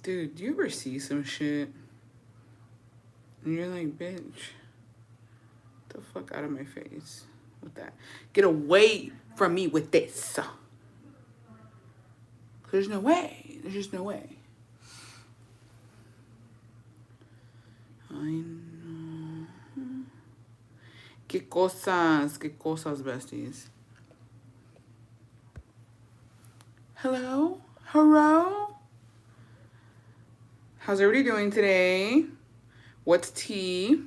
Dude, do you ever see some shit and you're like, bitch, the fuck out of my face with that. Get away from me with this. There's no way. There's just no way. I know. Qué cosas, besties. Hello? Hello? How's everybody doing today? What's tea?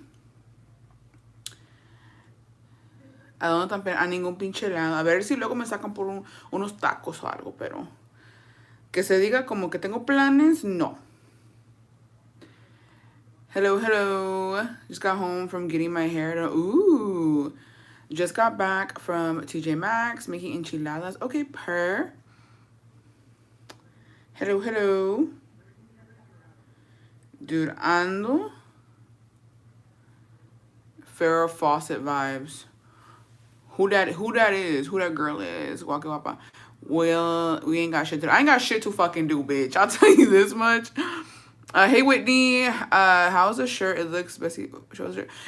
¿A dónde están? A ningún pinche lado. A ver si luego me sacan por unos tacos o algo, pero que se diga como que tengo planes, no. Hello, hello. Just got home from getting my hair done. Ooh. Just got back from TJ Maxx making enchiladas. Okay, per. Hello, hello. Dude, ando. Farrah Fawcett vibes. Who that is? Who that girl is? Waka wapa. Well, we ain't got shit to do. I ain't got shit to fucking do, bitch. I'll tell you this much. Hey Whitney, how's the shirt? It looks Bessie.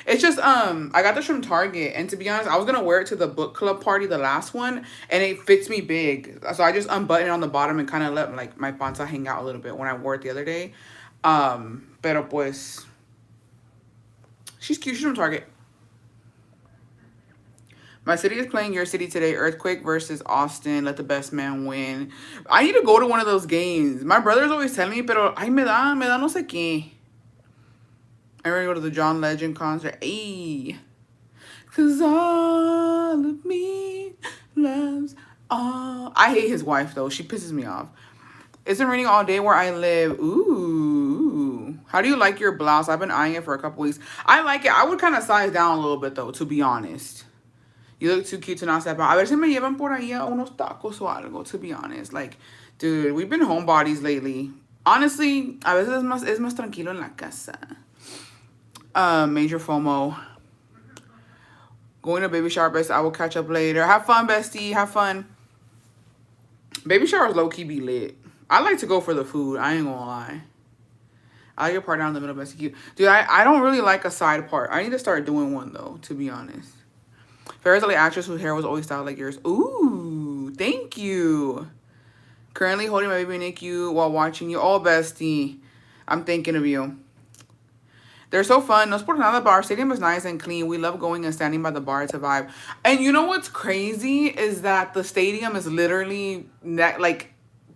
It's just I got this from Target, and to be honest, I was gonna wear it to the book club party, the last one, and it fits me big. So I just unbuttoned it on the bottom and kind of let like my panza hang out a little bit when I wore it the other day. Pero pues, she's cute. She's from Target. My city is playing your city today. Earthquake versus Austin. Let the best man win. I need to go to one of those games. My brother's always telling me, pero ay, me da no sé qué. I'm ready to go to the John Legend concert. Ayy. Cause all of me loves all. I hate his wife, though. She pisses me off. It's been raining all day where I live. Ooh. How do you like your blouse? I've been eyeing it for a couple weeks. I like it. I would kind of size down a little bit, though, to be honest. You look too cute to not step out. A ver si me llevan por ahí a unos tacos o algo, to be honest. Like, dude, we've been homebodies lately. Honestly, a veces es más tranquilo en la casa. Major FOMO. Going to baby shower, best. I will catch up later. Have fun, bestie. Have fun. Baby showers low-key be lit. I like to go for the food. I ain't gonna lie. I like your part down the middle, bestie. Cute. Dude, I don't really like a side part. I need to start doing one, though, to be honest. Farrah's the actress whose hair was always styled like yours. Ooh, thank you. Currently holding my baby NICU while watching you. Oh, bestie. I'm thinking of you. They're so fun. No es por nada, but our stadium is nice and clean. We love going and standing by the bar to vibe. And you know what's crazy is that the stadium is literally like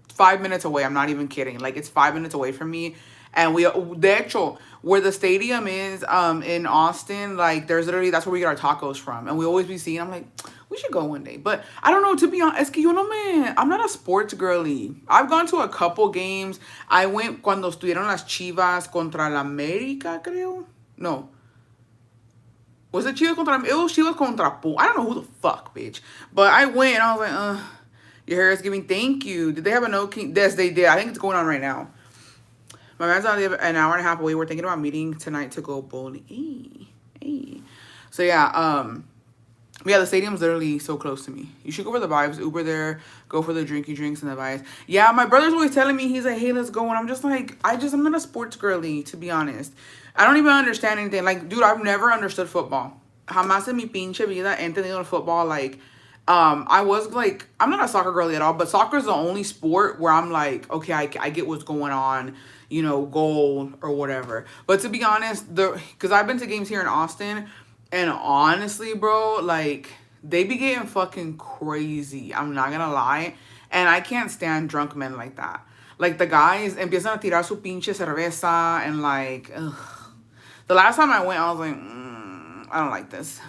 5 minutes away. I'm not even kidding. Like, it's 5 minutes away from me. And de hecho, where the stadium is in Austin, like, there's literally, that's where we get our tacos from. And we always be seeing, I'm like, we should go one day. But I don't know, to be honest, es que yo no I'm not a sports girly. I've gone to a couple games. I went cuando estuvieron las Chivas contra la América, creo. No. Was it Chivas contra, it was Chivas contra Poo. I don't know who the fuck, bitch. But I went and I was like, your hair is giving, thank you. Did they have a no king? Yes, they did. I think it's going on right now. My man's only an hour and a half away. We're thinking about meeting tonight to go bowling. Hey. So yeah, the stadium's literally so close to me. You should go for the vibes. Uber there, go for the drinky drinks and the vibes. Yeah, my brother's always telling me, he's like, hey, let's go. And I'm just like, I'm not a sports girly, to be honest. I don't even understand anything. Like, dude, I've never understood football. Jamás en mi pinche vida he entendido football. Like, I was like, I'm not a soccer girly at all, but soccer is the only sport where I'm like, okay, I get what's going on. You know, goal or whatever. But to be honest, because I've been to games here in Austin, and honestly, bro, like, they be getting fucking crazy. I'm not gonna lie. And I can't stand drunk men like that. Like, the guys empiezan a tirar su pinche cerveza and like, ugh. The last time I went, I was like, I don't like this.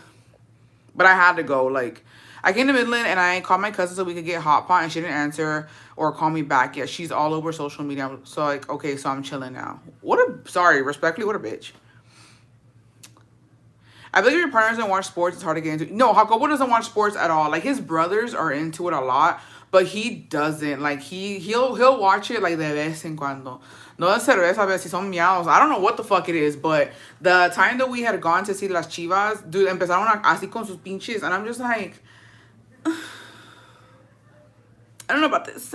But I had to go. Like, I came to Midland and I called my cousin so we could get hot pot, and she didn't answer or call me back yet. She's all over social media. So, like, okay, so I'm chilling now. Respectfully, what a bitch. I believe if your partner doesn't watch sports, it's hard to get into. No, Jacobo doesn't watch sports at all. Like, his brothers are into it a lot, but he doesn't. Like, he'll watch it like de vez en cuando. No es cerveza, a veces son meows. I don't know what the fuck it is, but the time that we had gone to see las Chivas, dude, empezaron así con sus pinches, and I'm just like, I don't know about this.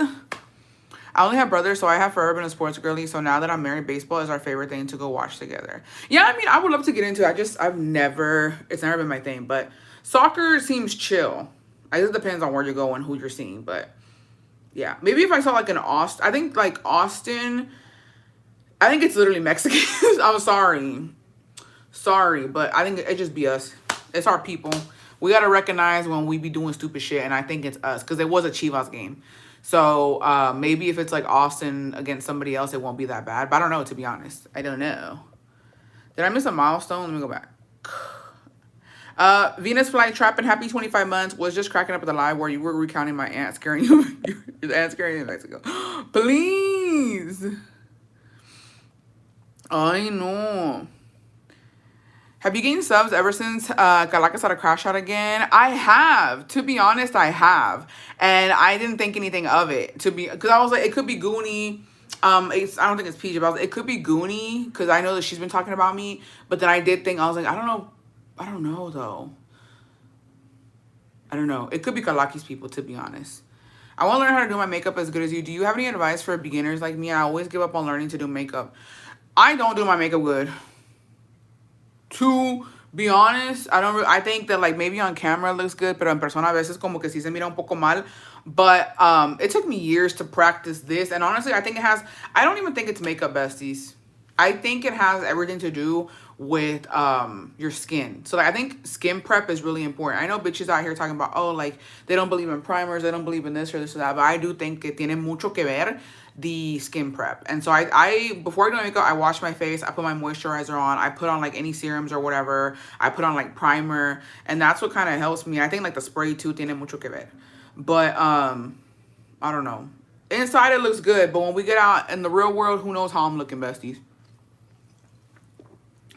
I only have brothers, so I have forever been a sports girly. So now that I'm married, baseball is our favorite thing to go watch together. Yeah, I mean, I would love to get into it. It's never been my thing. But soccer seems chill. I guess it depends on where you go and who you're seeing. But yeah, maybe if I saw like an Austin, I think like Austin, I think it's literally Mexican. I'm sorry, but I think it just be us. It's our people. We gotta recognize when we be doing stupid shit, and I think it's us because it was a Chivas game. So maybe if it's like Austin against somebody else, it won't be that bad. But I don't know, to be honest. I don't know. Did I miss a milestone? Let me go back. Venus Flight Trapping Happy 25 months was just cracking up at the live where you were recounting my aunt scaring you. Your aunt scaring you in Mexico. Please. I know. Have you gained subs ever since Caracas had a crash out again? I have. To be honest, I have. And I didn't think anything of it. Because I was like, it could be Goonie. I don't think it's PJ, but it could be Goonie. Because I know that she's been talking about me. But then I did think, I was like, I don't know, though. I don't know. It could be Kalaki's people, to be honest. I want to learn how to do my makeup as good as you. Do you have any advice for beginners like me? I always give up on learning to do makeup. I don't do my makeup good. To be honest, I think that like maybe on camera it looks good, pero en persona a veces como que sí se mira un poco mal. But it took me years to practice this, and honestly, I don't even think it's makeup, besties. I think it has everything to do with your skin. So like, I think skin prep is really important. I know bitches out here talking about, oh, like they don't believe in primers, they don't believe in this or this or that, but I do think que tiene mucho que ver the skin prep. And so I before I do my makeup, I wash my face, I put my moisturizer on, I put on like any serums or whatever, I put on like primer, and that's what kind of helps me. I think like the spray too tiene mucho que ver. But I don't know. Inside it looks good, but when we get out in the real world, who knows how I'm looking, besties.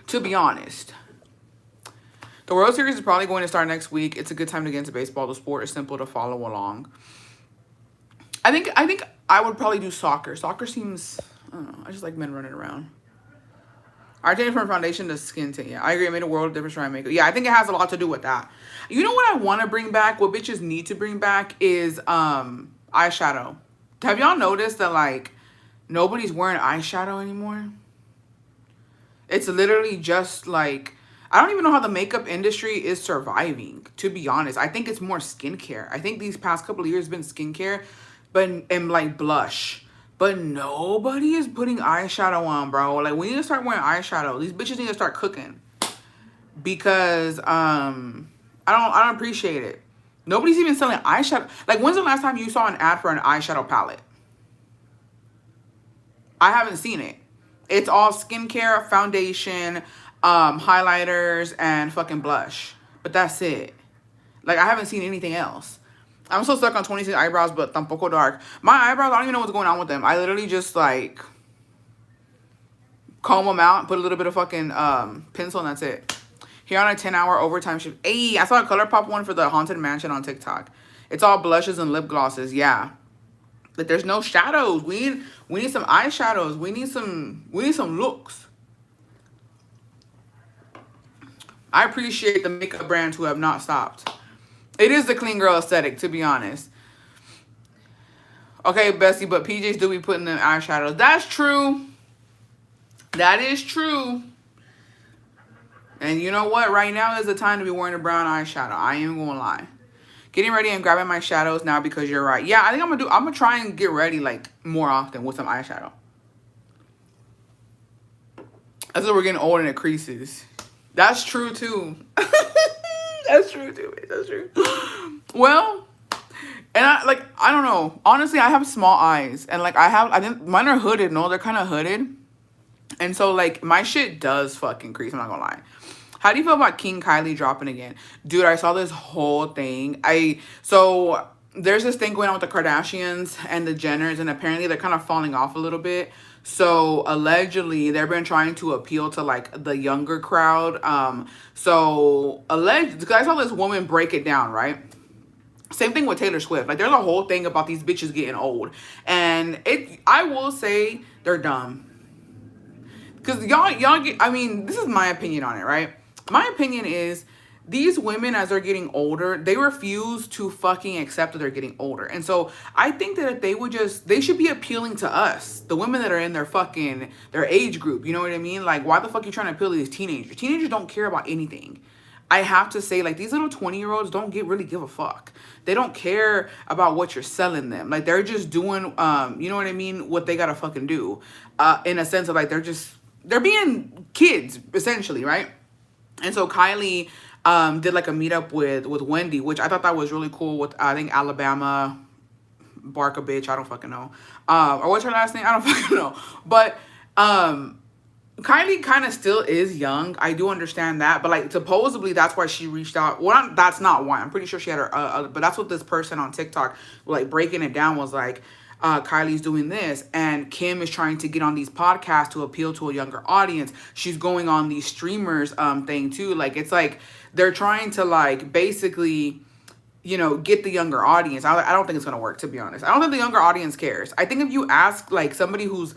To be honest. The World Series is probably going to start next week. It's a good time to get into baseball. The sport is simple to follow along. I think I would probably do soccer. Soccer seems, I don't know, I just like men running around. I changed from foundation to skin tint. Yeah, I agree. It made a world of difference trying to make it. Yeah, I think it has a lot to do with that. You know what I want to bring back? What bitches need to bring back is eyeshadow. Have y'all noticed that like nobody's wearing eyeshadow anymore? It's literally just like, I don't even know how the makeup industry is surviving, to be honest. I think it's more skincare. I think these past couple of years been skincare, and like blush. But nobody is putting eyeshadow on, bro. Like, we need to start wearing eyeshadow. These bitches need to start cooking. Because I don't appreciate it. Nobody's even selling eyeshadow. Like, when's the last time you saw an ad for an eyeshadow palette? I haven't seen it. It's all skincare, foundation, highlighters, and fucking blush. But that's it. Like, I haven't seen anything else. I'm so stuck on 26 eyebrows, but tampoco dark. My eyebrows, I don't even know what's going on with them. I literally just, like, comb them out, put a little bit of fucking pencil, and that's it. Here on a 10-hour overtime shift. Hey, I saw a ColourPop one for the Haunted Mansion on TikTok. It's all blushes and lip glosses. Yeah. Like, there's no shadows. We need some eyeshadows. We need some looks. I appreciate the makeup brands who have not stopped. It is the clean girl aesthetic, to be honest. Okay, Bessie, but PJs do be putting in eyeshadows. That's true. That is true. And you know what? Right now is the time to be wearing a brown eyeshadow. I ain't gonna lie. Getting ready and grabbing my shadows now because you're right. Yeah, I think I'm gonna try and get ready like more often with some eyeshadow. That's what we're getting old and it creases. That's true too. That's true too. That's true. Well, and I don't know. Honestly, I have small eyes, and like I think mine are hooded. No, they're kind of hooded, and so like my shit does fucking crease. I'm not gonna lie. How do you feel about King Kylie dropping again? Dude, I saw this whole thing. So there's this thing going on with the Kardashians and the Jenners, and apparently they're kind of falling off a little bit. So allegedly they've been trying to appeal to like the younger crowd. So alleged, because I saw this woman break it down, right? Same thing with Taylor Swift. Like, there's a whole thing about these bitches getting old, and I will say they're dumb. Because y'all get, I mean, this is my opinion on it, right? My opinion is these women, as they're getting older, they refuse to fucking accept that they're getting older. And so I think that if they would just, they should be appealing to us, the women that are in their fucking, their age group. You know what I mean? Like, why the fuck you trying to appeal to these teenagers? Teenagers don't care about anything. I have to say, like, these little 20-year-olds don't really give a fuck. They don't care about what you're selling them. Like, they're just doing, you know what I mean? What they gotta fucking do. In a sense of, like, they're being kids, essentially, right? And so Kylie did like a meetup with Wendy, which I thought that was really cool, with I think Alabama Barca bitch, I don't fucking know. Or what's her last name? I don't fucking know. But Kylie kind of still is young. I do understand that, but like supposedly that's why she reached out. Well, that's not why. I'm pretty sure she had her, but that's what this person on TikTok, like breaking it down, was like. Kylie's doing this, and Kim is trying to get on these podcasts to appeal to a younger audience. She's going on these streamers thing too. Like, it's like they're trying to like basically, you know, get the younger audience. I don't think it's gonna work, to be honest. I don't think the younger audience cares. I think if you ask like somebody who's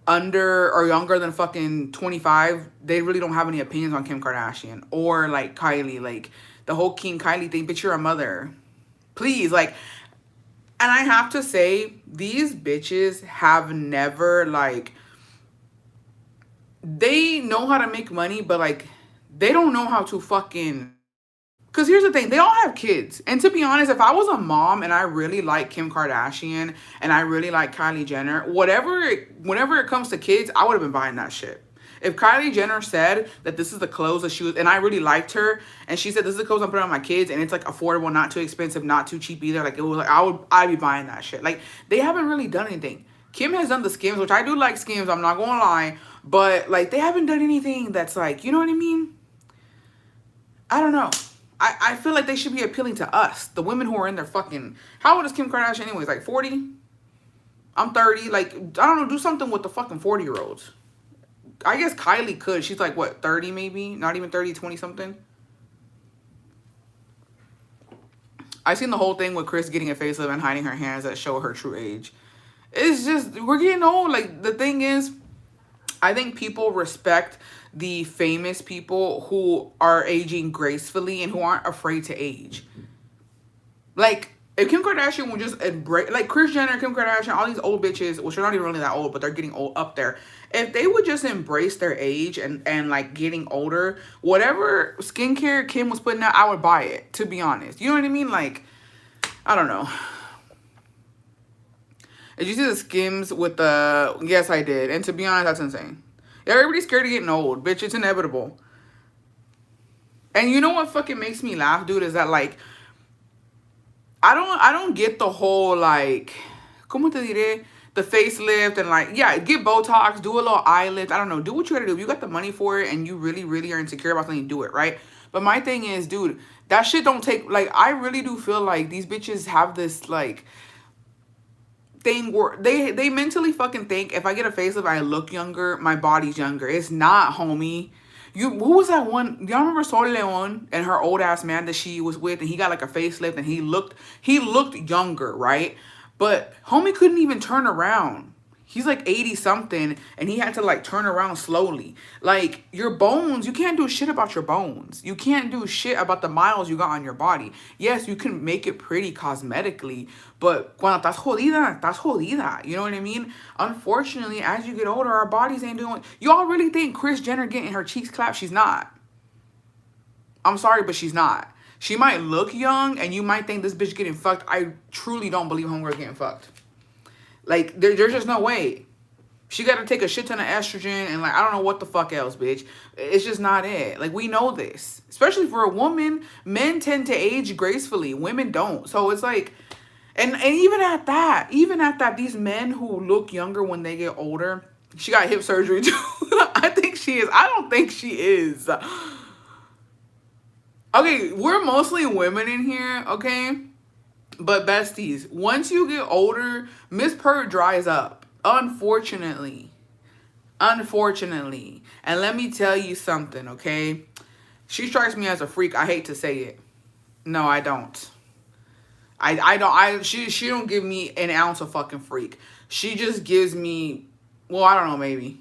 under or younger than fucking 25, they really don't have any opinions on Kim Kardashian or like Kylie. Like the whole Kim Kylie thing, bitch, you're a mother. Please, like. And I have to say, these bitches have never, like, they know how to make money, but, like, they don't know how to fucking, because here's the thing, they all have kids. And to be honest, if I was a mom and I really like Kim Kardashian and I really like Kylie Jenner, whenever it comes to kids, I would have been buying that shit. If Kylie Jenner said that this is the clothes that she was, and I really liked her, and she said this is the clothes I'm putting on my kids, and it's like affordable, not too expensive, not too cheap either, like it was like I'd be buying that shit. Like, they haven't really done anything. Kim has done the Skims, which I do like Skims, I'm not gonna lie, but like they haven't done anything that's like, you know what I mean? I don't know. I feel like they should be appealing to us, the women who are in their fucking, how old is Kim Kardashian anyways? Like 40? I'm 30. Like, I don't know, do something with the fucking 40-year-olds. I guess Kylie could. She's like, what, 30 maybe? Not even 30, 20 something. I seen the whole thing with Kris getting a facelift and hiding her hands that show her true age. It's just, we're getting old. Like, the thing is, I think people respect the famous people who are aging gracefully and who aren't afraid to age. Like, if Kim Kardashian would just embrace, like Kris Jenner, Kim Kardashian, all these old bitches, which are not even really that old, but they're getting old up there. If they would just embrace their age and like getting older, whatever skincare Kim was putting out, I would buy it, to be honest. You know what I mean? Like, I don't know. Did you see the Skims with the, yes, I did. And to be honest, that's insane. Everybody's scared of getting old, bitch. It's inevitable. And you know what fucking makes me laugh, dude, is that like, I don't get the whole, like, ¿cómo te diré? The facelift and, like, yeah, get Botox, do a little eye lift. I don't know. Do what you gotta do. If you got the money for it and you really, really are insecure about something, do it, right? But my thing is, dude, that shit don't take, like, I really do feel like these bitches have this, like, thing where they mentally fucking think if I get a facelift, I look younger, my body's younger. It's not, homie. Who was that one? Y'all remember Sol Leon and her old ass man that she was with, and he got like a facelift and he looked younger, right? But homie couldn't even turn around. He's like 80 something and he had to like turn around slowly. Like, your bones, you can't do shit about your bones. You can't do shit about the miles you got on your body. Yes, you can make it pretty cosmetically, but cuando estás jodida, estás jodida. You know what I mean? Unfortunately, as you get older, our bodies ain't doing. Y'all really think Kris Jenner getting her cheeks clapped? She's not. I'm sorry, but she's not. She might look young and you might think this bitch getting fucked. I truly don't believe homegirl getting fucked. Like, there's just no way. She got to take a shit ton of estrogen and, like, I don't know what the fuck else, bitch. It's just not it. Like, we know this. Especially for a woman, men tend to age gracefully. Women don't. So it's like, and even at that, these men who look younger when they get older, she got hip surgery too. I think she is. I don't think she is. Okay, we're mostly women in here, okay? But besties, once you get older, Miss Pert dries up. Unfortunately. And let me tell you something, okay? She strikes me as a freak. I hate to say it. No, I don't. She don't give me an ounce of fucking freak. She just gives me, well, I don't know, maybe.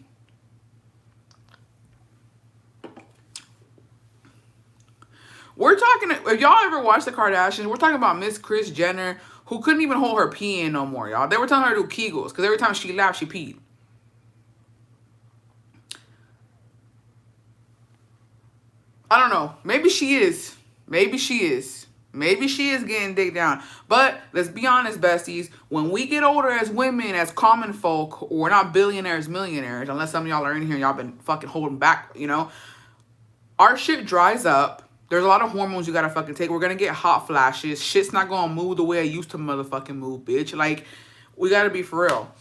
We're talking, if y'all ever watched the Kardashians, we're talking about Miss Kris Jenner, who couldn't even hold her pee in no more, y'all. They were telling her to do Kegels, because every time she laughed, she peed. I don't know. Maybe she is. Maybe she is. Maybe she is getting digged down. But let's be honest, besties. When we get older as women, as common folk, we're not billionaires, millionaires, unless some of y'all are in here and y'all been fucking holding back, you know. Our shit dries up. There's a lot of hormones you gotta fucking take. We're gonna get hot flashes. Shit's not gonna move the way it used to motherfucking move, bitch. Like, we gotta be for real.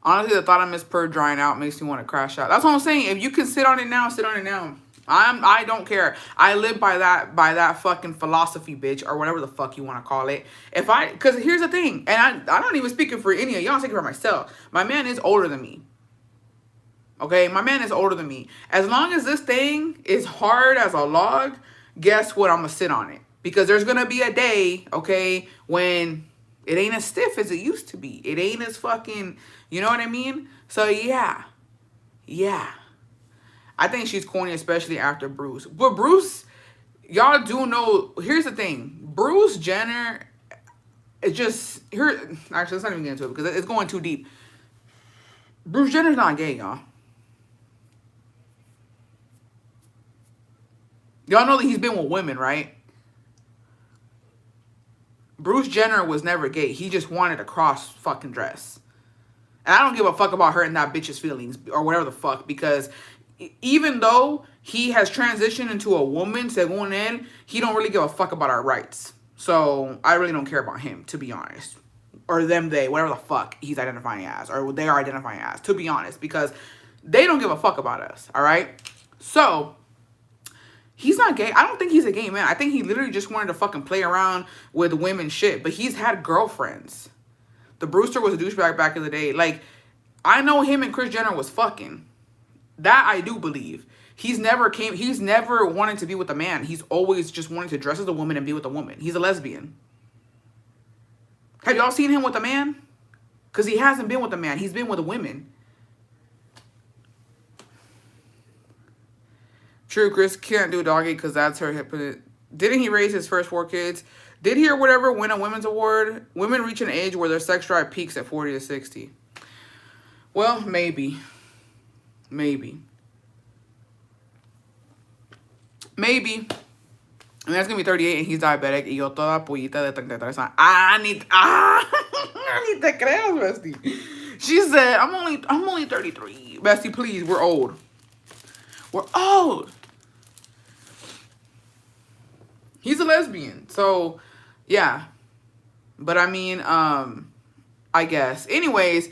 Honestly, the thought of Miss Purr drying out makes me want to crash out. That's what I'm saying. If you can sit on it now, sit on it now. I don't care. I live by that fucking philosophy, bitch, or whatever the fuck you want to call it. Because here's the thing, and I'm not even speaking for any of y'all, I'm speaking for myself. My man is older than me. Okay, my man is older than me. As long as this thing is hard as a log, guess what? I'm gonna sit on it, because there's gonna be a day, okay, when it ain't as stiff as it used to be. It ain't as fucking, you know what I mean? So yeah. I think she's corny, especially after Bruce. But Bruce, y'all do know, here's the thing. Bruce Jenner, it just, here, actually, let's not even get into it because it's going too deep. Bruce Jenner's not gay, y'all. Y'all know that he's been with women, right? Bruce Jenner was never gay. He just wanted a cross fucking dress. And I don't give a fuck about hurting that bitch's feelings or whatever the fuck, because even though he has transitioned into a woman, según él, he don't really give a fuck about our rights. So I really don't care about him, to be honest. Or them, they, whatever the fuck he's identifying as, or they are identifying as, to be honest, because they don't give a fuck about us, all right? So he's not gay. I don't think he's a gay man. I think he literally just wanted to fucking play around with women shit. But he's had girlfriends. The Brewster was a douchebag back in the day. Like, I know him and Kris Jenner was fucking. That I do believe. He's never wanted to be with a man. He's always just wanted to dress as a woman and be with a woman. He's a lesbian. Have y'all seen him with a man? Because he hasn't been with a man. He's been with women. True, Kris can't do doggy because that's her hip. Didn't he raise his first 4 kids? Did he or whatever win a women's award? Women reach an age where their sex drive peaks at 40 to 60. Well, maybe. Maybe. Maybe. And that's going to be 38 and he's diabetic. Y yo toda pollita de 33 años. Ni te creas, bestie. She said, I'm only 33. Bestie, please, we're old. We're old. He's a lesbian. So, yeah. But I mean, I guess. Anyways,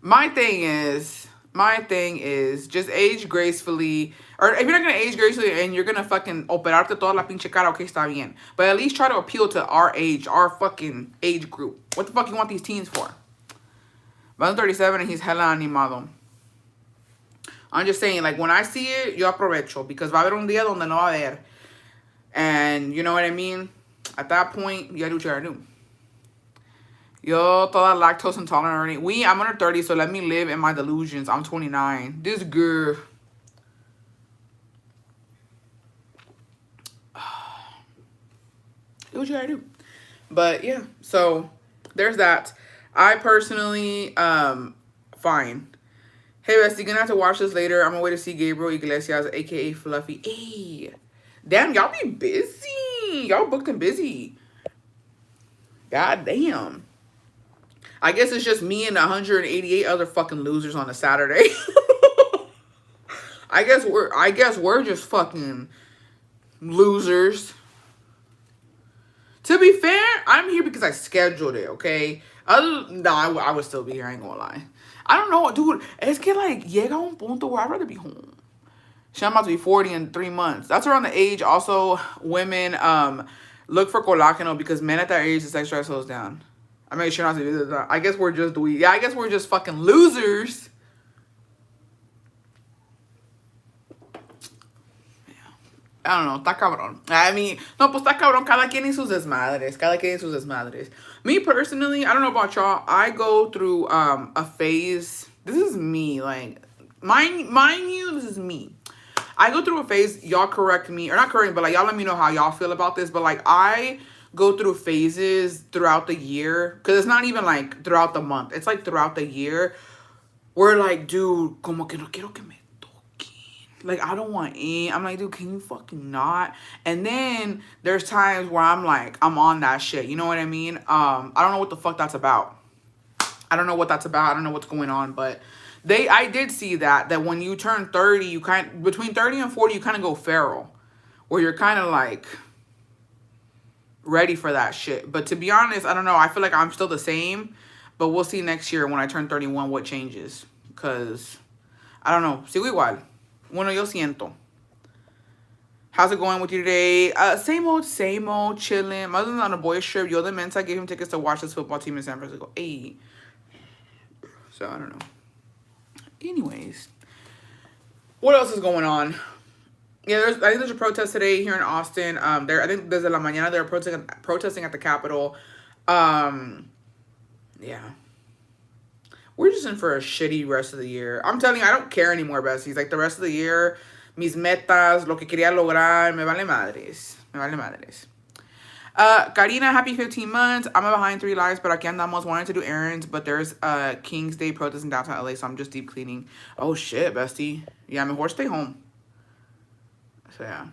my thing is just age gracefully. Or if you're not going to age gracefully and you're going to fucking operarte toda la pinche cara, okay, está bien. But at least try to appeal to our age, our fucking age group. What the fuck you want these teens for? But I'm 37 and he's hella animado. I'm just saying, like, when I see it, yo aprovecho. Because va a haber un día donde no va a haber. And, you know what I mean? At that point, you gotta do what you gotta do. Yo, toda lactose intolerant already. I'm under 30, so let me live in my delusions. I'm 29. This girl. Do what you gotta do. But, yeah. So, there's that. I personally, fine. Hey, bestie, gonna have to watch this later. I'm on my way to see Gabriel Iglesias, a.k.a. Fluffy. Hey. Damn, y'all be busy. Y'all booked and busy. God damn. I guess it's just me and 188 other fucking losers on a Saturday. I guess we're just fucking losers. To be fair, I'm here because I scheduled it, okay? I would still be here, I ain't gonna lie. I don't know, dude. Es que, like, llega un punto where I'd rather be home. I'm about to be 40 in 3 months. That's around the age. Also, women look for colágeno because men at that age, the sex drive slows down. I make sure not to do that. I guess we're just I guess we're just fucking losers. Yeah. I don't know. Está cabrón. I mean, no, pues está cabrón. Cada quien y sus desmadres. Cada quien y sus desmadres. Me personally, I don't know about y'all. I go through a phase. This is me. Like, mind you, this is me. I go through a phase, y'all correct me, or not correct me, but like y'all let me know how y'all feel about this. But like I go through phases throughout the year, because it's not even like throughout the month. It's like throughout the year. Where like, dude, como que no quiero que me toquen. Like, I don't want in. I'm like, dude, can you fucking not? And then there's times where I'm like, I'm on that shit. You know what I mean? I don't know what the fuck that's about. I don't know what that's about. I don't know what's going on, but I did see that when you turn 30, you between 30 and 40, you kind of go feral, where you're kind of like ready for that shit. But to be honest, I don't know. I feel like I'm still the same, but we'll see next year when I turn 31 what changes. Because, I don't know. Sigo igual. Bueno, yo siento. How's it going with you today? Same old, chilling. My husband's on a boys trip. Yo, the Mensa gave him tickets to watch this football team in San Francisco. Hey. So, I don't know. Anyways. What else is going on? Yeah, I think there's a protest today here in Austin. I think there's a la mañana they're protesting at the Capitol. Yeah. We're just in for a shitty rest of the year. I'm telling you, I don't care anymore, besties. Like, the rest of the year, mis metas, lo que quería lograr, me vale madres. Me vale madres. Karina, happy 15 months. I'm behind 3 lives, but aquí andamos wanting to do errands, but there's King's Day protest in downtown LA, so I'm just deep cleaning. Oh, shit, bestie. Yeah, mejor stay home. So, yeah.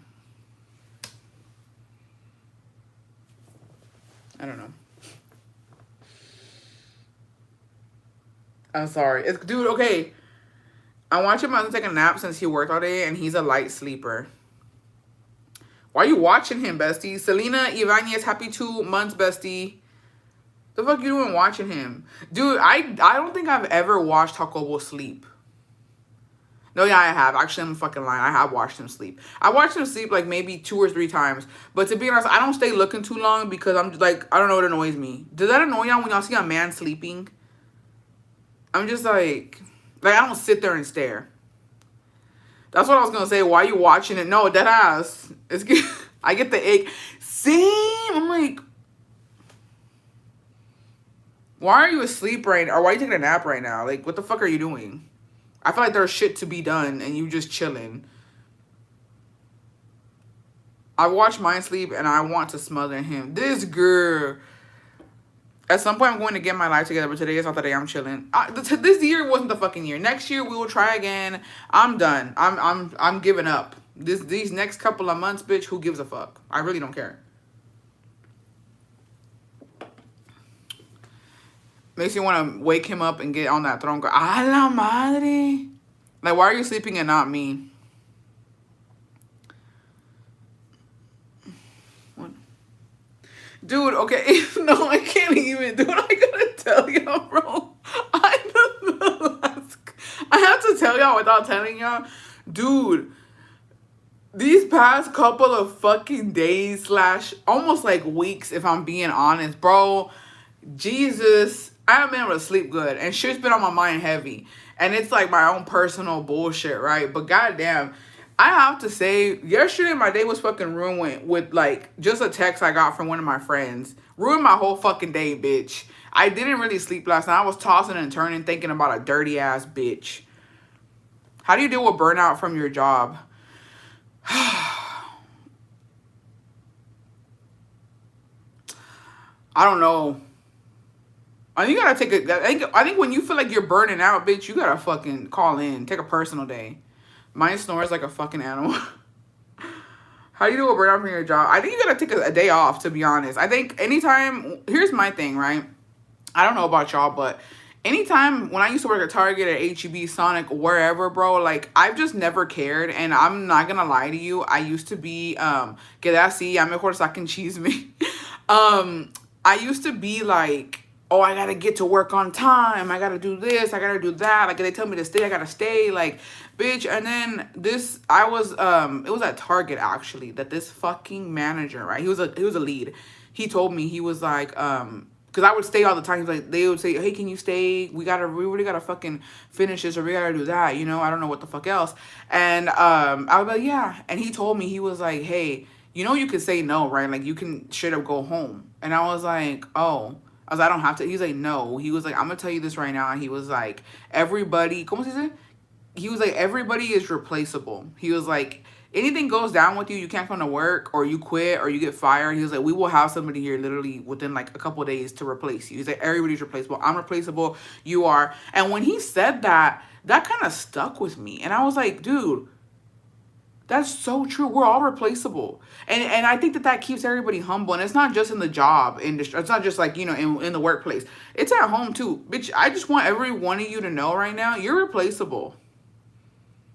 I don't know. I'm sorry. Dude, okay. I want your mother to take a nap since he worked all day, and he's a light sleeper. Why are you watching him, bestie? Selena Ibanez, happy 2 months, bestie. The fuck you doing watching him? Dude, I don't think I've ever watched Jacobo sleep. No, yeah, I have. Actually, I'm fucking lying. I have watched him sleep. I watched him sleep like maybe 2 or 3 times. But to be honest, I don't stay looking too long because I'm just like, I don't know what annoys me. Does that annoy y'all when y'all see a man sleeping? I'm just like I don't sit there and stare. That's what I was going to say. Why are you watching it? No, dead ass. I get the ache. Same. I'm like, why are you asleep right now? Or why are you taking a nap right now? Like, what the fuck are you doing? I feel like there's shit to be done and you just chilling. I watch mine sleep and I want to smother him. This girl. At some point, I'm going to get my life together, but today is not the day. I'm chilling. This year wasn't the fucking year. Next year, we will try again. I'm done. I'm giving up. These next couple of months, bitch, who gives a fuck? I really don't care. Makes you want to wake him up and get on that throne. Go, a la madre. Like, why are you sleeping and not me? Dude, okay. No, I can't even. Dude, I gotta tell y'all, bro. I have to tell y'all without telling y'all. Dude, these past couple of fucking days / almost like weeks, if I'm being honest, bro. Jesus, I haven't been able to sleep good. And shit's been on my mind heavy. And it's like my own personal bullshit, right? But goddamn, I have to say, yesterday my day was fucking ruined with like just a text I got from one of my friends. Ruined my whole fucking day, bitch. I didn't really sleep last night. I was tossing and turning thinking about a dirty ass bitch. How do you deal with burnout from your job? I don't know. I think you gotta take I think when you feel like you're burning out, bitch, you gotta fucking call in. Take a personal day. Mine snores like a fucking animal. How do you do a burnout from your job? I think you gotta take a day off, to be honest. I think anytime, here's my thing, right? I don't know about y'all, but anytime when I used to work at Target, at H-E-B, Sonic, wherever, bro, like, I've just never cared. And I'm not gonna lie to you. I used to be, que así, ya mejor saquen chisme. I used to be like, oh, I gotta get to work on time. I gotta do this. I gotta do that. Like, if they tell me to stay, I gotta stay. Like, bitch. And then it was at Target, actually, that this fucking manager, right? He was a lead. He told me, he was like, because I would stay all the time. He's like, they would say, hey, can you stay? We really gotta fucking finish this, or we gotta do that. You know, I don't know what the fuck else. And I was like, yeah. And he told me, he was like, hey, you know, you could say no, right? Like, you can straight up go home. And I was like, oh. I was like, I don't have to. He's like, no. He was like, I'm going to tell you this right now. And he was like, everybody, ¿cómo se dice? he was like, everybody is replaceable. He was like, anything goes down with you, you can't come to work, or you quit, or you get fired. He was like, we will have somebody here literally within like a couple of days to replace you. He's like, everybody's replaceable. I'm replaceable. You are. And when he said that, that kind of stuck with me. And I was like, dude, that's so true. We're all replaceable. And I think that that keeps everybody humble. And it's not just in the job industry. It's not just like, you know, in the workplace. It's at home too. Bitch, I just want every one of you to know right now, you're replaceable.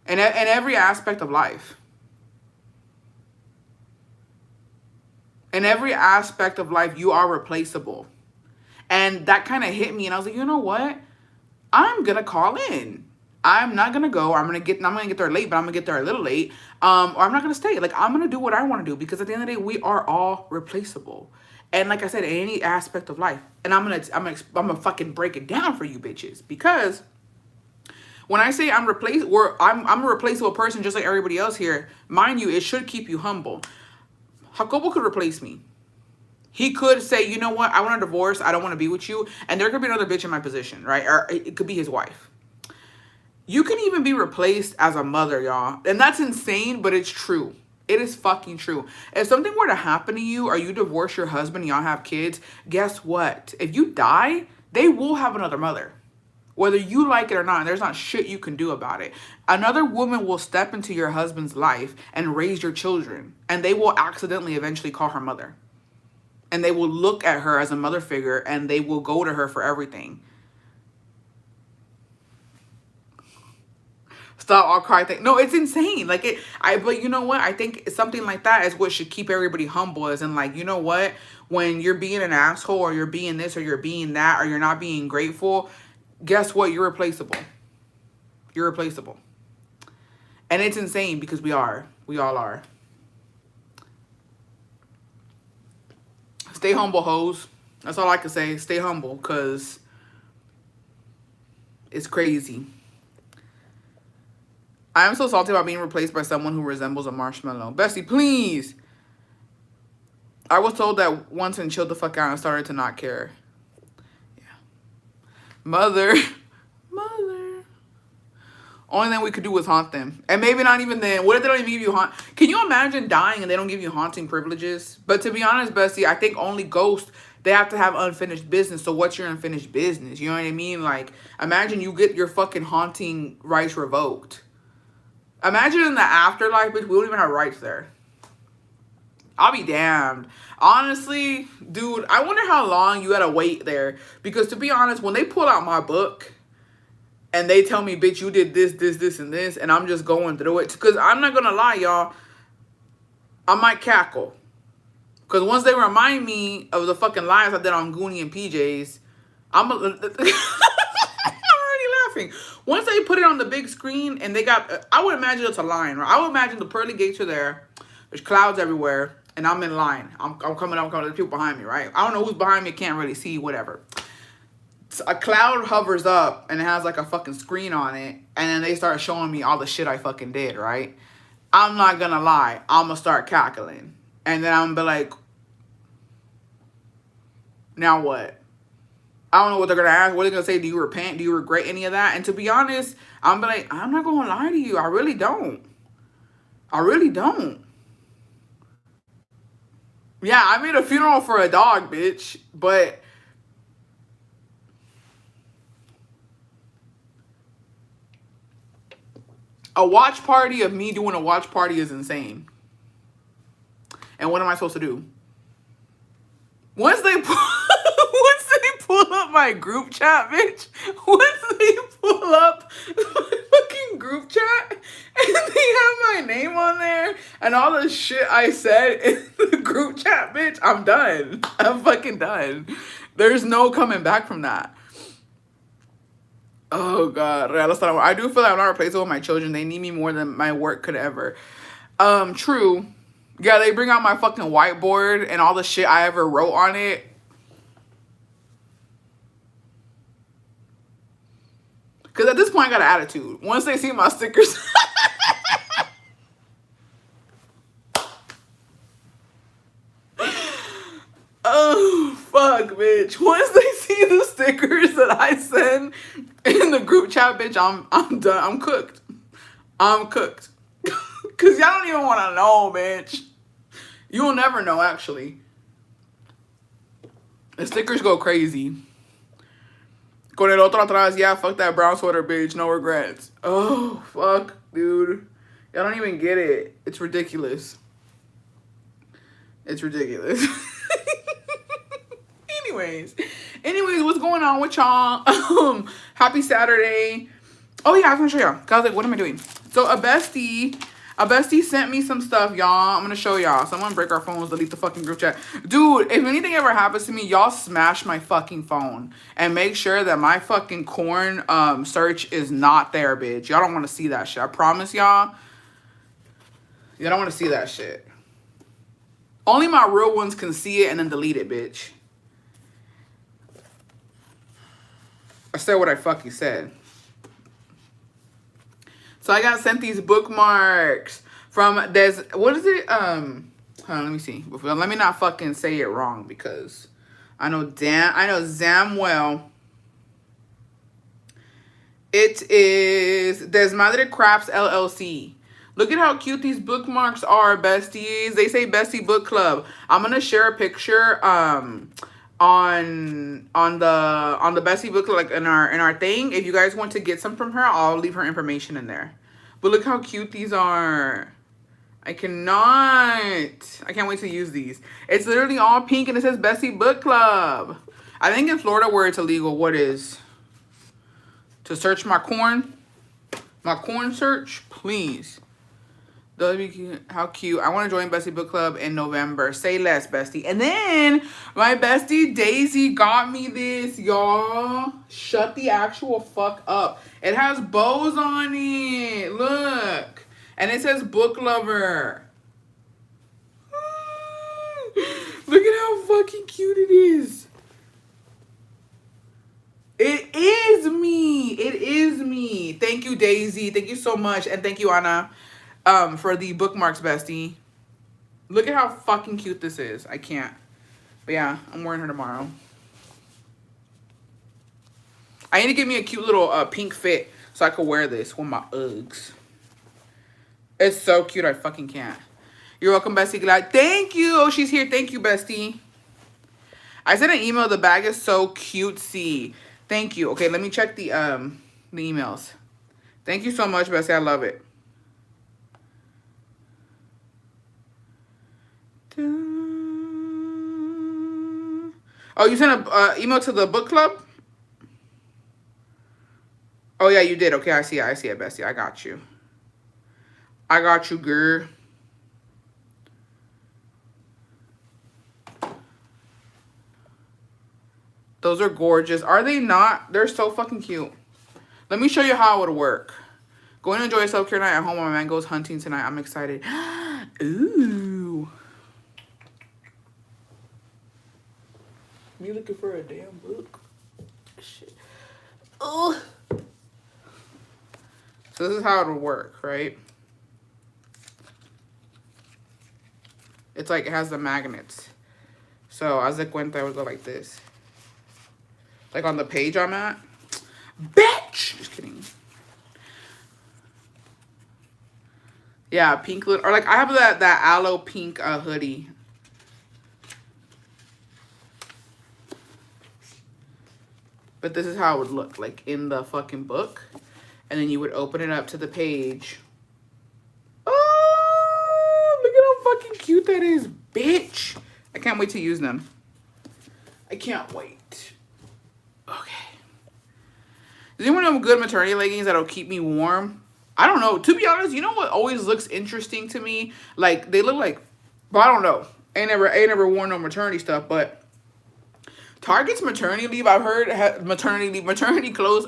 In every aspect of life. In every aspect of life, you are replaceable. And that kind of hit me. And I was like, you know what? I'm going to call in. I'm not going to go. I'm going to get there late, but I'm going to get there a little late. Or I'm not going to stay. Like, I'm going to do what I want to do. Because at the end of the day, we are all replaceable. And like I said, in any aspect of life. And I'm going to fucking break it down for you bitches. Because when I say I'm a replaceable person just like everybody else here, mind you, it should keep you humble. Jacobo could replace me. He could say, you know what, I want a divorce, I don't want to be with you, and there could be another bitch in my position, right? Or it could be his wife. You can even be replaced as a mother, y'all. And that's insane, but it's true. It is fucking true. If something were to happen to you, or you divorce your husband and y'all have kids, guess what? If you die, they will have another mother. Whether you like it or not, there's not shit you can do about it. Another woman will step into your husband's life and raise your children. And they will accidentally eventually call her mother. And they will look at her as a mother figure and they will go to her for everything. Stop all cry thing. No, it's insane. Like but you know what? I think something like that is what should keep everybody humble. As in, like, you know what? When you're being an asshole, or you're being this, or you're being that, or you're not being grateful, guess what? You're replaceable. You're replaceable. And it's insane because we are. We all are. Stay humble, hoes. That's all I can say. Stay humble, because it's crazy. I am so salty about being replaced by someone who resembles a marshmallow. Bessie, please. I was told that once and chilled the fuck out and started to not care. Yeah. Mother. Only thing we could do was haunt them. And maybe not even then. What if they don't even give you Can you imagine dying and they don't give you haunting privileges? But to be honest, Bessie, I think only ghosts, they have to have unfinished business. So what's your unfinished business? You know what I mean? Like, imagine you get your fucking haunting rights revoked. Imagine in the afterlife, bitch, we don't even have rights there. I'll be damned. Honestly, dude, I wonder how long you gotta wait there. Because to be honest, when they pull out my book and they tell me, bitch, you did this, and this, and I'm just going through it. Because I'm not gonna lie, y'all, I might cackle. Because once they remind me of the fucking lies I did on Goonie and PJs, I'm already laughing. Once they put it on the big screen and they got, I would imagine it's a line, right? I would imagine the pearly gates are there. There's clouds everywhere. And I'm in line. I'm coming. There's people behind me, right? I don't know who's behind me. Can't really see, whatever. So a cloud hovers up and it has like a fucking screen on it. And then they start showing me all the shit I fucking did, right? I'm not gonna lie. I'm gonna start cackling. And then I'm gonna be like, now what? I don't know what they're gonna ask. What are they gonna say? Do you repent? Do you regret any of that? And to be honest, I'm gonna be like, I'm not gonna lie to you. I really don't. I really don't. Yeah, I made a funeral for a dog, bitch. But a watch party of me doing a watch party is insane. And what am I supposed to do? Once they pull up my group chat, bitch. Once they pull up my fucking group chat and they have my name on there and all the shit I said in the group chat, bitch, I'm done. I'm fucking done. There's no coming back from that. Oh, God. I do feel like I'm not replaceable with my children. They need me more than my work could ever. True. Yeah, they bring out my fucking whiteboard and all the shit I ever wrote on it. Because at this point, I got an attitude. Once they see my stickers... Oh, fuck, bitch. Once they see the stickers that I send in the group chat, bitch, I'm done. I'm cooked. I'm cooked. Because y'all don't even want to know, bitch. You'll never know, actually. The stickers go crazy. Con el otro atrás, yeah, fuck that brown sweater, bitch. No regrets. Oh, fuck, dude. Y'all don't even get it. It's ridiculous. It's ridiculous. Anyways, what's going on with y'all? Happy Saturday. Oh yeah, I was gonna show y'all. I was like, what am I doing? So a bestie sent me some stuff, y'all. I'm gonna show y'all. Someone break our phones, delete the fucking group chat. Dude, if anything ever happens to me, y'all smash my fucking phone. And make sure that my fucking corn search is not there, bitch. Y'all don't want to see that shit. I promise y'all. Y'all don't want to see that shit. Only my real ones can see it and then delete it, bitch. I said what I fucking said. So I got sent these bookmarks from what is it? Hold on, let me see. Let me not fucking say it wrong because I know damn well it is Desmadreeeee Crafts LLC. Look at how cute these bookmarks are, besties. They say Bestie Book Club. I'm gonna share a picture on the Bestie Book Club, like in our thing. If you guys want to get some from her, I'll leave her information in there. But look how cute these are. I can't wait to use these. It's literally all pink and it says Bestie Book Club. I think in Florida where it's illegal, what is? To search my corn search, please. How cute. I want to join Bestie Book Club in November. Say less, bestie. And then my bestie Daisy got me this, y'all. Shut the actual fuck up. It has bows on it. Look. And it says book lover. Look at how fucking cute it is. It is me. It is me. Thank you, Daisy. Thank you so much. And thank you, Anna. For the bookmarks, bestie. Look at how fucking cute this is. I can't. But yeah, I'm wearing her tomorrow. I need to get me a cute little pink fit so I could wear this with my Uggs. It's so cute, I fucking can't. You're welcome, bestie. Glad. Thank you. Oh, she's here. Thank you, bestie. I sent an email. The bag is so cutesy. Thank you. Okay, let me check the emails. Thank you so much, bestie. I love it. Oh, you sent a email to the book club? Oh, yeah, you did. Okay, I see it. I see it, bestie. I got you. I got you, girl. Those are gorgeous. Are they not? They're so fucking cute. Let me show you how it would work. Going to enjoy a self-care night at home while my man goes hunting tonight. I'm excited. Ooh. Me looking for a damn book. Shit. Oh. So this is how it would work, right? It's like it has the magnets. So as de cuenta, it would go like this. Like on the page I'm at. Bitch! Just kidding. Yeah, pink. Or like I have that aloe pink hoodie. But this is how it would look like in the fucking book. And then you would open it up to the page. Oh, look at how fucking cute that is, bitch. I can't wait to use them. I can't wait. Okay. Does anyone have good maternity leggings that'll keep me warm? I don't know. To be honest, you know what always looks interesting to me? Like, they look like, but I don't know. I ain't never worn no maternity stuff, but Target's maternity leave, I've heard maternity clothes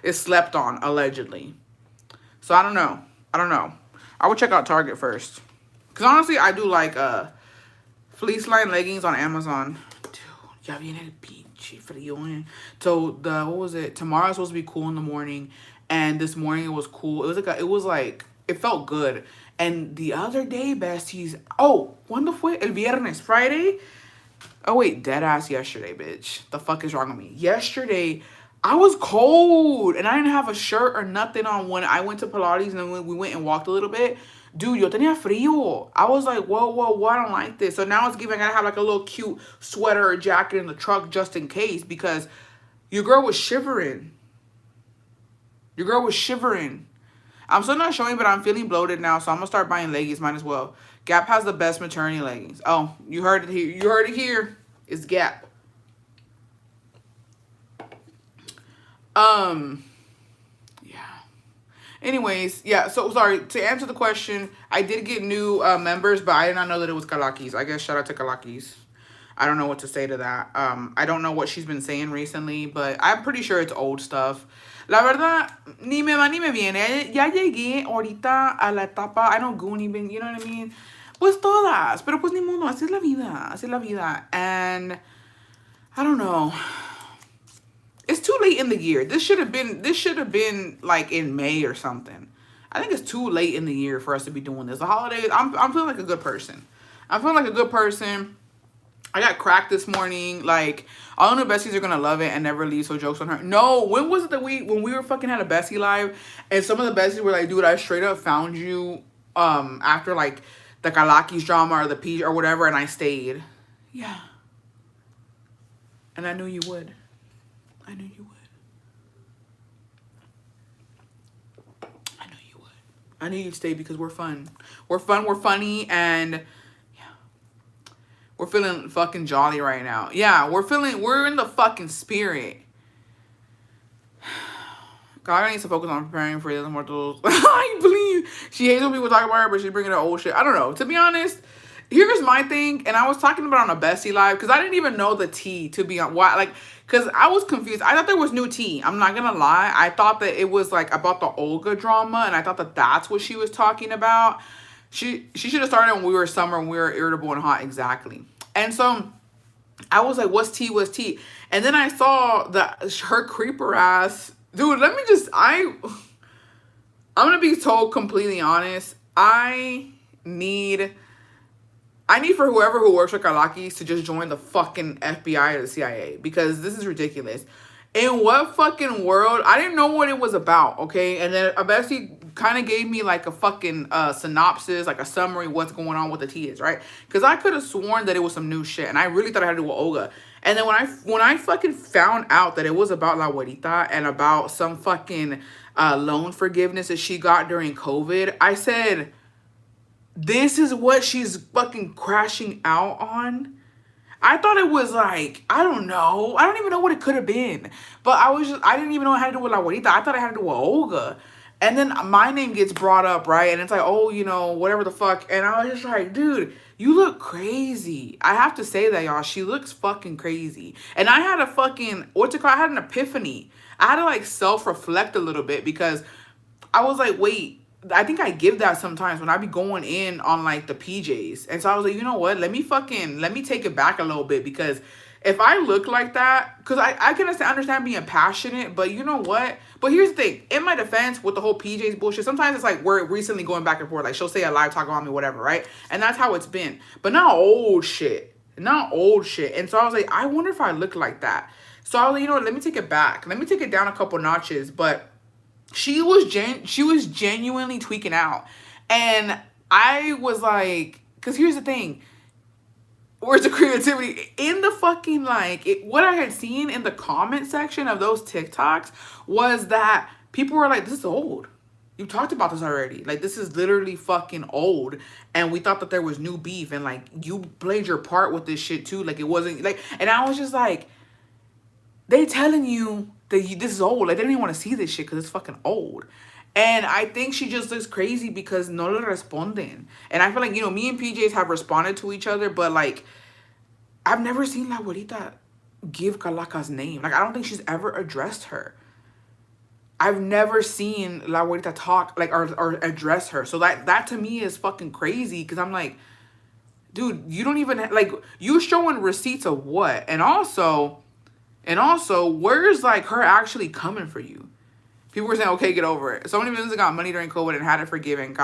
is slept on, allegedly. So I don't know. I would check out Target first. Because honestly, I do like fleece line leggings on Amazon. Dude, ya viene el pinche frío. So what was it? Tomorrow's supposed to be cool in the morning. And this morning it was cool. It felt good. And the other day, besties. Oh, ¿cuándo fue? El viernes, Friday. Oh, wait, dead ass yesterday, bitch. The fuck is wrong with me? Yesterday, I was cold and I didn't have a shirt or nothing on when I went to Pilates, and then when we went and walked a little bit. Dude, yo tenía frío. I was like, whoa, whoa, whoa, I don't like this. So now it's giving, I gotta have like a little cute sweater or jacket in the truck just in case, because your girl was shivering. Your girl was shivering. I'm still not showing, but I'm feeling bloated now, so I'm gonna start buying leggings. Might as well. Gap has the best maternity leggings. Oh, you heard it here. You heard it here. It's Gap. Yeah. Anyways, yeah. So sorry to answer the question. I did get new members, but I did not know that it was Kalakis. I guess shout out to Kalakis. I don't know what to say to that. I don't know what she's been saying recently, but I'm pretty sure it's old stuff. La verdad, ni me va ni me viene. Ya llegué ahorita a la etapa. I don't go even, you know what I mean? Pues todas. Pero pues ni modo. Así es la vida. Así es la vida. And I don't know. It's too late in the year. This should have been like in May or something. I think it's too late in the year for us to be doing this. The holidays, I'm feeling like a good person. I'm feeling like a good person. I got cracked this morning. Like, all the besties are gonna love it and never leave, so jokes on her. No, when was it that when we were fucking had a bestie live, and some of the besties were like, dude, I straight up found you after like the Kalakis drama or the P or whatever, and I stayed. Yeah. And I knew you would. I knew you would. I knew you would. I knew you'd stay because we're fun. We're fun, we're funny, and we're feeling fucking jolly right now. Yeah, we're in the fucking spirit. God needs to focus on preparing for the other mortals. I believe she hates when people talk about her, but she's bringing her old shit. I don't know. To be honest, here's my thing, and I was talking about it on a bestie live, because I didn't even know the tea, to be on why, like, because I was confused. I thought there was new tea. I'm not gonna lie. I thought that it was like about the Olga drama, and I thought that that's what she was talking about. She should have started when we were summer and we were irritable and hot, exactly. And so I was like, what's tea? What's tea? And then I saw that her creeper ass, dude. I'm gonna be so completely honest. I need for whoever who works for Kalakis to just join the fucking FBI or the CIA, because this is ridiculous. In what fucking world? I didn't know what it was about, okay? And then a bestie kind of gave me like a fucking synopsis, like a summary of what's going on with the tea is, right? Because I could have sworn that it was some new shit, and I really thought it had to do with Olga. And then when I fucking found out that it was about La Güerita and about some fucking loan forgiveness that she got during COVID, I said, this is what she's fucking crashing out on? I thought it was like, I don't know. I don't even know what it could have been. But I didn't even know it had to do with La Güerita. I thought it had to do with Olga. And then my name gets brought up, right? And it's like, oh, you know, whatever the fuck. And I was just like, dude, you look crazy. I have to say that, y'all. She looks fucking crazy. And I had a fucking, I had an epiphany. I had to like self-reflect a little bit, because I was like, wait. I think I give that sometimes when I be going in on like the PJs. And so I was like, you know what? Let me take it back a little bit, because if I look like that, because I can understand being passionate, but you know what? But here's the thing. In my defense, with the whole PJs bullshit, sometimes it's like we're recently going back and forth. Like she'll say a live talk about me, whatever, right? And that's how it's been. But not old shit. Not old shit. And so I was like, I wonder if I look like that. So I was like, you know what? Let me take it back. Let me take it down a couple notches. But she was genuinely tweaking out. And I was like, because here's the thing. Where's the creativity? In the fucking, like, what I had seen in the comment section of those TikToks was that people were like, this is old. You talked about this already. Like, this is literally fucking old. And we thought that there was new beef. And, like, you played your part with this shit, too. Like, it wasn't, like, and I was just like, they telling you that this is old. Like, they didn't even want to see this shit because it's fucking old. And I think she just looks crazy because no le responden. And I feel like, you know, me and PJs have responded to each other, but like, I've never seen La Güerita give Kalaka's name. Like, I don't think she's ever addressed her. I've never seen La Güerita talk, like, or address her. So that to me is fucking crazy, because I'm like, dude, you don't even, like, you showing receipts of what? And also, where's, like, her actually coming for you? People were saying, okay, get over it. So many businesses got money during COVID and had it forgiven.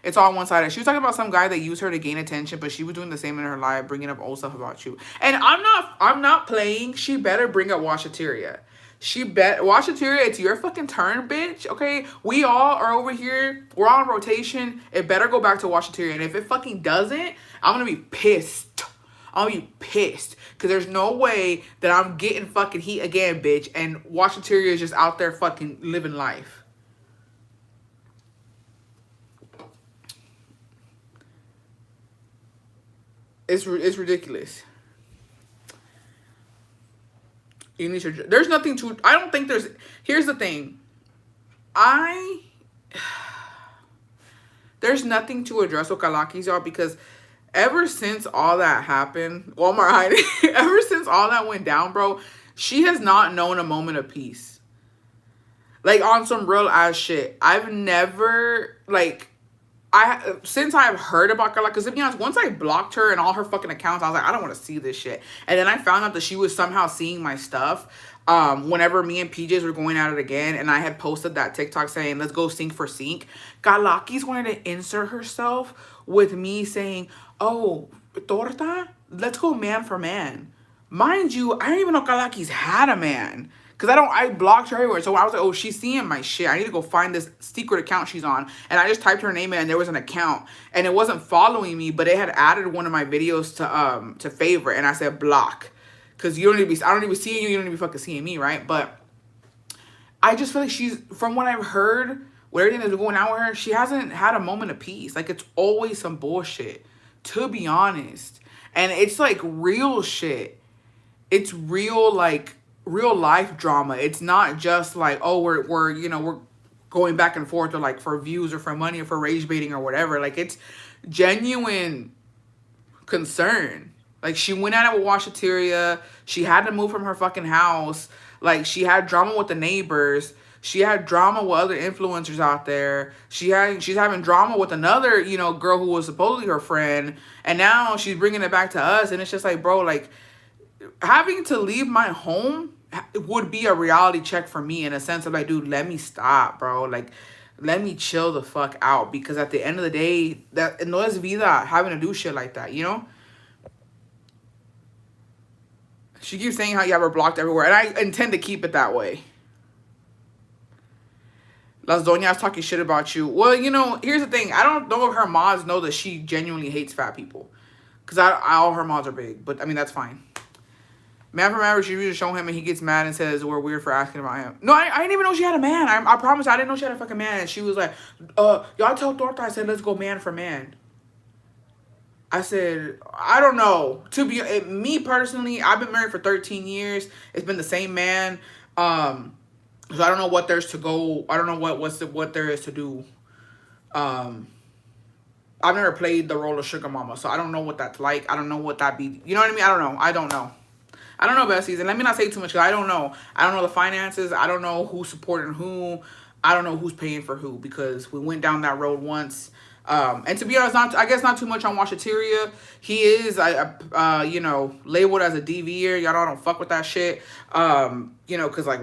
It's all one-sided. She was talking about some guy that used her to gain attention, but she was doing the same in her life, bringing up old stuff about you. And I'm not playing. She better bring up Washateria. Washateria, it's your fucking turn, bitch. Okay? We all are over here. We're on rotation. It better go back to Washateria. And if it fucking doesn't, I'm gonna be pissed. I'll be pissed. Because there's no way that I'm getting fucking heat again, bitch. And Washateria is just out there fucking living life. It's ridiculous. You need to. There's nothing to. I don't think there's. Here's the thing. There's nothing to address with Kalakis, y'all, because ever since all that happened, Walmart hiding, ever since all that went down, bro, she has not known a moment of peace. Like, on some real ass shit. I've never, like, since I've heard about Carla, because to be honest, once I blocked her and all her fucking accounts, I was like, I don't want to see this shit. And then I found out that she was somehow seeing my stuff whenever me and PJs were going at it again, and I had posted that TikTok saying, let's go sync for sync. Galakis wanted to insert herself with me saying, oh, torta, let's go man for man. Mind you, I didn't even know Galakis had a man. Because I blocked her everywhere. So I was like, oh, she's seeing my shit. I need to go find this secret account she's on. And I just typed her name in and there was an account. And it wasn't following me, but it had added one of my videos to favorite. And I said block. Because I don't need to be seeing you. You don't need to be fucking seeing me, right? But I just feel like from what I've heard, with everything that's going on with her, she hasn't had a moment of peace. Like, it's always some bullshit, to be honest. And it's like real shit. It's real, like, real life drama. It's not just like, oh, we're going back and forth, or like for views or for money or for rage baiting or whatever. Like, it's genuine concern. Like, she went at it with Washateria. She had to move from her fucking house. Like, she had drama with the neighbors. She had drama with other influencers out there. She's having drama with another, girl who was supposedly her friend. And now she's bringing it back to us. And it's just like, bro, like, having to leave my home would be a reality check for me, in a sense of like, dude, let me stop, bro. Like, let me chill the fuck out, because at the end of the day, that no es vida having to do shit like that, She keeps saying how you have her blocked everywhere, and I intend to keep it that way. Las Doñas talking shit about you. Well, here's the thing. I don't know if her mods know that she genuinely hates fat people, because all her mods are big, but I mean, that's fine. Man for man, she used to show him and he gets mad and says we're weird for asking about him. No, I didn't even know she had a man. I promise I didn't know she had a fucking man. And she was like, y'all tell Torta, I said, let's go man for man. I said, I don't know. Me personally, I've been married for 13 years. It's been the same man. So I don't know what there's to go. I don't know what there is to do. I've never played the role of sugar mama, so I don't know what that's like. I don't know what that be. You know what I mean? I don't know. I don't know, besties, and let me not say too much, because I don't know. I don't know the finances. I don't know who's supporting who. I don't know who's paying for who, because we went down that road once. And to be honest, I guess not too much on Washateria. He is, labeled as a DVer. Y'all don't fuck with that shit. Because like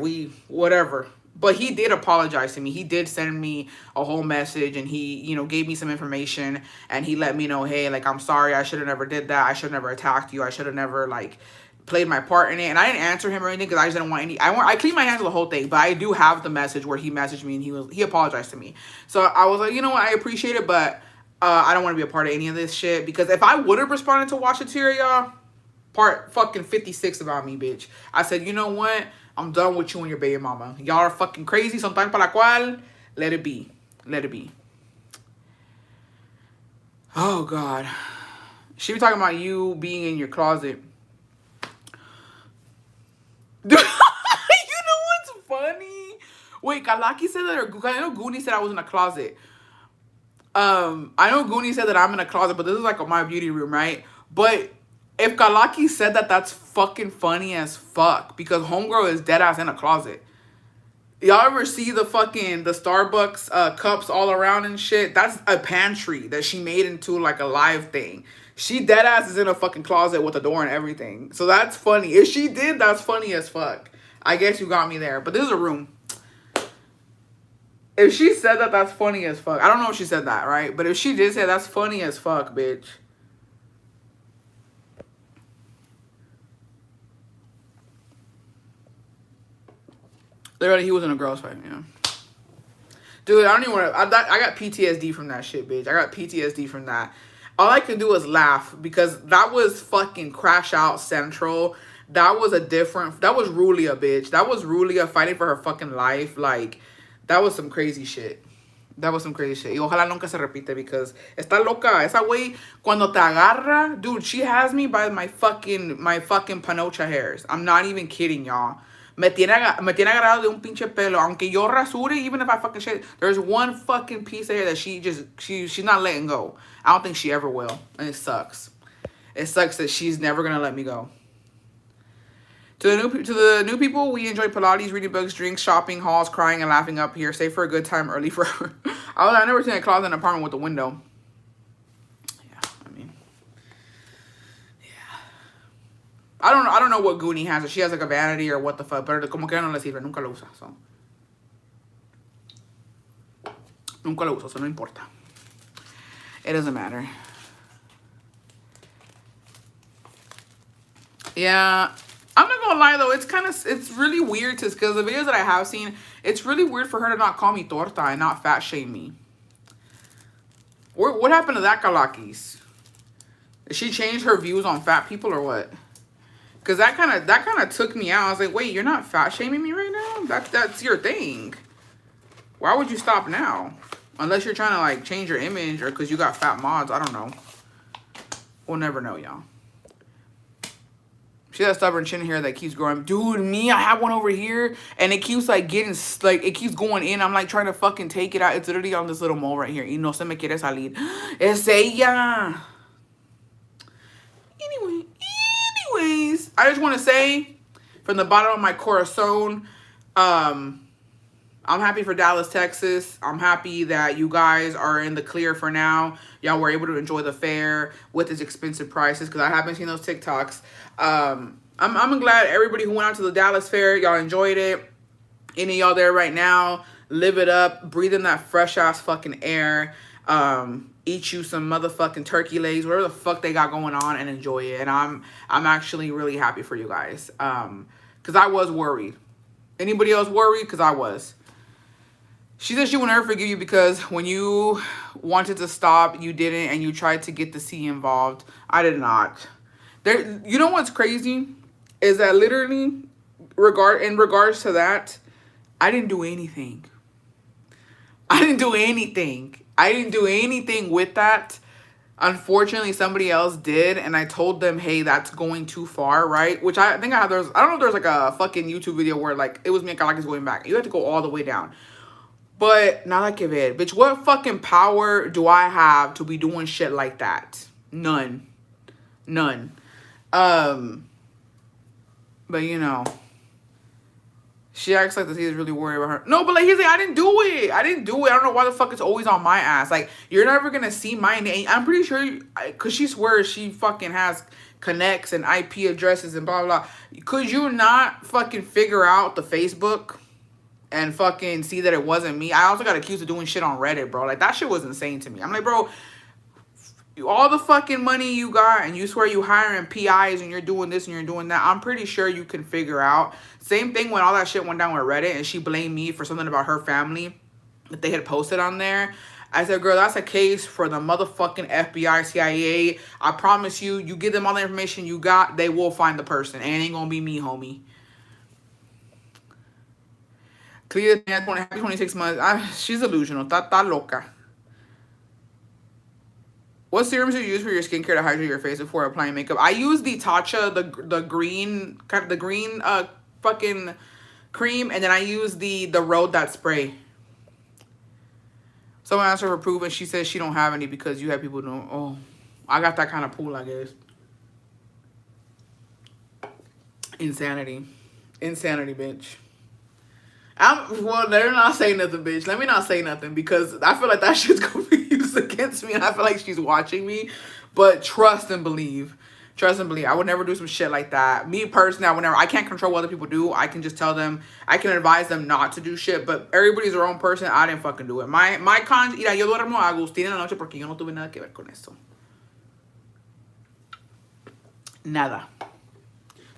whatever. But he did apologize to me. He did send me a whole message, and he, gave me some information, and he let me know, hey, like, I'm sorry, I should have never did that. I should have never attacked you. I should have never, like, played my part in it. And I didn't answer him or anything, because I just didn't want any. I cleaned my hands of the whole thing, but I do have the message where he messaged me and he apologized to me. So I was like, you know what, I appreciate it, but I don't want to be a part of any of this shit, because if I would have responded to Washateria, y'all, part fucking 56 about me, bitch. I said, you know what, I'm done with you and your baby mama. Y'all are fucking crazy. Sometimes para la cual, let it be. Let it be. Oh God, she be talking about you being in your closet. You know what's funny? Wait, Kalaki said that, or I know Goonie said I was in a closet. I know Goonie said that I'm in a closet, but this is like my beauty room, right? But if Kalaki said that, that's fucking funny as fuck, because homegirl is dead ass in a closet. Y'all ever see the Starbucks cups all around and shit? That's a pantry that she made into like a live thing. She dead ass is in a fucking closet with a door and everything. So that's funny. If she did, that's funny as fuck. I guess you got me there. But this is a room. If she said that, that's funny as fuck. I don't know if she said that, right? But if she did say that's funny as fuck, bitch. Literally, he was in a girl's fight, you know. Dude, I don't even want to. I got PTSD from that shit, bitch. I got PTSD from that. All I can do is laugh because that was fucking Crash Out Central. That was That was Rulia, bitch. That was Rulia fighting for her fucking life. Like, that was some crazy shit. That was some crazy shit. Y ojalá nunca se repite because está loca. Esa güey, cuando te agarra, dude, she has me by my fucking panocha hairs. I'm not even kidding, y'all. Me tiene agarrado de un pinche pelo. Aunque yo rasure, even if I fucking shit, there's one fucking piece of hair that she's not letting go. I don't think she ever will. And it sucks. It sucks that she's never gonna let me go. To the new people, we enjoy Pilates, reading books, drinks, shopping, hauls, crying, and laughing up here. Stay for a good time, early forever. I never seen a closet in an apartment with a window. Yeah, I mean, yeah. I don't know what Goonie has. If she has like a vanity or what the fuck. Pero como que no le sirve, nunca lo usa. So. Nunca lo uso, so no importa. It doesn't matter. Yeah. I'm not gonna lie though, it's really weird because the videos that I have seen, it's really weird for her to not call me torta and not fat shame me. What happened to that Kalakis? Did she change her views on fat people or what? Because that kind of took me out. I was like, wait, you're not fat shaming me right now? That's your thing. Why would you stop now? Unless you're trying to like change your image or because you got fat mods. I don't know. We'll never know, y'all. She has stubborn chin hair that keeps growing. Dude, me, I have one over here. And it keeps like getting, like, it keeps going in. I'm like trying to fucking take it out. It's literally on this little mole right here. Y no se me quiere salir. Es ella. Anyways, I just want to say from the bottom of my corazon, I'm happy for Dallas, Texas. I'm happy that you guys are in the clear for now. Y'all were able to enjoy the fair with its expensive prices because I haven't seen those TikToks. I'm glad everybody who went out to the Dallas fair, y'all enjoyed it. Any of y'all there right now, live it up. Breathe in that fresh-ass fucking air. Eat you some motherfucking turkey legs, whatever the fuck they got going on, and enjoy it. And I'm actually really happy for you guys because I was worried. Anybody else worried? Because I was. She said she will never forgive you because when you wanted to stop, you didn't, and you tried to get the C involved. I did not. You know what's crazy? Is that literally, in regards to that, I didn't do anything. I didn't do anything. I didn't do anything with that. Unfortunately, somebody else did, and I told them, hey, that's going too far, right? Which I think I don't know if there's like a fucking YouTube video where like it was me and Kalakis going back. You had to go all the way down. But nada que ver. Bitch, what fucking power do I have to be doing shit like that? None. None. But you know, she acts like the is really worried about her. No, but like he's like, I didn't do it. I didn't do it. I don't know why the fuck it's always on my ass. Like, you're never gonna see my name. I'm pretty sure, because she swears she fucking has connects and IP addresses and blah, blah, blah. Could you not fucking figure out the Facebook and fucking see that it wasn't me? I also got accused of doing shit on Reddit, bro. Like, that shit was insane to me. I'm like, bro, all the fucking money you got and you swear you hiring PIs and you're doing this and you're doing that, I'm pretty sure you can figure out. Same thing when all that shit went down with Reddit and she blamed me for something about her family that they had posted on there. I said, girl, that's a case for the motherfucking FBI, CIA. I promise you, you give them all the information you got, they will find the person. And it ain't gonna be me, homie. Clear, happy 26 months. She's delusional. Ta loca. What serums do you use for your skincare to hydrate your face before applying makeup? I use the Tatcha, the green fucking cream, and then I use the Road That spray. Someone asked her for proof, and she says she don't have any because you have people doing. Oh, I got that kind of pool, I guess. Insanity, bitch. Well, let her not say nothing, bitch. Let me not say nothing because I feel like that shit's gonna be used against me, and I feel like she's watching me. But trust and believe. Trust and believe. I would never do some shit like that. Me personally, I can't control what other people do. I can just tell them, I can advise them not to do shit, but everybody's their own person. I didn't fucking do it. My cons, mira, yo duermo a Agustín en la noche porque yo no tuve nada que ver con eso. Nada.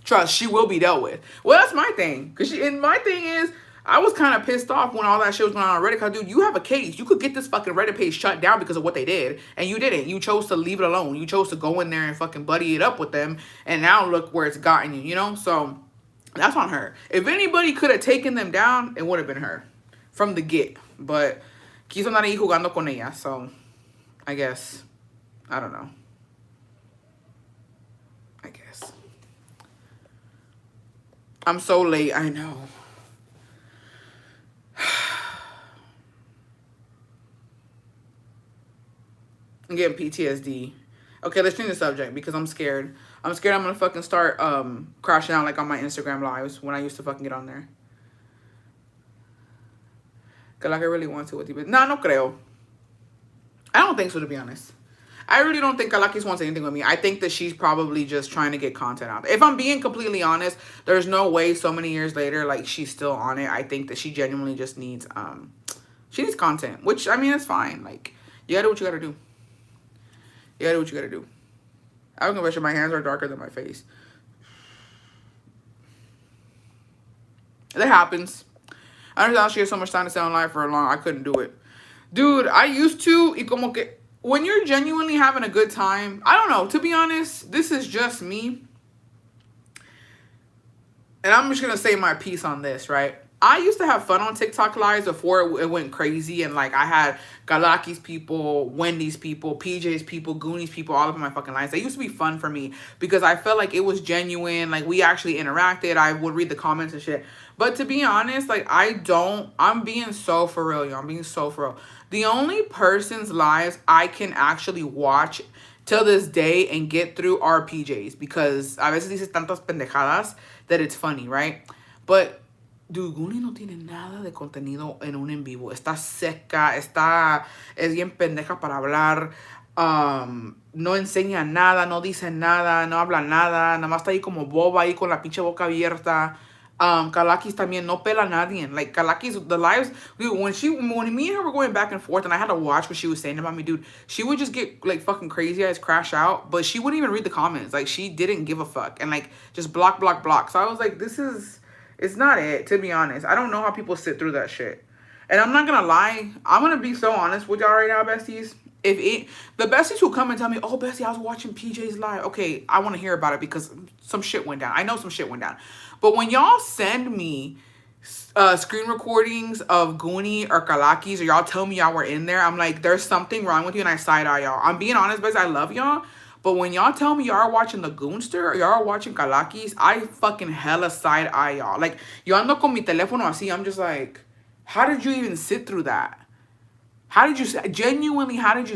Trust, she will be dealt with. Well, that's my thing. And my thing is, I was kind of pissed off when all that shit was going on Reddit. Cause, dude, you have a case. You could get this fucking Reddit page shut down because of what they did. And you didn't. You chose to leave it alone. You chose to go in there and fucking buddy it up with them. And now look where it's gotten you, you know? So, that's on her. If anybody could have taken them down, it would have been her. From the get. But, quiso andar ahí jugando con ella. So, I guess. I don't know. I guess. I'm so late. I know. I'm getting PTSD. Okay, let's change the subject because I'm scared. I'm scared I'm gonna fucking start crashing out like on my Instagram lives when I used to fucking get on there. Cause like I really want to with you, but no creo. I don't think so, to be honest. I really don't think Kalakis wants anything with me. I think that she's probably just trying to get content out there. If I'm being completely honest, there's no way so many years later, like, she's still on it. I think that she genuinely just needs, she needs content. Which, I mean, it's fine. Like, you gotta do what you gotta do. You gotta do what you gotta do. I'm gonna bet you my hands are darker than my face. That happens. I understand how she has so much time to stay on live for a long. I couldn't do it. Dude, I used to. Y como que, when you're genuinely having a good time, I don't know, to be honest, this is just me. And I'm just going to say my piece on this, right? I used to have fun on TikTok lives before it went crazy. And like I had Galaki's people, Wendy's people, PJ's people, Goonies people, all of my fucking lives. They used to be fun for me because I felt like it was genuine. Like we actually interacted. I would read the comments and shit. But to be honest, like I'm being so for real, y'all. I'm being so for real. The only person's lives I can actually watch till this day and get through are PJ's because a veces dices tantas pendejadas that it's funny, right? But dude, Goonie no tiene nada de contenido en un en vivo. Está seca, es bien pendeja para hablar. No enseña nada, no dice nada, no habla nada. Nada más está ahí como boba ahí con la pinche boca abierta. Kalakis también no pela a nadie. Like Kalakis, the lives, dude, when me and her were going back and forth and I had to watch what she was saying about me, dude, she would just get like fucking crazy eyes, crash out, but she wouldn't even read the comments. Like she didn't give a fuck and like just block. So I was like, it's not it, to be honest. I don't know how people sit through that shit. And I'm not gonna lie, I'm gonna be so honest with y'all right now, besties. The besties who come and tell me, oh, Bestie, I was watching PJ's live. Okay, I want to hear about it because some shit went down. I know some shit went down. But when y'all send me screen recordings of Goonie or Kalakis or y'all tell me y'all were in there, I'm like, there's something wrong with you and I side-eye y'all. I'm being honest, besties, I love y'all. But when y'all tell me y'all are watching the Goonster or y'all are watching Kalakis, I fucking hella side-eye y'all. Like, yo ando con mi teléfono así, I'm just like, how did you even sit through that? How did you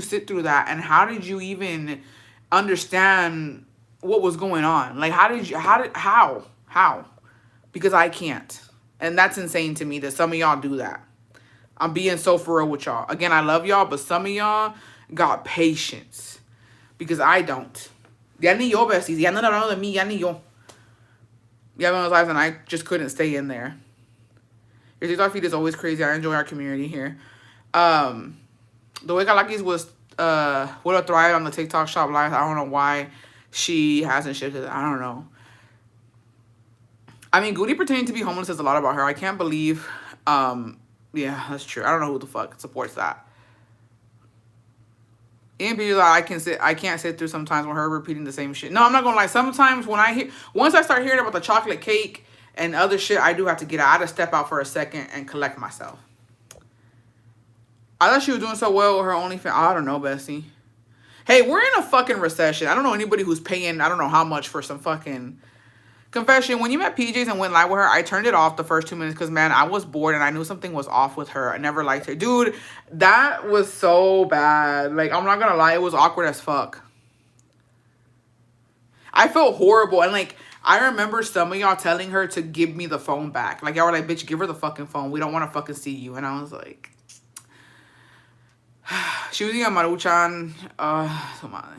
sit through that? And how did you even understand what was going on? Like, how? Because I can't. And that's insane to me that some of y'all do that. I'm being so for real with y'all. Again, I love y'all, but some of y'all got patience. Because I don't. Ya ni yo, besties. Ya no hablando de mí, ya ni yo. Ya ven those lives and I just couldn't stay in there. Your TikTok feed is always crazy. I enjoy our community here. The way Kalakis would have thrived on the TikTok shop live. I don't know why she hasn't shifted. I don't know. I mean, Goody pretending to be homeless says a lot about her. I can't believe. Yeah, that's true. I don't know who the fuck supports that. And people like I can't sit through sometimes when her repeating the same shit. No, I'm not gonna lie. Sometimes when once I start hearing about the chocolate cake and other shit, I do have to get out. I had to step out for a second and collect myself. I thought she was doing so well with her OnlyFans. I don't know, Bessie. Hey, we're in a fucking recession. I don't know anybody who's paying, I don't know how much for some fucking... Confession, when you met PJ's and went live with her, I turned it off the first 2 minutes because, man, I was bored and I knew something was off with her. I never liked her. Dude, that was so bad. Like, I'm not gonna lie, it was awkward as fuck. I felt horrible. And, like, I remember some of y'all telling her to give me the phone back. Like, y'all were like, bitch, give her the fucking phone. We don't want to fucking see you. And I was like... She was eating a Maruchan. Su madre.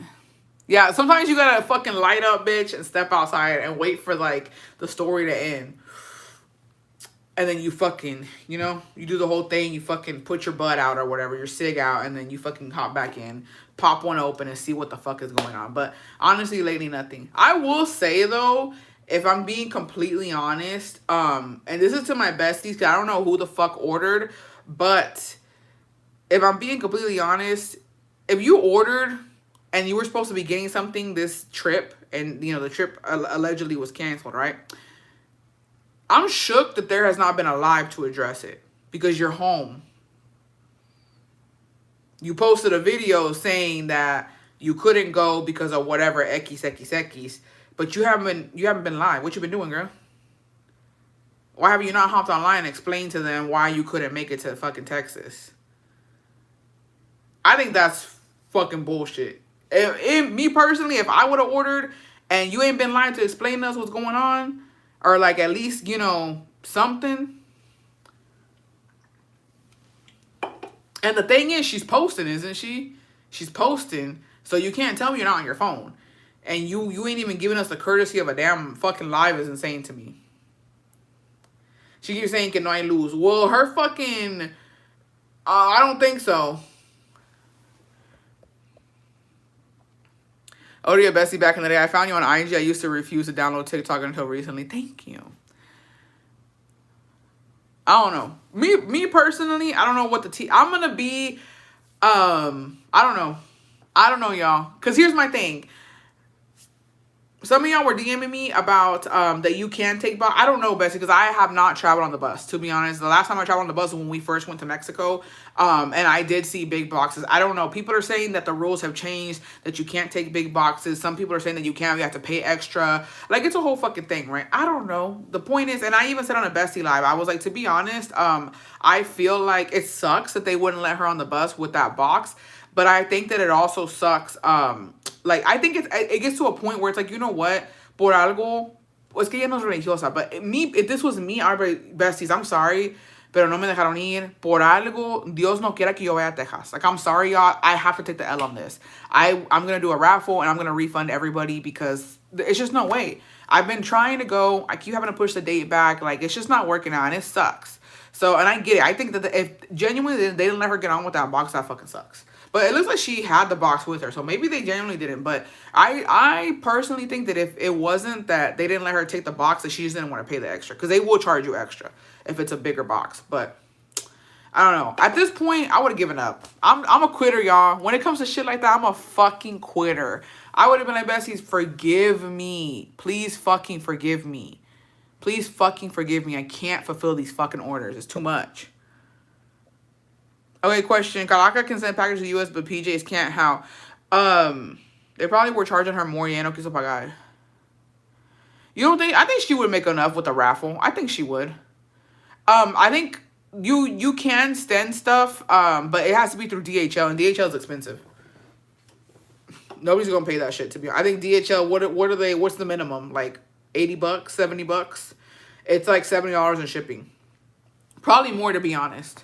Yeah, sometimes you gotta fucking light up, bitch, and step outside and wait for like the story to end. And then you fucking, you know, you do the whole thing, you fucking put your butt out or whatever, your cig out, and then you fucking hop back in, pop one open and see what the fuck is going on. But honestly, lately, nothing. I will say though, if I'm being completely honest, and this is to my besties, because I don't know who the fuck ordered, but if I'm being completely honest, if you ordered and you were supposed to be getting something this trip, and you know the trip allegedly was canceled, right? I'm shook that there has not been a live to address it because you're home. You posted a video saying that you couldn't go because of whatever X, but you haven't been live. What you been doing, girl? Why have you not hopped online and explained to them why you couldn't make it to fucking Texas? I think that's fucking bullshit. Me personally, if I would have ordered and you ain't been live to explain to us what's going on, or like at least, you know, something. And the thing is, she's posting, isn't she? She's posting, so you can't tell me you're not on your phone. And you ain't even giving us the courtesy of a damn fucking live is insane to me. She keeps saying, que no hay luz. Well, her fucking... I don't think so. Oh, dear Bessie, back in the day, I found you on IG. I used to refuse to download TikTok until recently. Thank you. I don't know. Me personally, I don't know what I'm going to be, I don't know. I don't know, y'all. Because here's my thing. Some of y'all were DMing me about that you can take box. I don't know, Bessie, because I have not traveled on the bus, to be honest. The last time I traveled on the bus was when we first went to Mexico, and I did see big boxes. I don't know. People are saying that the rules have changed, that you can't take big boxes. Some people are saying that you can, you have to pay extra. Like, it's a whole fucking thing, right? I don't know. The point is, and I even said on a Bestie Live, I was like, to be honest, I feel like it sucks that they wouldn't let her on the bus with that box. But I think that it also sucks. Like, I think it gets to a point where it's like, you know what? Por algo, es que ella no es religiosa. But if this was me, I'd be, besties, I'm sorry, pero no me dejaron ir. Por algo, Dios no quiera que yo vaya a Texas. Like, I'm sorry, y'all. I have to take the L on this. I'm going to do a raffle, and I'm going to refund everybody because it's just no way. I've been trying to go. I keep having to push the date back. Like, it's just not working out, and it sucks. So, and I get it. I think that if genuinely they didn't let her get on with that box, that fucking sucks. But it looks like she had the box with her. So maybe they genuinely didn't. But I personally think that if it wasn't that they didn't let her take the box, that she just didn't want to pay the extra. Because they will charge you extra if it's a bigger box. But I don't know. At this point, I would have given up. I'm a quitter, y'all. When it comes to shit like that, I'm a fucking quitter. I would have been like, besties, forgive me. Please fucking forgive me. Please fucking forgive me. I can't fulfill these fucking orders. It's too much. Okay, question. Calaca can send packages to the US, but PJs can't. How? They probably were charging her more. Ya no quiso pagar. You don't think? I think she would make enough with a raffle. I think she would. I think you can send stuff, but it has to be through DHL, and DHL is expensive. Nobody's gonna pay that shit, to be honest. I think DHL, what are they, what's the minimum? Like $80, $70? It's like $70 in shipping. Probably more, to be honest.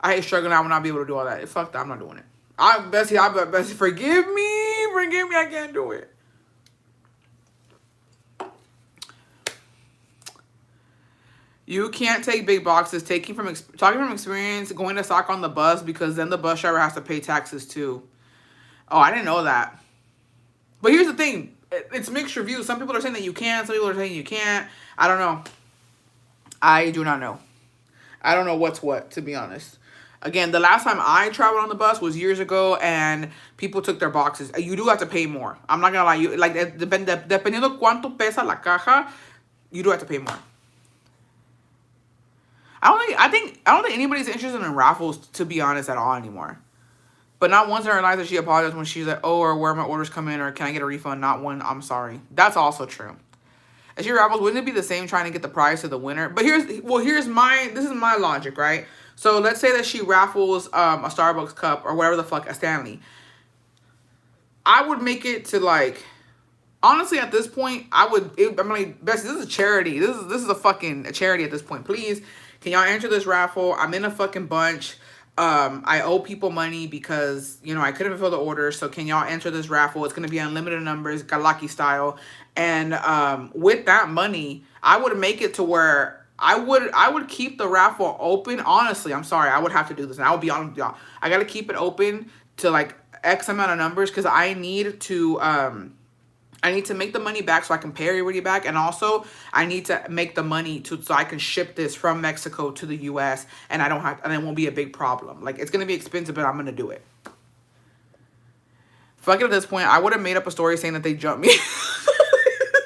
I hate struggling. I will not be able to do all that. Fuck that. I'm not doing it. Bessie, forgive me. Forgive me. I can't do it. You can't take big boxes. Talking from experience, going to stock on the bus, because then the bus driver has to pay taxes too. Oh, I didn't know that. But here's the thing. It's mixed reviews. Some people are saying that you can. Some people are saying you can't. I don't know. I do not know. I don't know what's what, to be honest. Again, the last time I traveled on the bus was years ago, and people took their boxes. You do have to pay more. I'm not gonna lie. You like dependiendo cuánto pesa la caja, you do have to pay more. I don't think anybody's interested in raffles, to be honest, at all anymore. But not once in her life that she apologized when she's like, oh, or where my orders come in, or can I get a refund? Not one, I'm sorry. That's also true. As she raffles, wouldn't it be the same trying to get the prize of the winner? But this is my logic, right? So let's say that she raffles a Starbucks cup or whatever the fuck, a Stanley. I would make it to like, honestly, at this point, I'm like, Bessie, this is a charity. This is a fucking charity at this point. Please, can y'all enter this raffle? I'm in a fucking bunch. I owe people money because, you know, I couldn't fulfill the order. So can y'all enter this raffle? It's going to be unlimited numbers, Galaki style. And with that money, I would make it to where I would keep the raffle open. Honestly, I'm sorry. I would have to do this. And I will be honest with y'all. I got to keep it open to like X amount of numbers because I need to make the money back so I can pay everybody back. And also I need to make the money so I can ship this from Mexico to the US and and it won't be a big problem. Like, it's going to be expensive, but I'm going to do it. Fuck it, at this point, I would have made up a story saying that they jumped me.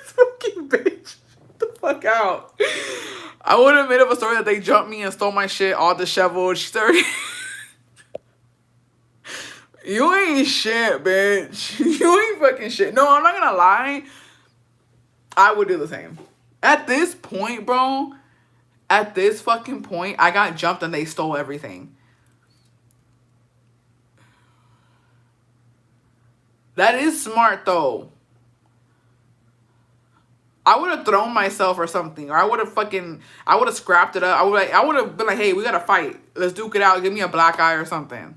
Fucking bitch. Get the fuck out. I would have made up a story that they jumped me and stole my shit all disheveled. She started... You ain't shit, bitch. You ain't fucking shit. No, I'm not gonna lie. I would do the same. At this point, bro, at this fucking point, I got jumped and they stole everything. That is smart, though. I would have thrown myself or something. Or I would have scrapped it up. I would have been like, hey, we gotta fight. Let's duke it out. Give me a black eye or something.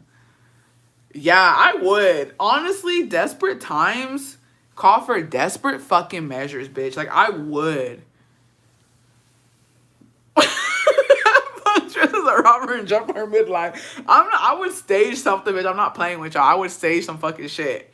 Yeah, I would. Honestly, desperate times call for desperate fucking measures, bitch. Like, I would. Dressed as a robber and jump her midlife. I would stage something, bitch. I'm not playing with y'all. I would stage some fucking shit.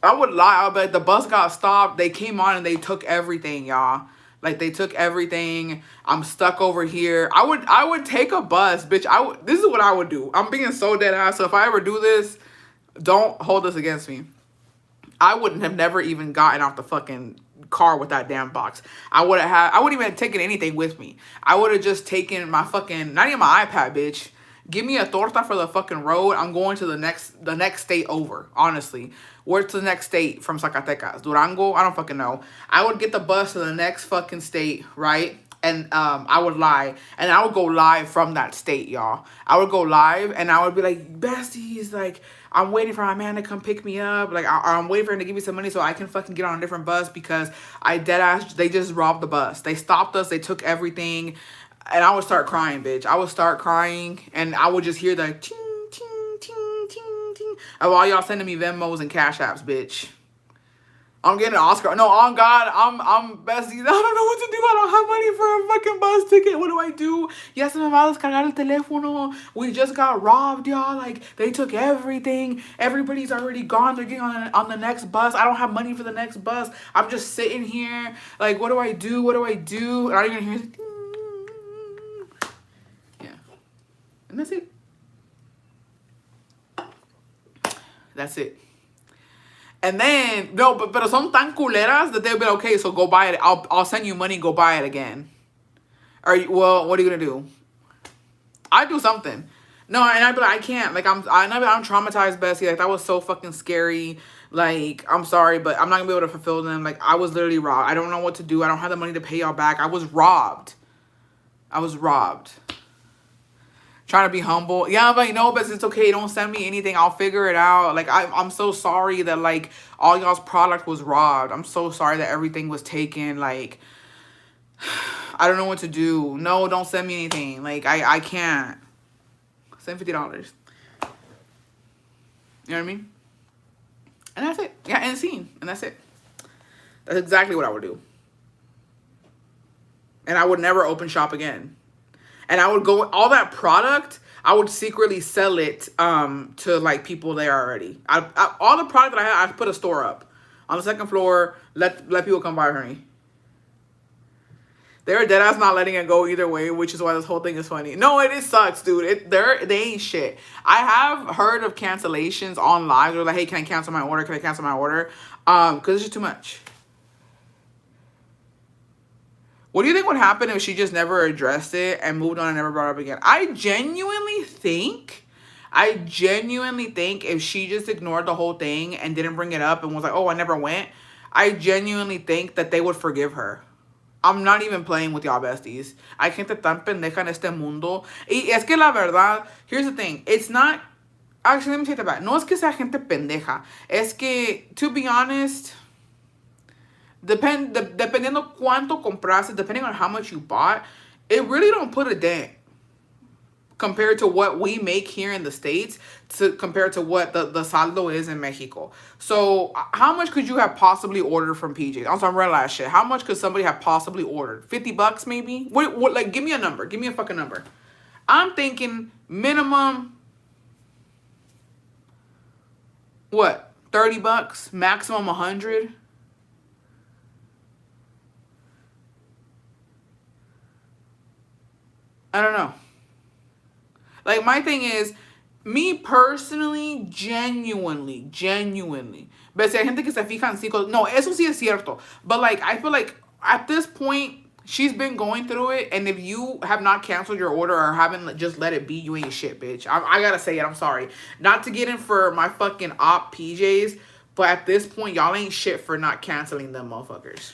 I would lie. I would be like, the bus got stopped. They came on and they took everything, y'all. Like, they took everything. I'm stuck over here. I would take a bus, bitch. This is what I would do. I'm being so dead ass. So if I ever do this, don't hold this against me. I wouldn't have never even gotten off the fucking car with that damn box. I wouldn't even have taken anything with me. I would have just taken my fucking, not even my iPad, bitch. Give me a torta for the fucking road. I'm going to the next state over, honestly. Where's the next state from Zacatecas? Durango? I don't fucking know. I would get the bus to the next fucking state, right? And I would lie. And I would go live from that state, y'all. I would go live and I would be like, besties, like, I'm waiting for my man to come pick me up. Like, I'm waiting for him to give me some money so I can fucking get on a different bus because they just robbed the bus. They stopped us. They took everything. And I would start crying, bitch. I would start crying, and I would just hear the ting, ting, ting, ting, ting of all y'all sending me Venmos and Cash Apps, bitch. I'm getting an Oscar. No, on God, I'm bestie. I don't know what to do. I don't have money for a fucking bus ticket. What do I do? Ya se me va a descargar el teléfono. We just got robbed, y'all. Like, they took everything. Everybody's already gone. They're getting on the next bus. I don't have money for the next bus. I'm just sitting here. Like, what do I do? What do I do? And I'm even hear. And that's it. That's it. And then, no, but son tan culeras that they'll be like, okay, so go buy it. I'll send you money, go buy it again. Well, what are you gonna do? I do something. No, and I'd be like, I can't. Like, I'm traumatized, bestie. Like, that was so fucking scary. Like, I'm sorry, but I'm not gonna be able to fulfill them. Like, I was literally robbed. I don't know what to do. I don't have the money to pay y'all back. I was robbed. Trying to be humble. Yeah, but but it's okay. Don't send me anything. I'll figure it out. Like, I'm so sorry that, like, all y'all's product was robbed. I'm so sorry that everything was taken. Like, I don't know what to do. No, don't send me anything. Like, I can't. Send $50. You know what I mean? And that's it. Yeah, and scene. And that's it. That's exactly what I would do. And I would never open shop again. And I would go, all that product, I would secretly sell it to, like, people there already. All the product that I had, I put a store up on the second floor, let people come buy from me. They're dead ass not letting it go either way, which is why this whole thing is funny. No, it sucks, dude. They ain't shit. I have heard of cancellations on live. They're like, hey, can I cancel my order? Can I cancel my order? Because it's just too much. What do you think would happen if she just never addressed it and moved on and never brought it up again? I genuinely think if she just ignored the whole thing and didn't bring it up and was like, oh, I never went, I genuinely think that they would forgive her. I'm not even playing with y'all, besties. Hay gente tan pendeja en este mundo. Y es que la verdad, here's the thing. It's not... Actually, let me take that back. No es que sea gente pendeja. Es que, to be honest... Dependiendo cuánto compraste, depending on how much you bought, it really don't put a dent. compared to what we make here in the States compared to what the saldo is in Mexico. So how much could you have possibly ordered from PJ's? On some real ass shit. How much could somebody have possibly ordered? $50 maybe? What like give me a number. Give me a fucking number. I'm thinking minimum what? $30, maximum 100. I don't know. Like, my thing is, me personally, genuinely, but si hay gente que se fija en cinco, no, eso sí es cierto. But, like, I feel like at this point, she's been going through it, and if you have not canceled your order or haven't just let it be, you ain't shit, bitch. I gotta say it, I'm sorry. Not to get in for my fucking op PJs, but at this point, y'all ain't shit for not canceling them motherfuckers.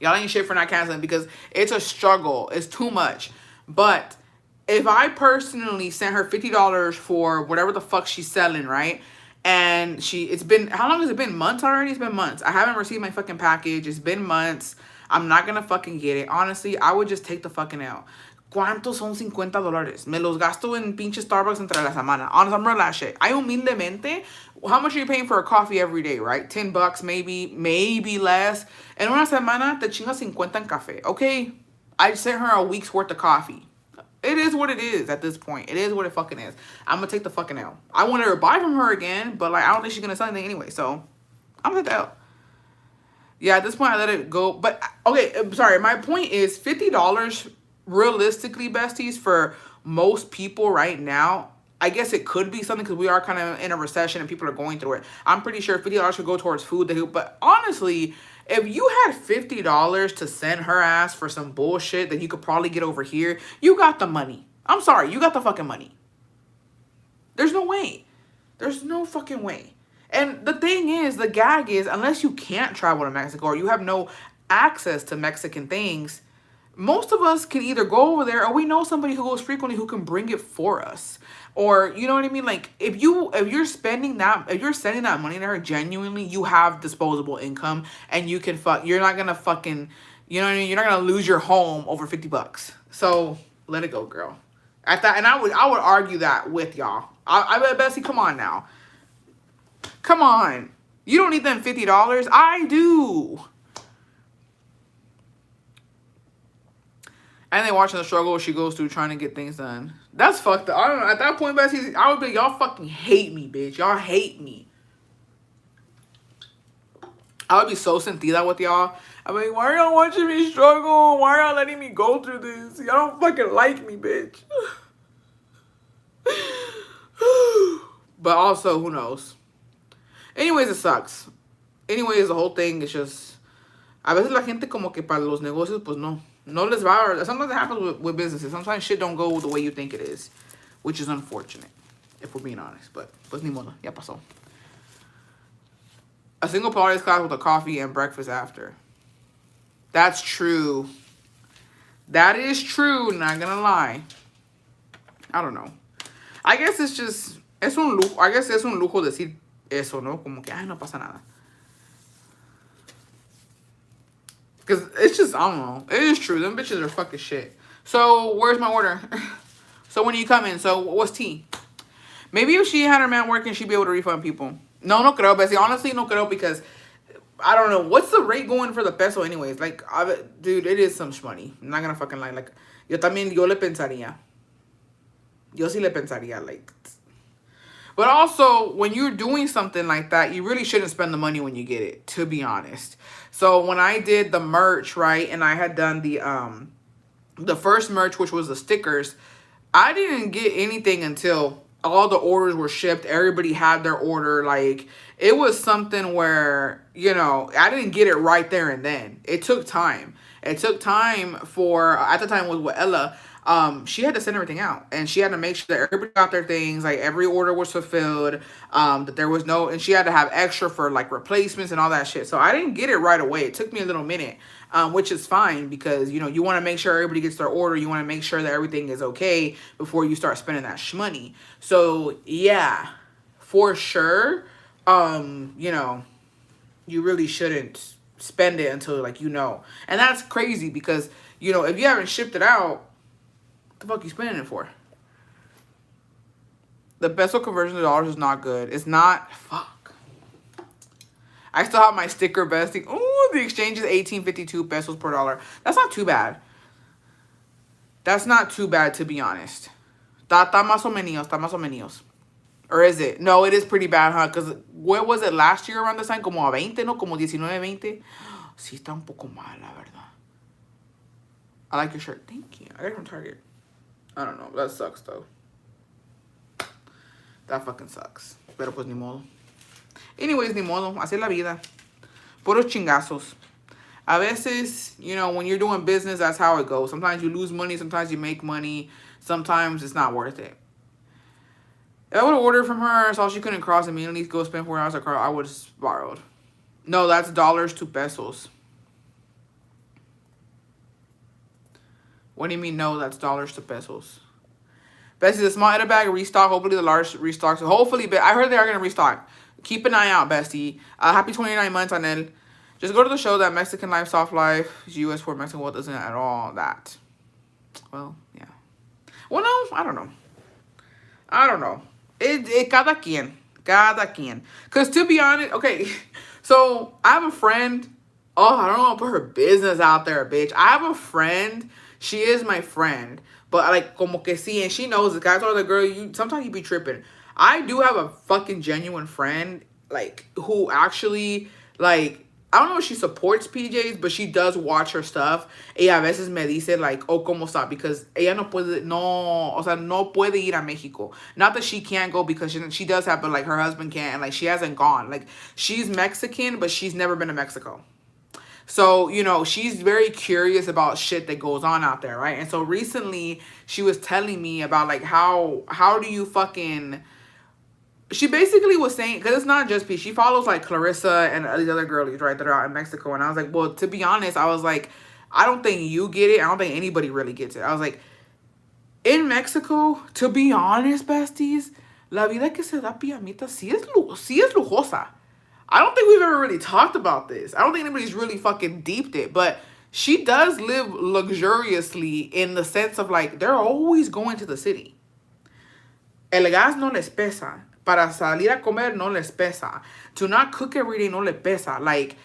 Y'all ain't shit for not canceling because it's a struggle. It's too much. But if I personally sent her $50 for whatever the fuck she's selling, right? And it's been, how long has it been? Months already? It's been months. I haven't received my fucking package. It's been months. I'm not gonna fucking get it. Honestly, I would just take the fucking L. ¿Cuántos son $50? Me los gasto en pinche Starbucks entre la semana. Honestly, I'm real ass shit. I humildemente, how much are you paying for a coffee every day, right? $10 maybe less. En una semana te chingas 50 en café, okay? I sent her a week's worth of coffee. It is what it is at this point. It is what it fucking is. I'm gonna take the fucking L. I want her to buy from her again, but like I don't think she's gonna sell anything anyway, so I'm gonna take the L. Yeah, at this point I let it go. But okay, sorry. My point is $50 realistically, besties, for most people right now. I guess it could be something because we are kind of in a recession and people are going through it. I'm pretty sure $50 should go towards food. But honestly, if you had $50 to send her ass for some bullshit that you could probably get over here, you got the money. I'm sorry, you got the fucking money. There's no way. There's no fucking way. And the thing is, the gag is, unless you can't travel to Mexico or you have no access to Mexican things, most of us can either go over there or we know somebody who goes frequently who can bring it for us. Or, you know what I mean? Like, if you're sending that money to her, genuinely, you have disposable income and you can you're not gonna fucking, you know what I mean? You're not gonna lose your home over $50. So let it go, girl. At that, and I would argue that with y'all. I bet Bessie, come on now. Come on. You don't need them $50. I do. And they watching the struggle she goes through trying to get things done. That's fucked up. I don't know. At that point, Bessie, I would be, y'all fucking hate me, bitch. Y'all hate me. I would be so sentida with y'all. I'm like, why are y'all watching me struggle? Why are y'all letting me go through this? Y'all don't fucking like me, bitch. But also, who knows? Anyways, it sucks. Anyways, the whole thing is just... A veces la gente como que para los negocios, pues no. No les va. Sometimes it happens with businesses. Sometimes shit don't go the way you think it is. Which is unfortunate. If we're being honest. But, pues ni modo. Ya pasó. A single Pilates class with a coffee and breakfast after. That's true. That is true. Not gonna lie. I don't know. I guess it's just... Es un lujo. I guess es un lujo decir eso, ¿no? Como que, ay, no pasa nada. Because it's just, I don't know. It is true. Them bitches are fucking shit. So, where's my order? So, when are you coming? So, what's tea? Maybe if she had her man working, she'd be able to refund people. No creo, Bessie. Honestly, no creo because, I don't know. What's the rate going for the peso anyways? Like, dude, it is some shmoney. I'm not gonna fucking lie. Like, yo le pensaría. Yo sí le pensaría, like... But also, when you're doing something like that, you really shouldn't spend the money when you get it, to be honest. So when I did the merch, right, and I had done the first merch, which was the stickers, I didn't get anything until all the orders were shipped. Everybody had their order. Like, it was something where, you know, I didn't get it right there and then. It took time. It took time for, at the time with Ella, she had to send everything out and she had to make sure that everybody got their things, like every order was fulfilled, that there was no, and she had to have extra for like replacements and all that shit. So I didn't get it right away. It took me a little minute, which is fine because, you know, you want to make sure everybody gets their order. You want to make sure that everything is okay before you start spending that shmoney. So yeah, for sure. You know, you really shouldn't spend it until like, you know, and that's crazy because, you know, if you haven't shipped it out, The fuck you spending it for? The peso conversion to dollars is not good. It's not. Fuck. I still have my sticker bestie. Ooh, the exchange is 18.52 pesos per dollar. That's not too bad. That's not too bad, to be honest. Está más o menos. Está más o menos. Or is it? No, it is pretty bad, huh? Because what was it last year around this time? Como a 20, ¿no? Como 19, 20. Sí, está un poco mal, la verdad. I like your shirt. Thank you. I got it from Target. I don't know. That sucks, though. That fucking sucks. Pero pues ni modo. Anyways, ni modo. Así es la vida. Puros chingazos. A veces, you know, when you're doing business, that's how it goes. Sometimes you lose money. Sometimes you make money. Sometimes it's not worth it. If I would have ordered from her, so she couldn't cross immediately, go spend 4 hours at car, I would have borrowed. No, that's dollars to pesos. What do you mean, no, that's dollars to pesos? Bessie, the small edit bag restock. Hopefully the large restocks. Hopefully, but I heard they are going to restock. Keep an eye out, Bestie. Happy 29 months on it. Just go to the show that Mexican life, soft life, US for Mexican wealth isn't at all that. Well, yeah. Well, no, I don't know. I don't know. Cada quien. Cada quien. Because to be honest, okay, so I have a friend. Oh, I don't want to put her business out there, bitch. I have a friend. She is my friend. But like, como que sí, and she knows the guy told the girl, sometimes you be tripping. I do have a fucking genuine friend, like, who actually, like, I don't know if she supports PJs, but she does watch her stuff. Ella a veces me dice, like, oh, ¿cómo está? Because ella no puede, no puede ir a Mexico. Not that she can't go, because she does have, but, like, her husband can't, and, like, she hasn't gone. Like, she's Mexican, but she's never been to Mexico. So, you know, she's very curious about shit that goes on out there, right? And so recently, she was telling me about, like, how do you fucking... She basically was saying, because it's not just P. She follows, like, Clarissa and these other girlies, right, that are out in Mexico. And I was like, well, to be honest, I was like, I don't think you get it. I don't think anybody really gets it. I was like, in Mexico, to be honest, besties, la vida que se da pijamita sí es lujosa. I don't think we've ever really talked about this. I don't think anybody's really fucking deeped it. But she does live luxuriously in the sense of, like, they're always going to the city. El gas no les pesa. Para salir a comer no les pesa. To not cook every day no les pesa. Like,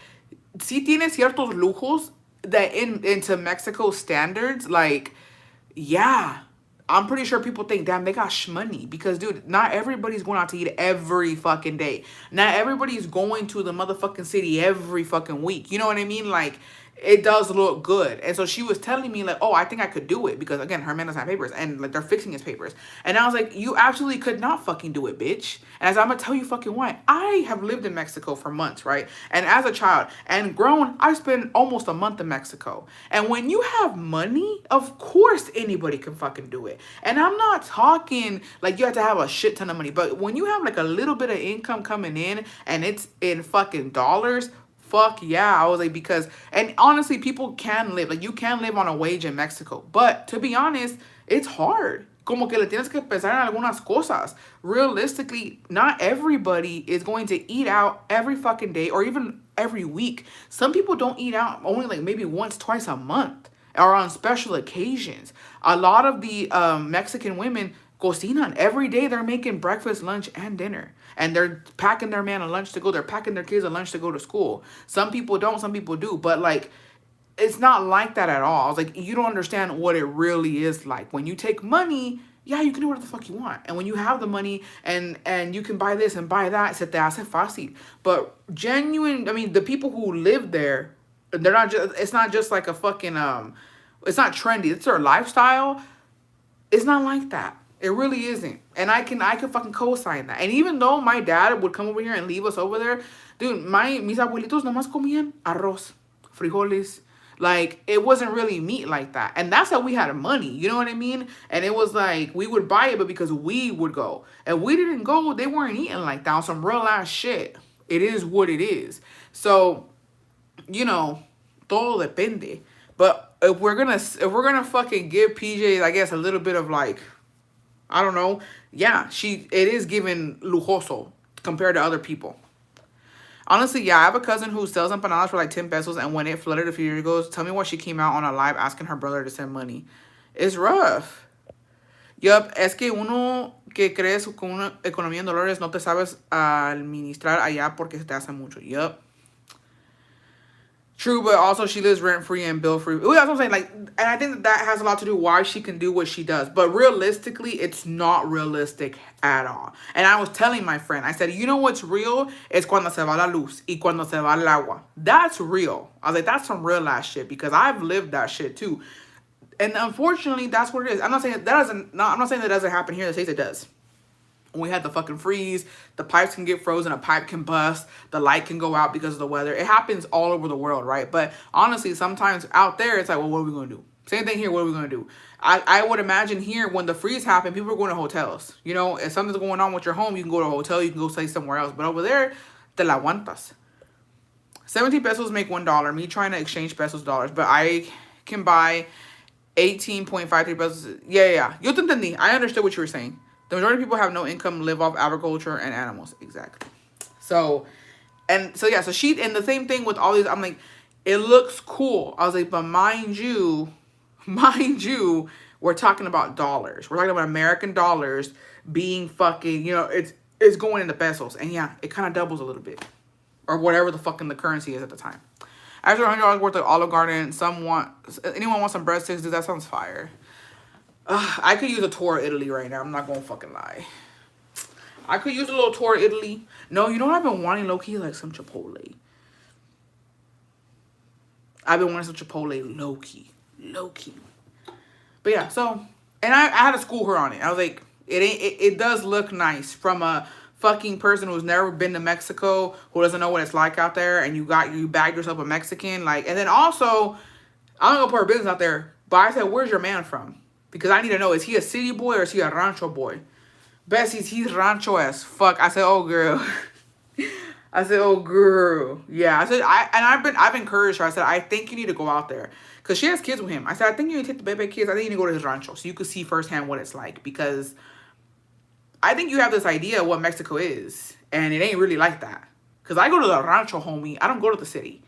sí tiene ciertos lujos that into Mexico standards, like, yeah. I'm pretty sure people think, damn, they got shmoney. Because, dude, not everybody's going out to eat every fucking day. Not everybody's going to the motherfucking city every fucking week. You know what I mean? Like, it does look good. And so she was telling me, like, oh, I think I could do it. Because, again, her man doesn't have papers. And, like, they're fixing his papers. And I was like, you absolutely could not fucking do it, bitch. And as I'm going to tell you fucking why. I have lived in Mexico for months, right? And as a child and grown, I spent almost a month in Mexico. And when you have money, of course anybody can fucking do it. And I'm not talking like you have to have a shit ton of money. But when you have, like, a little bit of income coming in and it's in fucking dollars, fuck yeah. I was like, because, and honestly, people can live, like, you can live on a wage in Mexico. But to be honest, it's hard. Como que le tienes que pensar en algunas cosas. Realistically, not everybody is going to eat out every fucking day or even every week. Some people don't eat out only, like, maybe once, twice a month or on special occasions. A lot of the Mexican women cocinan. Every day they're making breakfast, lunch, and dinner. And they're packing their man a lunch to go. They're packing their kids a lunch to go to school. Some people don't, some people do. But, like, it's not like that at all. I was like, you don't understand what it really is like. When you take money, yeah, you can do whatever the fuck you want. And when you have the money and you can buy this and buy that, se te hace fácil. But genuine, I mean, the people who live there, they're not just, it's not just like a fucking, it's not trendy. It's their lifestyle. It's not like that. It really isn't. And I can fucking co-sign that. And even though my dad would come over here and leave us over there, dude, mis abuelitos nomás comían arroz, frijoles. Like, it wasn't really meat like that. And that's how we had money. You know what I mean? And it was like, we would buy it, but because we would go. And we didn't go, they weren't eating like that on some real ass shit. It is what it is. So, you know, todo depende. But if we're gonna fucking give PJ, I guess, a little bit of, like, I don't know. Yeah, it is given lujoso compared to other people. Honestly, yeah, I have a cousin who sells empanadas for like 10 pesos. And when it flooded a few years ago, tell me why she came out on a live asking her brother to send money. It's rough. Yup, es que uno que crees con una economía en dólares no te sabes administrar allá porque se te hace mucho. Yup. True, but also she lives rent free and bill free. That's what I'm saying. Like, and I think that has a lot to do why she can do what she does. But realistically, it's not realistic at all. And I was telling my friend, I said, you know what's real? It's cuando se va la luz y cuando se va el agua. That's real. I was like, that's some real ass shit because I've lived that shit too. And unfortunately, that's what it is. I'm not saying that doesn't. No, I'm not saying that doesn't happen here in the States. It does. When we had the fucking freeze, the pipes can get frozen, a pipe can bust, the light can go out because of the weather. It happens all over the world, right? But honestly, sometimes out there, it's like, well, what are we going to do? Same thing here, what are we going to do? I would imagine here, when the freeze happened, people are going to hotels. You know, if something's going on with your home, you can go to a hotel, you can go stay somewhere else. But over there, te la aguantas. 17 pesos make $1. Me trying to exchange pesos dollars. But I can buy 18.53 pesos. Yeah. Yo te entendí. I understood what you were saying. The majority of people have no income, live off agriculture and animals. Exactly. So yeah, so and the same thing with all these, I'm like, it looks cool. I was like, but mind you, we're talking about dollars. We're talking about American dollars being fucking, you know, it's going into pesos. And yeah, it kind of doubles a little bit. Or whatever the fucking the currency is at the time. After $100 worth of Olive Garden, anyone want some breadsticks? Dude, that sounds fire. I could use a tour of Italy right now. I'm not gonna fucking lie. I could use a little tour of Italy. No, you know what I've been wanting, low-key? Like some Chipotle. I've been wanting some Chipotle, low-key. But yeah, so, and I had to school her on it. I was like, it does look nice from a fucking person who's never been to Mexico, who doesn't know what it's like out there, and you bagged yourself a Mexican, like, and then also, I'm gonna put her business out there, but I said, where's your man from? Because I need to know, is he a city boy or is he a rancho boy? Bessie's, he's rancho as fuck. I said, oh girl. Yeah, I said, I've encouraged her. I said, I think you need to go out there. Because she has kids with him. I said, I think you need to take the baby kids. I think you need to go to his rancho so you can see firsthand what it's like. Because I think you have this idea of what Mexico is. And it ain't really like that. Because I go to the rancho, homie. I don't go to the city.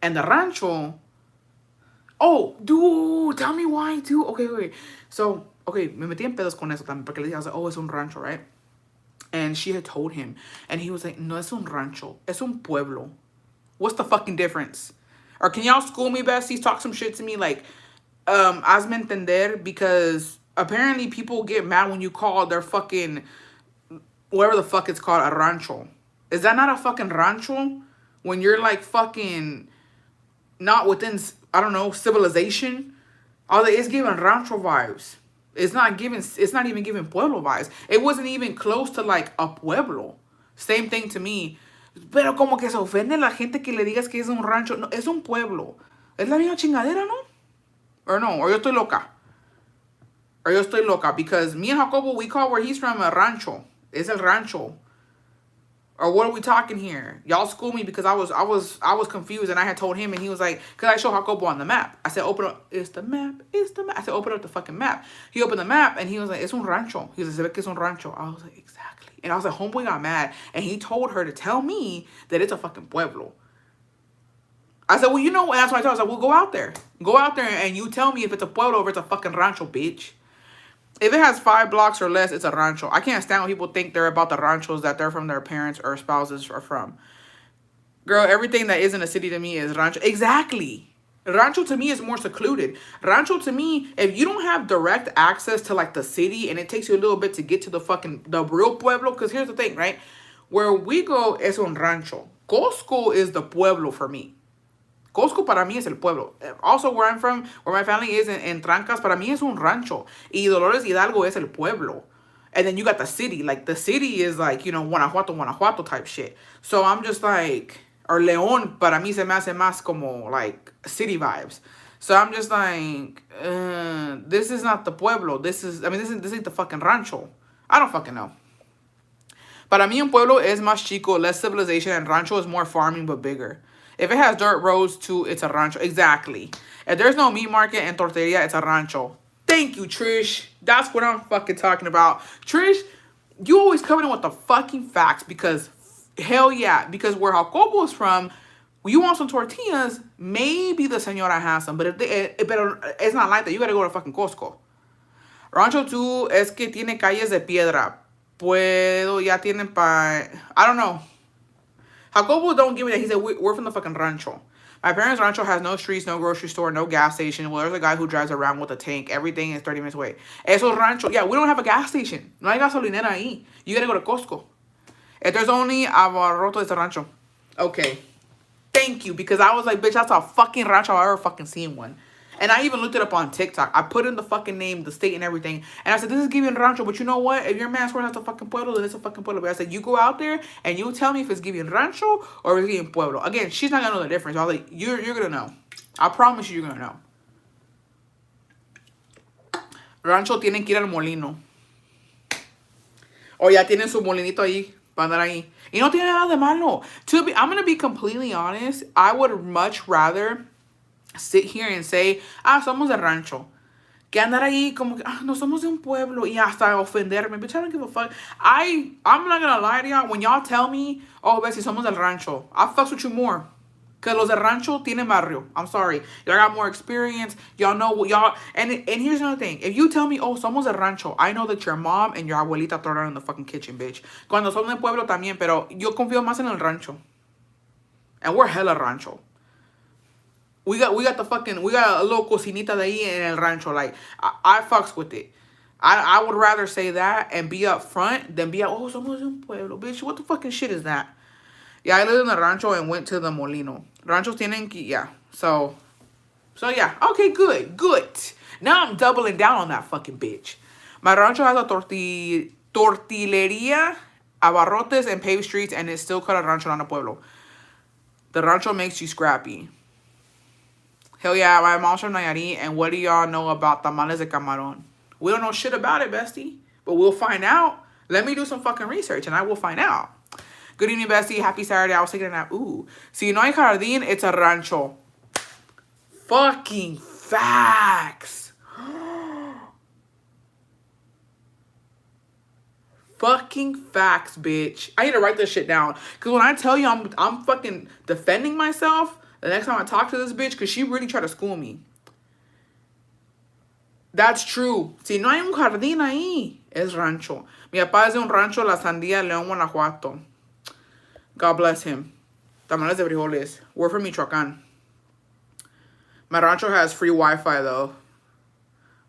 And the rancho... Oh, dude, tell me why, dude. Okay. So, me metí en pedos con eso también. Porque le dije, I was like, oh, es un rancho, right? And she had told him. And he was like, no es un rancho. Es un pueblo. What's the fucking difference? Or can y'all school me, besties? Talk some shit to me. Like, hazme entender. Because apparently people get mad when you call their fucking... whatever the fuck it's called, a rancho. Is that not a fucking rancho? When you're like fucking... not within... I don't know, civilization. All it's giving rancho vibes. It's not even giving pueblo vibes. It wasn't even close to like a pueblo. Same thing to me. Pero como que se ofende la gente que le digas que es un rancho. No, es un pueblo. Es la misma chingadera, ¿no? Or yo estoy loca. Because me and Jacobo, we call where he's from a rancho. Es el rancho. Or what are we talking here? Y'all school me because I was confused and I had told him and he was like, because I showed Jacobo on the map. I said, open up, it's the map. I said, open up the fucking map. He opened the map and he was like, es un rancho. He was like, se ve que es un rancho. I was like, exactly. And I was like, homeboy got mad and he told her to tell me that it's a fucking pueblo. I said, well, you know what? That's what I told her. I said, well, go out there. Go out there and you tell me if it's a pueblo or if it's a fucking rancho, bitch. If it has 5 blocks or less, it's a rancho. I can't stand when people think they're about the ranchos that they're from their parents or spouses are from. Girl, everything that isn't a city to me is rancho. Exactly. Rancho to me is more secluded. Rancho to me, if you don't have direct access to like the city and it takes you a little bit to get to the real pueblo, because here's the thing, right? Where we go es un rancho. Costco is the pueblo for me. Costco para mí es el pueblo. Also, where I'm from, where my family is en Trancas, para mí es un rancho. Y Dolores Hidalgo es el pueblo. And then you got the city. Like, the city is like, you know, Guanajuato type shit. So I'm just like, or León, para mí se me hace más como, like, city vibes. So I'm just like, this is not the pueblo. This ain't the fucking rancho. I don't fucking know. Para mí un pueblo es más chico, less civilization, and rancho is more farming but bigger. If it has dirt roads too, it's a rancho. Exactly. If there's no meat market and tortilleria, it's a rancho. Thank you, Trish. That's what I'm fucking talking about. Trish, you always coming in with the fucking facts because hell yeah. Because where Jacobo is from, you want some tortillas, maybe the señora has some. But it's not like that. You got to go to fucking Costco. Rancho 2 es que tiene calles de piedra. Ya tienen I don't know. Jacobo don't give me that. He said, we're from the fucking rancho. My parents' rancho has no streets, no grocery store, no gas station. Well, there's a guy who drives around with a tank. Everything is 30 minutes away. Eso es rancho. Yeah, we don't have a gas station. No hay gasolinera ahí. You gotta go to Costco. If there's only abarroto, it's a rancho. Okay. Thank you. Because I was like, bitch, that's a fucking rancho I've ever fucking seen one. And I even looked it up on TikTok. I put in the fucking name, the state, and everything. And I said, this is giving rancho. But you know what? If your man swears that's a fucking pueblo, then it's a fucking pueblo. But I said, you go out there and you tell me if it's giving rancho or if it's giving pueblo. Again, she's not going to know the difference. I was like, you're going to know. I promise you're going to know. Rancho tienen que ir al molino. O ya tienen su molinito ahí. Para andar ahí. Y no tiene nada de malo. I'm going to be completely honest. I would much rather sit here and say, somos de rancho. Que andar ahí como que, no somos de un pueblo. Y hasta ofenderme. Bitch, I don't give a fuck. I'm not gonna lie to y'all. When y'all tell me, oh, Bessie, somos del rancho, I fucks with you more. Because los de rancho tienen barrio. I'm sorry. Y'all got more experience. Y'all know what y'all... And here's another thing. If you tell me, oh, somos de rancho, I know that your mom and your abuelita throw down in the fucking kitchen, bitch. Cuando son del pueblo también, pero yo confío más en el rancho. And we're hella rancho. We got a little cocinita de ahí en el rancho. Like, I fucks with it. I would rather say that and be up front than be oh, somos de un pueblo. Bitch, what the fucking shit is that? Yeah, I lived in the rancho and went to the molino. Ranchos tienen que, yeah. So yeah. Okay, good. Now I'm doubling down on that fucking bitch. My rancho has a tortilleria, abarrotes, and paved streets, and it's still called a rancho, not a pueblo. The rancho makes you scrappy. Hell yeah, my mom's from Nayarit, and what do y'all know about tamales de camarón? We don't know shit about it, bestie, but we'll find out. Let me do some fucking research, and I will find out. Good evening, bestie. Happy Saturday. I was taking a nap. Ooh. Si no hay jardín, it's a rancho. Fucking facts. Fucking facts, bitch. I need to write this shit down. Because when I tell you I'm fucking defending myself, the next time I talk to this bitch, because she really tried to school me. That's true. Si no hay un jardín ahí, es rancho. Mi papá es de un rancho, La Sandía, León, Guanajuato. God bless him. Tamales de frijoles. We're from Michoacán. My rancho has free Wi-Fi, though.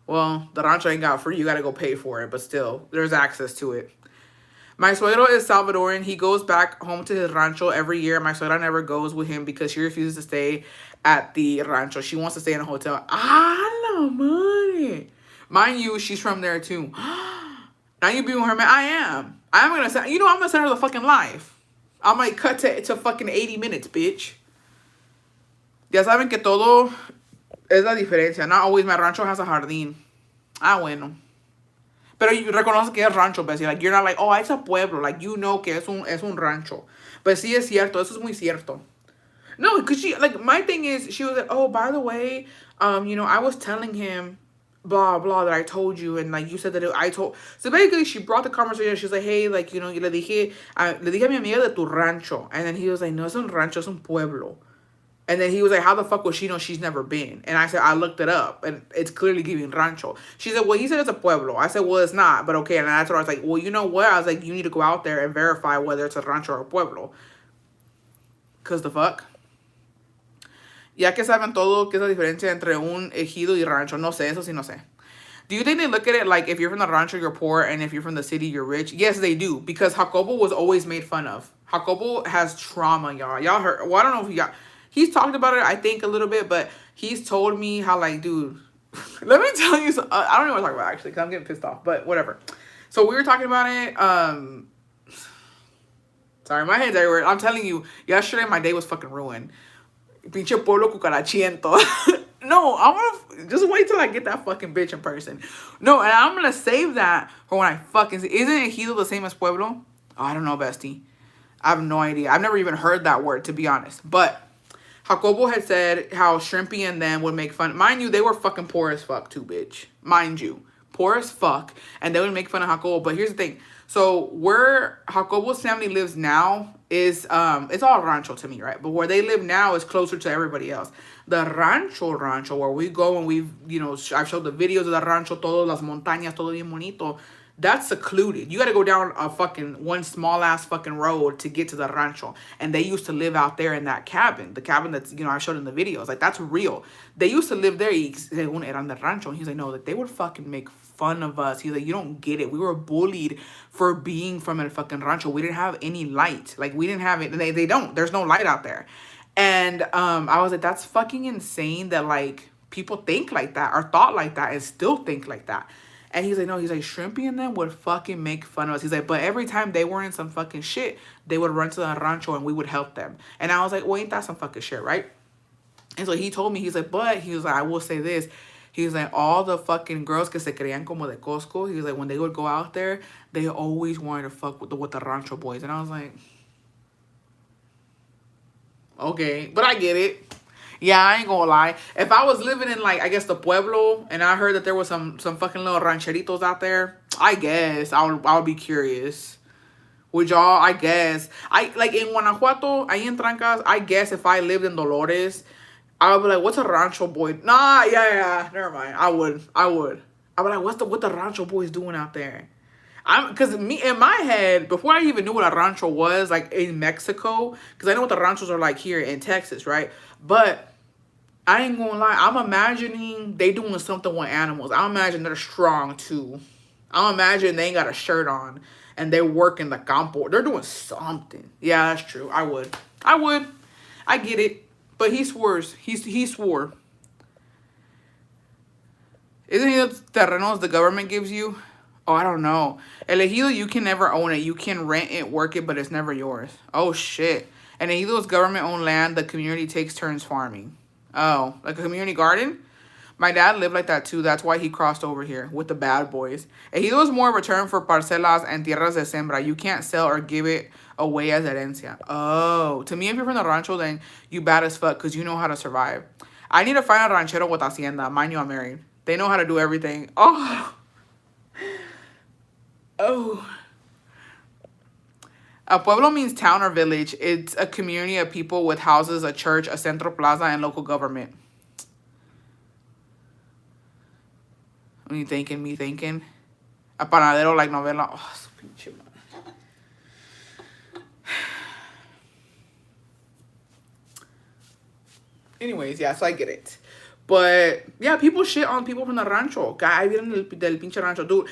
Well, the rancho ain't got free. You got to go pay for it. But still, there's access to it. My suegro is Salvadoran. He goes back home to his rancho every year. My suegra never goes with him because she refuses to stay at the rancho. She wants to stay in a hotel. La money. Mind you, she's from there too. Now you be with her, man. I am. I'm going to say, I'm going to send her the fucking life. I might cut to fucking 80 minutes, bitch. Ya saben que todo es la diferencia. Not always my rancho has a jardín. Bueno. Pero you reconoce que es rancho, Bessie. Like, you're not like, oh, it's a pueblo. Like, you know que es un rancho. But sí es cierto. Eso es muy cierto. No, because she, like, my thing is, she was like, oh, by the way, I was telling him, blah, blah, that I told you. And, like, you said that I told. So, basically, she brought the conversation. She's like, hey, like, le dije a mi amiga de tu rancho. And then he was like, no, es un rancho, es un pueblo. And then he was like, how the fuck would she know she's never been? And I said, I looked it up. And it's clearly giving rancho. She said, well, he said it's a pueblo. I said, well, it's not. But okay. And that's where I was like, well, you know what? I was like, you need to go out there and verify whether it's a rancho or a pueblo. Because the fuck? Ya que saben todo, ¿qué es la diferencia entre un ejido y rancho? No sé. Eso sí no sé. Do you think they look at it like if you're from the rancho, you're poor, and if you're from the city, you're rich? Yes, they do. Because Jacobo was always made fun of. Jacobo has trauma, y'all. Y'all heard. Well, I don't know if he's talked about it, I think, a little bit, but he's told me how, like, dude, let me tell you something. I don't know what to talk about, actually, because I'm getting pissed off, but whatever. So we were talking about it. Sorry, my head's everywhere. I'm telling you, yesterday my day was fucking ruined. Pinche pueblo cucarachiento. No, I'm gonna just wait till I get that fucking bitch in person. No, and I'm gonna save that for when I fucking see. Isn't ejido the same as pueblo? Oh, I don't know, bestie. I have no idea. I've never even heard that word, to be honest. But Jacobo had said how Shrimpy and them would make fun. Mind you, they were fucking poor as fuck too, bitch. Mind you. poor as fuck, and they would make fun of Jacobo. But here's the thing. So where Jacobo's family lives now is it's all rancho to me, right? But where they live now is closer to everybody else. The rancho where we go and we've, you know, I've showed the videos of the rancho, todas las montañas, todo bien bonito. That's secluded. You got to go down a fucking one small ass fucking road to get to the rancho. And they used to live out there in that cabin. The cabin that's, you know, I showed in the videos. Like, that's real. They used to live there. Según eran the rancho. And he's like, no, that they would fucking make fun of us. He's like, you don't get it. We were bullied for being from a fucking rancho. We didn't have any light. Like, we didn't have it. They don't. There's no light out there. And I was like, that's fucking insane that, like, people think like that or thought like that and still think like that. And he's like, no, he's like, Shrimpy and them would fucking make fun of us. He's like, but every time they were in some fucking shit, they would run to the rancho and we would help them. And I was like, well, ain't that some fucking shit, right? And so he told me, he's like, but he was like, I will say this. He was like, all the fucking girls que se creían como de Costco, he was like, when they would go out there, they always wanted to fuck with the rancho boys. And I was like, okay, but I get it. Yeah, I ain't gonna lie. If I was living in, like, I guess the pueblo, and I heard that there was some fucking little rancheritos out there, I guess I would be curious. Would y'all? I guess. Like in Guanajuato, ahí en Trancas, I guess if I lived in Dolores, I would be like, what's a rancho boy? Nah, yeah, never mind. I would. I'd be like, what the rancho boys doing out there? Because me in my head, before I even knew what a rancho was, like in Mexico, because I know what the ranchos are like here in Texas, right? But I ain't gonna lie, I'm imagining they doing something with animals. I imagine they're strong too. I imagine they ain't got a shirt on and they're working the campo. They're doing something. Yeah, that's true. I would. I get it. But he swears. He swore. Isn't he the terrenos the government gives you? Oh, I don't know. El Ejido, you can never own it. You can rent it, work it, but it's never yours. Oh, shit. And Ejido's government-owned land. The community takes turns farming. Oh, like a community garden? My dad lived like that, too. That's why he crossed over here with the bad boys. Ejido is more of a term for parcelas and tierras de sembra. You can't sell or give it away as herencia. Oh, to me, if you're from the rancho, then you bad as fuck because you know how to survive. I need to find a ranchero with hacienda. Mind you, I'm married. They know how to do everything. Oh. A pueblo means town or village. It's a community of people with houses, a church, a centro plaza, and local government. Me thinking. A panadero like novela. Oh, su pinche madre. Anyways, yeah, so I get it. But, yeah, people shit on people from the rancho. Ay, vienen del pinche rancho, dude.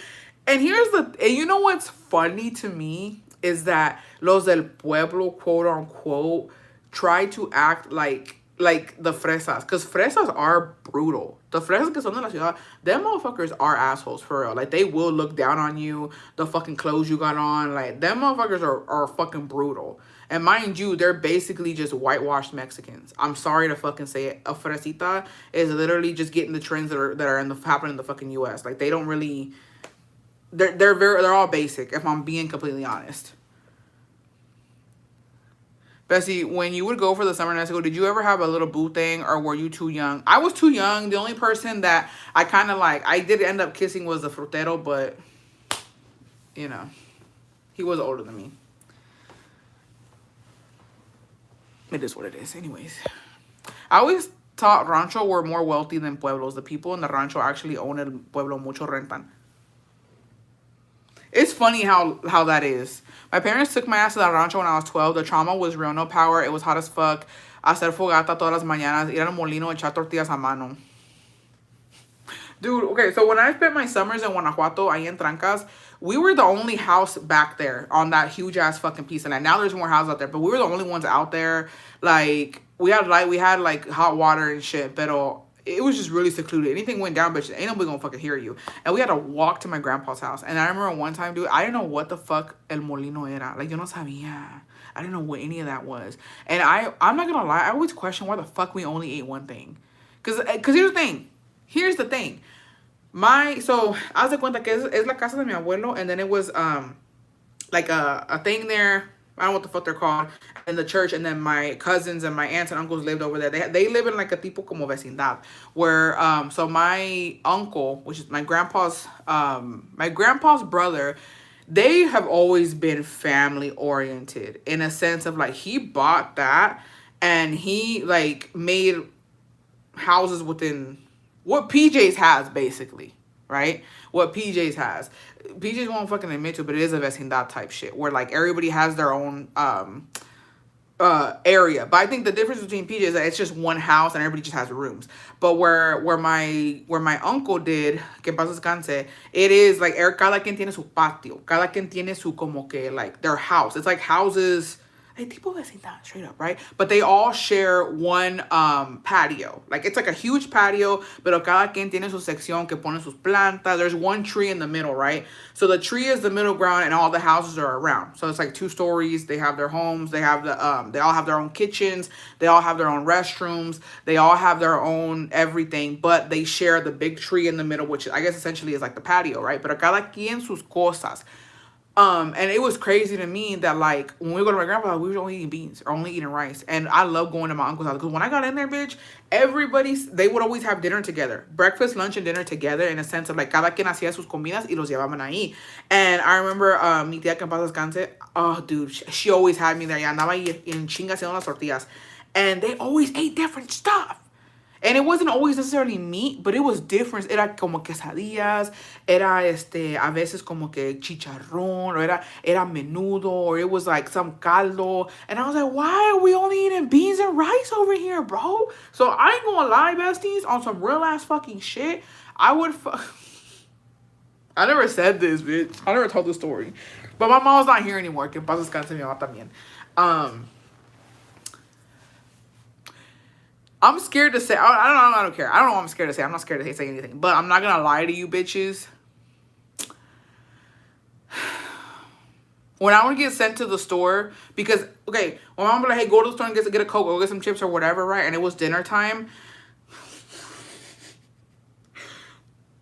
And you know what's funny to me is that los del pueblo, quote unquote, try to act like the fresas. Because fresas are brutal. The fresas que son de la ciudad, them motherfuckers are assholes for real. Like, they will look down on you, the fucking clothes you got on. Like, them motherfuckers are fucking brutal. And mind you, they're basically just whitewashed Mexicans. I'm sorry to fucking say it. A fresita is literally just getting the trends that are happening in the fucking US. Like, they don't really... They're all basic, if I'm being completely honest. Bessie, when you would go for the summer in Mexico, did you ever have a little boo thing, or were you too young? I was too young. The only person that I kind of like, I did end up kissing was the frutero, but, you know, he was older than me. It is what it is. Anyways, I always thought rancho were more wealthy than pueblos. The people in the rancho actually own el pueblo, mucho rentan. It's funny how that is. My parents took my ass to the rancho when I was 12. The trauma was real. No power. It was hot as fuck. Hacer fogata todas las mañanas. Ir al molino, echar tortillas a mano. Dude, okay, so when I spent my summers in Guanajuato, ahí en Trancas, we were the only house back there on that huge-ass fucking piece of land. Now there's more houses out there, but we were the only ones out there. Like, we had like hot water and shit, pero... It was just really secluded. Anything went down, bitch, ain't nobody gonna fucking hear you. And we had to walk to my grandpa's house. And I remember one time, dude, I didn't know what the fuck el molino era. Like, yo no sabía. I didn't know what any of that was. And I'm not gonna lie, I always question why the fuck we only ate one thing. Cause here's the thing. So, haz de cuenta que es la casa de mi abuelo. And then it was, like a thing there. I don't know what the fuck they're called, in the church. And then my cousins and my aunts and uncles lived over there. They live in like a tipo como vecindad, where so my uncle, which is my grandpa's brother, they have always been family oriented in a sense of like he bought that and he like made houses within what PJ's has, basically, right? What PJ's has. PJ's won't fucking admit to, but it is a vecindad type shit where like everybody has their own area. But I think the difference between PJ is that it's just one house and everybody just has rooms. But where my uncle did, que pasa descanse, it is like cada quien tiene su patio, cada quien tiene su como que like their house. It's like houses. Tipo vecindad, straight up, right? But they all share one patio. Like it's like a huge patio, pero cada quien tiene su sección que pone sus plantas. There's one tree in the middle, right? So the tree is the middle ground and all the houses are around. So it's like 2 stories. They have their homes. They have they all have their own kitchens. They all have their own restrooms. They all have their own everything, but they share the big tree in the middle, which I guess essentially is like the patio, right? Pero cada quien sus cosas. And it was crazy to me that like when we go to my grandpa's house, we were only eating beans or only eating rice. And I love going to my uncle's house because when I got in there, bitch, they would always have dinner together, breakfast, lunch, and dinner together, in a sense of like cada quien hacía sus comidas y los llevaban ahí. And I remember mi tía que en paz descanse, oh dude, she always had me there. Ya andaba ahí en chinga haciendo las tortillas, and they always ate different stuff. And it wasn't always necessarily meat, but it was different. Era como quesadillas, era a veces como que chicharrón, or era menudo, or it was like some caldo. And I was like, why are we only eating beans and rice over here, bro? So I ain't gonna lie, besties, on some real ass fucking shit, I never said this, bitch. I never told the story. But my mom's not here anymore. Que paz descanse mi mamá también. I'm scared to say, I don't care. I don't know what I'm scared to say. I'm not scared to say anything. But I'm not going to lie to you bitches. When I would get sent to the store, because, okay, when my mom would be like, hey, go to the store and get a Coke, go get some chips or whatever, right? And it was dinner time.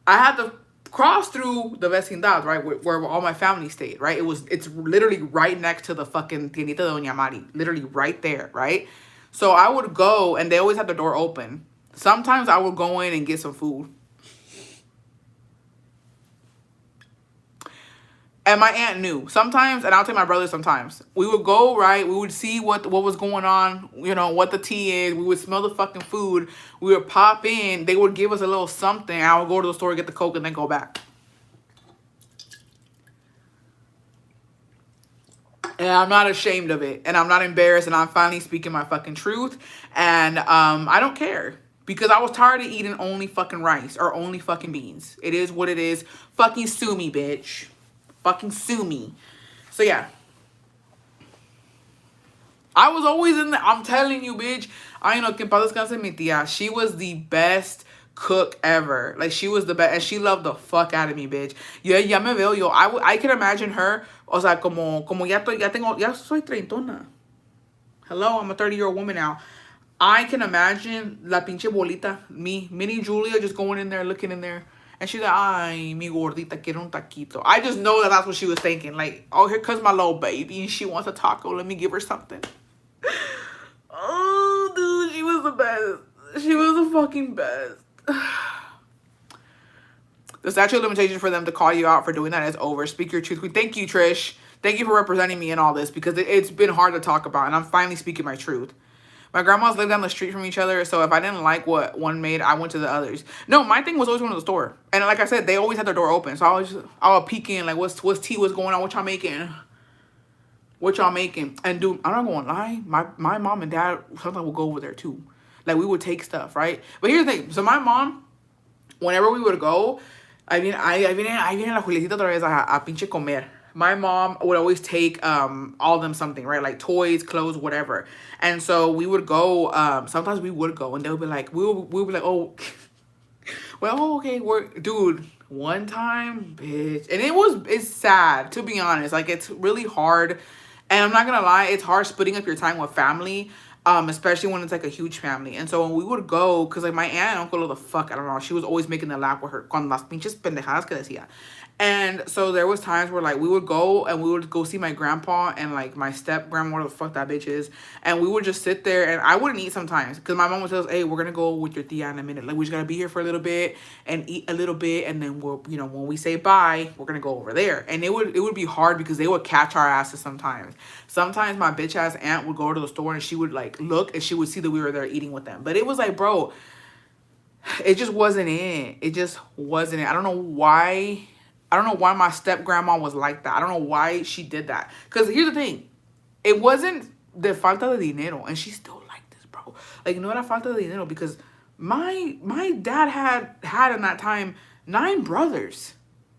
I had to cross through the vecindad, right? Where all my family stayed, right? It's literally right next to the fucking tiendita de Doña Mari. Literally right there, right? So I would go, and they always had the door open. Sometimes I would go in and get some food. And my aunt knew. Sometimes, and I'll take my brother sometimes. We would go, right? We would see what was going on, you know, what the tea is. We would smell the fucking food. We would pop in. They would give us a little something. I would go to the store, get the Coke, and then go back. And I'm not ashamed of it. And I'm not embarrassed. And I'm finally speaking my fucking truth. And I don't care. Because I was tired of eating only fucking rice. Or only fucking beans. It is what it is. Fucking sue me, bitch. Fucking sue me. So, yeah. I was always in the... I'm telling you, bitch. I know que en paz descanse mi tía. She was the best cook ever. Like, she was the best. And she loved the fuck out of me, bitch. Ya me veo yo. I can imagine her... O sea, como ya soy treintona. Hello, I'm a 30-year-old woman now. I can imagine la pinche bolita, me, mini Julia, just going in there, looking in there. And she's like, ay, mi gordita, quiere un taquito. I just know that that's what she was thinking. Like, oh, here comes my little baby, and she wants a taco. Let me give her something. Oh, dude, she was the best. She was the fucking best. The statute of limitations for them to call you out for doing that is over. Speak your truth. Thank you, Trish. Thank you for representing me in all this, because it's been hard to talk about, and I'm finally speaking my truth. My grandmas live down the street from each other, so if I didn't like what one made, I went to the others. No, my thing was always going to the store. And like I said, they always had their door open. So I would peek in, like, what's tea, what's going on, what y'all making? What y'all making? And dude, I'm not going to lie, my mom and dad sometimes would go over there too. Like, we would take stuff, right? But here's the thing. So my mom, whenever we would go, I viene la Juliecita otra vez a pinche comer. My mom would always take all of them something, right? Like toys, clothes, whatever. And so we would go, sometimes we would go, and they would be like, we'll be like, oh, well, okay, dude, one time, bitch. And it's sad, to be honest. Like, it's really hard. And I'm not gonna lie, it's hard splitting up your time with family. especially when it's like a huge family. And so when we would go, because like my aunt and uncle, the fuck, I don't know, she was always making the laugh with her con las pinches pendejadas que decía. And so there was times where like we would go and we would go see my grandpa and like my step grandma, whatever the fuck that bitch is, and we would just sit there and I wouldn't eat sometimes because my mom would tell us, hey, we're gonna go with your tia in a minute, like we just gotta be here for a little bit and eat a little bit, and then we'll, you know, when we say bye, we're gonna go over there. And it would be hard because they would catch our asses sometimes. Sometimes my bitch ass aunt would go to the store and she would like look and she would see that we were there eating with them, but it was like, bro, it just wasn't it. It just wasn't it. I don't know why my step grandma was like that. I don't know why she did that. Because here's the thing. It wasn't de falta de dinero. And she still like this, bro. Like, no era falta de dinero. Because my dad had in that time 9 brothers.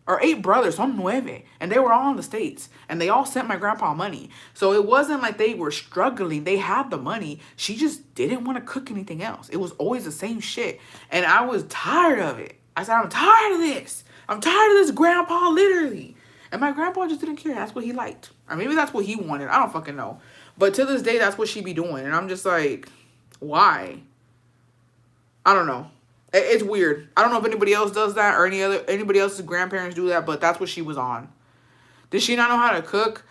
Or 8 brothers. Son 9. And they were all in the States. And they all sent my grandpa money. So it wasn't like they were struggling. They had the money. She just didn't want to cook anything else. It was always the same shit. And I was tired of it. I said, I'm tired of this. I'm tired of this grandpa, literally. And my grandpa just didn't care. That's what he liked. Or maybe that's what he wanted. I don't fucking know. But to this day, that's what she be doing. And I'm just like, why? I don't know. It's weird. I don't know if anybody else does that or anybody else's grandparents do that, but that's what she was on. Did she not know how to cook?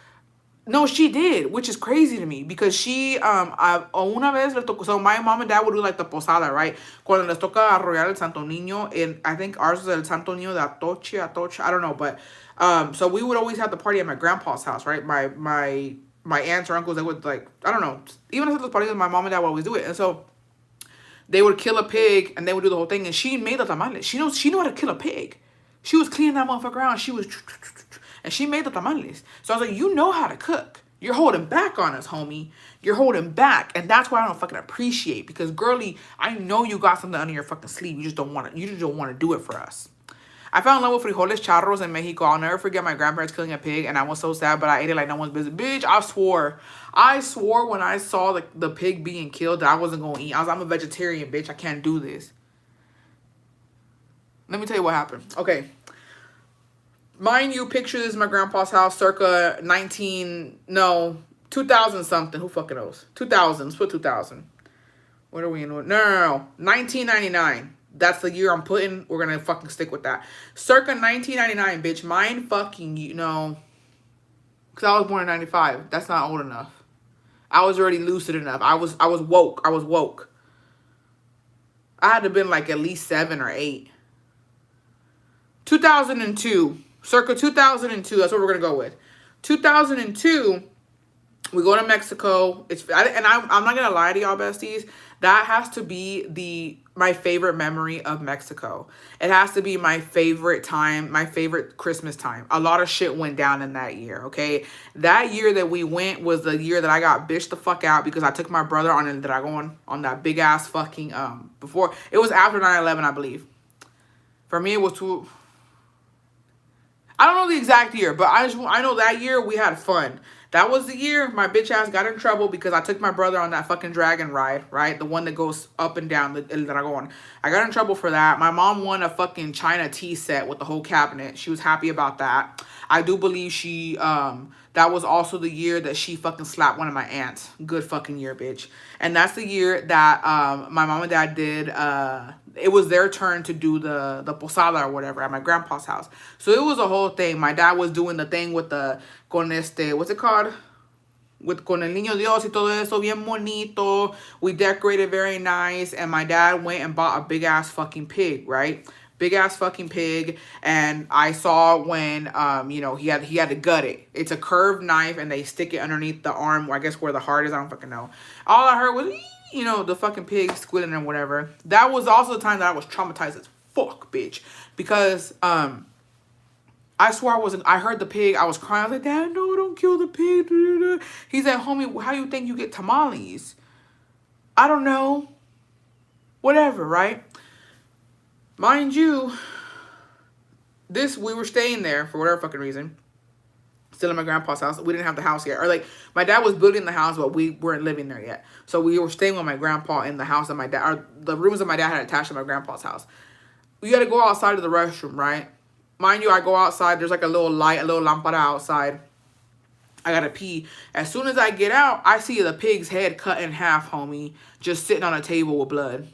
No, she did, which is crazy to me because she, una vez le tocó, so my mom and dad would do like the posada, right? Cuando les toca arrollar el Santo Niño, and I think ours was el Santo Niño de Atoche, I don't know, but, so we would always have the party at my grandpa's house, right? My aunts or uncles, they would like, I don't know, even at those parties, my mom and dad would always do it, and so they would kill a pig, and they would do the whole thing, and she made the tamales. She knew how to kill a pig. She was cleaning that motherfucker out, and she made the tamales. So I was like, you know how to cook. You're holding back on us, homie. You're holding back. And that's why I don't fucking appreciate. Because, girly, I know you got something under your fucking sleeve. You just don't want to do it for us. I fell in love with frijoles charros in Mexico. I'll never forget my grandparents killing a pig. And I was so sad, but I ate it like no one's business. Bitch, I swore when I saw the pig being killed that I wasn't going to eat. I'm a vegetarian, bitch. I can't do this. Let me tell you what happened. Okay. Mind you, picture this is my grandpa's house circa 2000 something. Who fucking knows? 2000. Let's put 2000. What are we in? No. 1999. That's the year I'm putting. We're going to fucking stick with that. Circa 1999, bitch. Mind fucking, you know. Because I was born in 95. That's not old enough. I was already lucid enough. I was woke. I was woke. I had to have been like at least 7 or 8. 2002. Circa 2002, that's what we're going to go with. 2002, we go to Mexico. I'm not going to lie to y'all, besties. That has to be my favorite memory of Mexico. It has to be my favorite time, my favorite Christmas time. A lot of shit went down in that year, okay? That year that we went was the year that I got bitched the fuck out because I took my brother on El Dragon on that big-ass fucking, before. It was after 9/11, I believe. For me, it was too... I don't know the exact year, but I know that year we had fun. That was the year my bitch ass got in trouble because I took my brother on that fucking dragon ride, right? The one that goes up and down, the El Dragon. I got in trouble for that. My mom won a fucking China tea set with the whole cabinet. She was happy about that. I do believe she, that was also the year that she fucking slapped one of my aunts. Good fucking year, bitch. And that's the year that my mom and dad did, it was their turn to do the posada or whatever at my grandpa's house. So it was a whole thing. My dad was doing the thing with what's it called? Con el niño Dios y todo eso, bien bonito. We decorated very nice. And my dad went and bought a big ass fucking pig, right? Big ass fucking pig. And I saw when, you know, he had to gut it. It's a curved knife and they stick it underneath the arm, I guess where the heart is. I don't fucking know. All I heard was, you know, the fucking pig squealing and whatever. That was also the time that I was traumatized as fuck, bitch. Because, I swore I heard the pig. I was crying. I was like, Dad, no, don't kill the pig. He said, homie, how you think you get tamales? I don't know. Whatever, right? Mind you, we were staying there for whatever fucking reason. Still in my grandpa's house. We didn't have the house yet. Or like, my dad was building the house, but we weren't living there yet. So we were staying with my grandpa in the house that my dad, or the rooms that my dad had attached to my grandpa's house. We got to go outside of the restroom, right? Mind you, I go outside. There's like a little light, a little lampada outside. I gotta pee. As soon as I get out, I see the pig's head cut in half, homie, just sitting on a table with blood.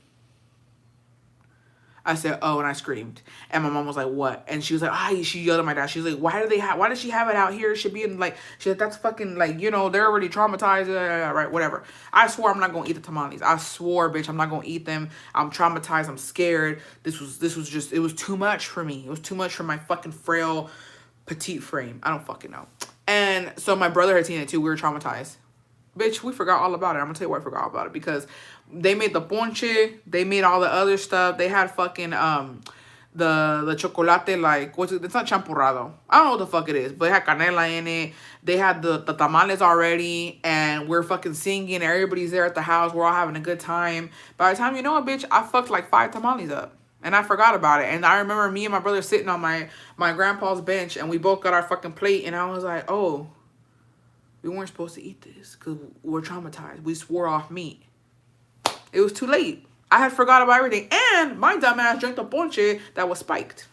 I said, oh, and I screamed. And my mom was like, what? And she was like, she yelled at my dad. She was like, why does she have it out here? It should be in, like, she's like, that's fucking, like, you know, they're already traumatized, right, whatever. I swore I'm not going to eat the tamales. I swore, bitch, I'm not going to eat them. I'm traumatized. I'm scared. This was just, it was too much for me. It was too much for my fucking frail, petite frame. I don't fucking know. And so my brother had seen it too. We were traumatized. Bitch, we forgot all about it. I'm gonna tell you why I forgot about it. Because they made the ponche, they made all the other stuff. They had fucking the chocolate, like, what's it? It's not champurrado. I don't know what the fuck it is, but it had canela in it. They had the tamales already, and we're fucking singing. Everybody's there at the house. We're all having a good time. By the time you know it, bitch, I fucked like 5 tamales up. And I forgot about it. And I remember me and my brother sitting on my grandpa's bench, and we both got our fucking plate, and I was like, oh, we weren't supposed to eat this because we're traumatized. We swore off meat. It was too late. I had forgot about everything. And my dumbass drank the ponche that was spiked.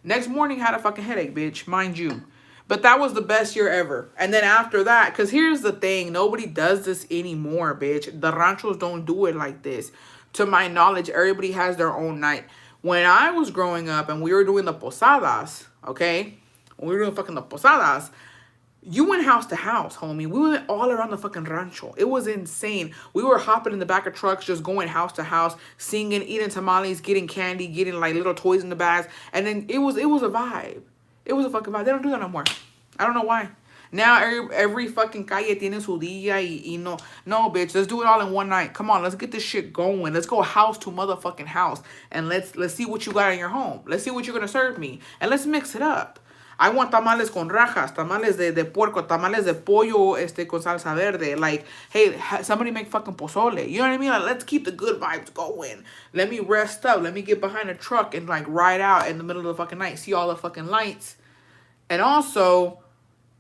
Next morning, had a fucking headache, bitch. Mind you. But that was the best year ever. And then after that, because here's the thing. Nobody does this anymore, bitch. The ranchos don't do it like this. To my knowledge, everybody has their own night. When I was growing up and we were doing the posadas, okay? When we were doing fucking the posadas, you went house to house, homie. We went all around the fucking rancho. It was insane. We were hopping in the back of trucks, just going house to house, singing, eating tamales, getting candy, getting like little toys in the bags. And then it was a vibe. It was a fucking vibe. They don't do that no more. I don't know why. Now every fucking calle tiene su día y no, bitch. Let's do it all in one night. Come on, let's get this shit going. Let's go house to motherfucking house, and let's see what you got in your home. Let's see what you're gonna serve me, and let's mix it up. I want tamales con rajas, tamales de puerco, tamales de pollo con salsa verde. Like, hey, somebody make fucking pozole. You know what I mean? Like, let's keep the good vibes going. Let me rest up. Let me get behind a truck and like ride out in the middle of the fucking night. See all the fucking lights. And also,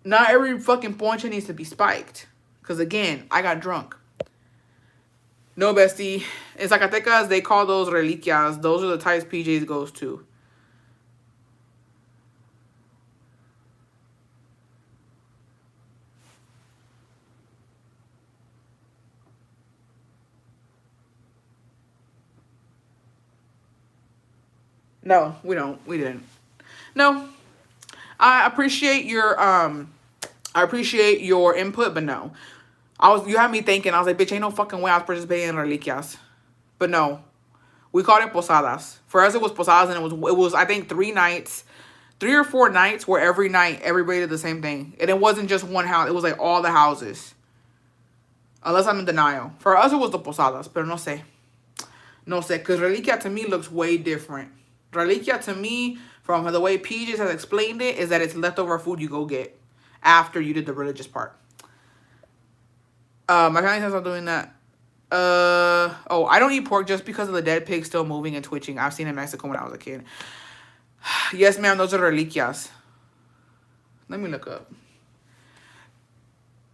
not every fucking ponche needs to be spiked. Because again, I got drunk. No, bestie. In Zacatecas, they call those reliquias. Those are the types PJs goes to. No, we don't. We didn't. No. I appreciate your input, but no. You had me thinking. I was like, bitch, ain't no fucking way I was participating in reliquias. But no. We called it posadas. For us, it was posadas, and it was I think 3 or 4 nights where every night everybody did the same thing. And it wasn't just one house. It was like all the houses. Unless I'm in denial. For us, it was the posadas, but no sé. No sé, because reliquia to me looks way different. Reliquia to me, from the way PJs has explained it, is that it's leftover food you go get after you did the religious part. My family says I'm doing that. Oh, I don't eat pork just because of the dead pig still moving and twitching. I've seen it in Mexico when I was a kid. Yes, ma'am, those are reliquias. Let me look up.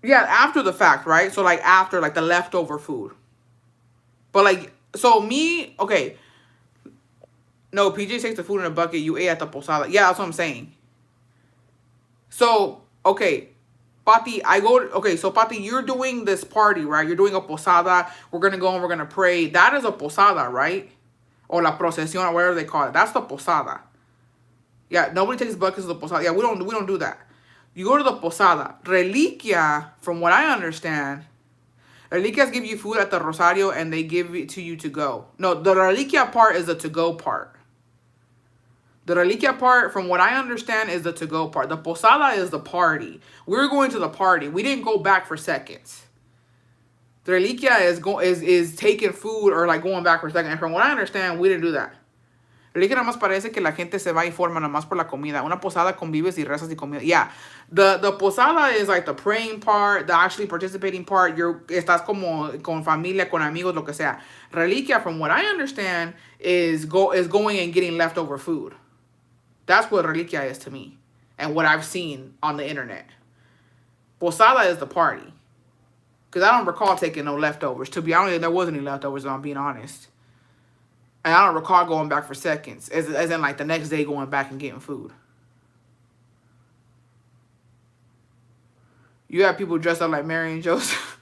Yeah, after the fact, right? So, like, after, like, the leftover food. But, like, so me, okay. No, PJ takes the food in a bucket. You ate at the posada. Yeah, that's what I'm saying. So, okay. Pati, so Pati, you're doing this party, right? You're doing a posada. We're going to go and we're going to pray. That is a posada, right? Or la procesión, or whatever they call it. That's the posada. Yeah, nobody takes buckets of the posada. Yeah, we don't do that. You go to the posada. Reliquia, from what I understand, reliquias give you food at the Rosario and they give it to you to go. No, the reliquia part is the to-go part. The reliquia part, from what I understand, is the to-go part. The posada is the party. We're going to the party. We didn't go back for seconds. The reliquia is taking food or like going back for a second. And from what I understand, we didn't do that. Reliquia nada más parece que la gente se va y forma nada más por la comida. Una posada convives y rezas y comida. Yeah. The posada is like the praying part, the actually participating part. Estás como con familia, con amigos, lo que sea. Reliquia, from what I understand, is going and getting leftover food. That's what reliquia is to me. And what I've seen on the internet. Posada is the party. Because I don't recall taking no leftovers. To be honest, there wasn't any leftovers, if I'm being honest. And I don't recall going back for seconds. As in, like, the next day going back and getting food. You have people dressed up like Mary and Joseph.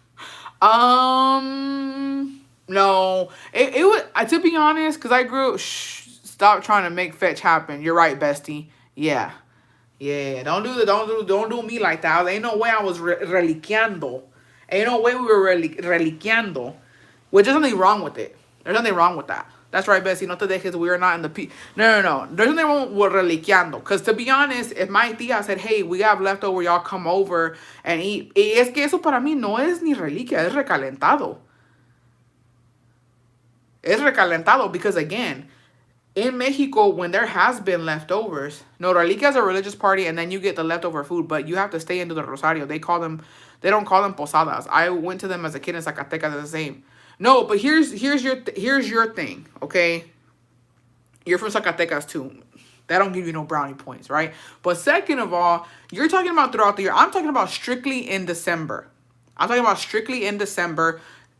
No. It was, to be honest, because I grew up, stop trying to make fetch happen. You're right, bestie. Yeah. Yeah, don't do me like that. Ain't no way I was reliqueando. Ain't no way we were reliqueando. Which there's nothing wrong with it. There's nothing wrong with that. That's right, Bessie. No te dejes. We are not in the No. There's nothing wrong with reliqueando. Because to be honest, if my tía said, hey, we have leftover, y'all come over and eat. Y es que eso para mí no es ni reliquia, es recalentado. Es recalentado because, again, in Mexico, when there has been leftovers, no, reliquia is a religious party, and then you get the leftover food, but you have to stay into the Rosario. They don't call them posadas. I went to them as a kid in Zacatecas, the same. No, but here's your thing, okay? You're from Zacatecas too. That don't give you no brownie points, right? But second of all, you're talking about throughout the year. I'm talking about strictly in December.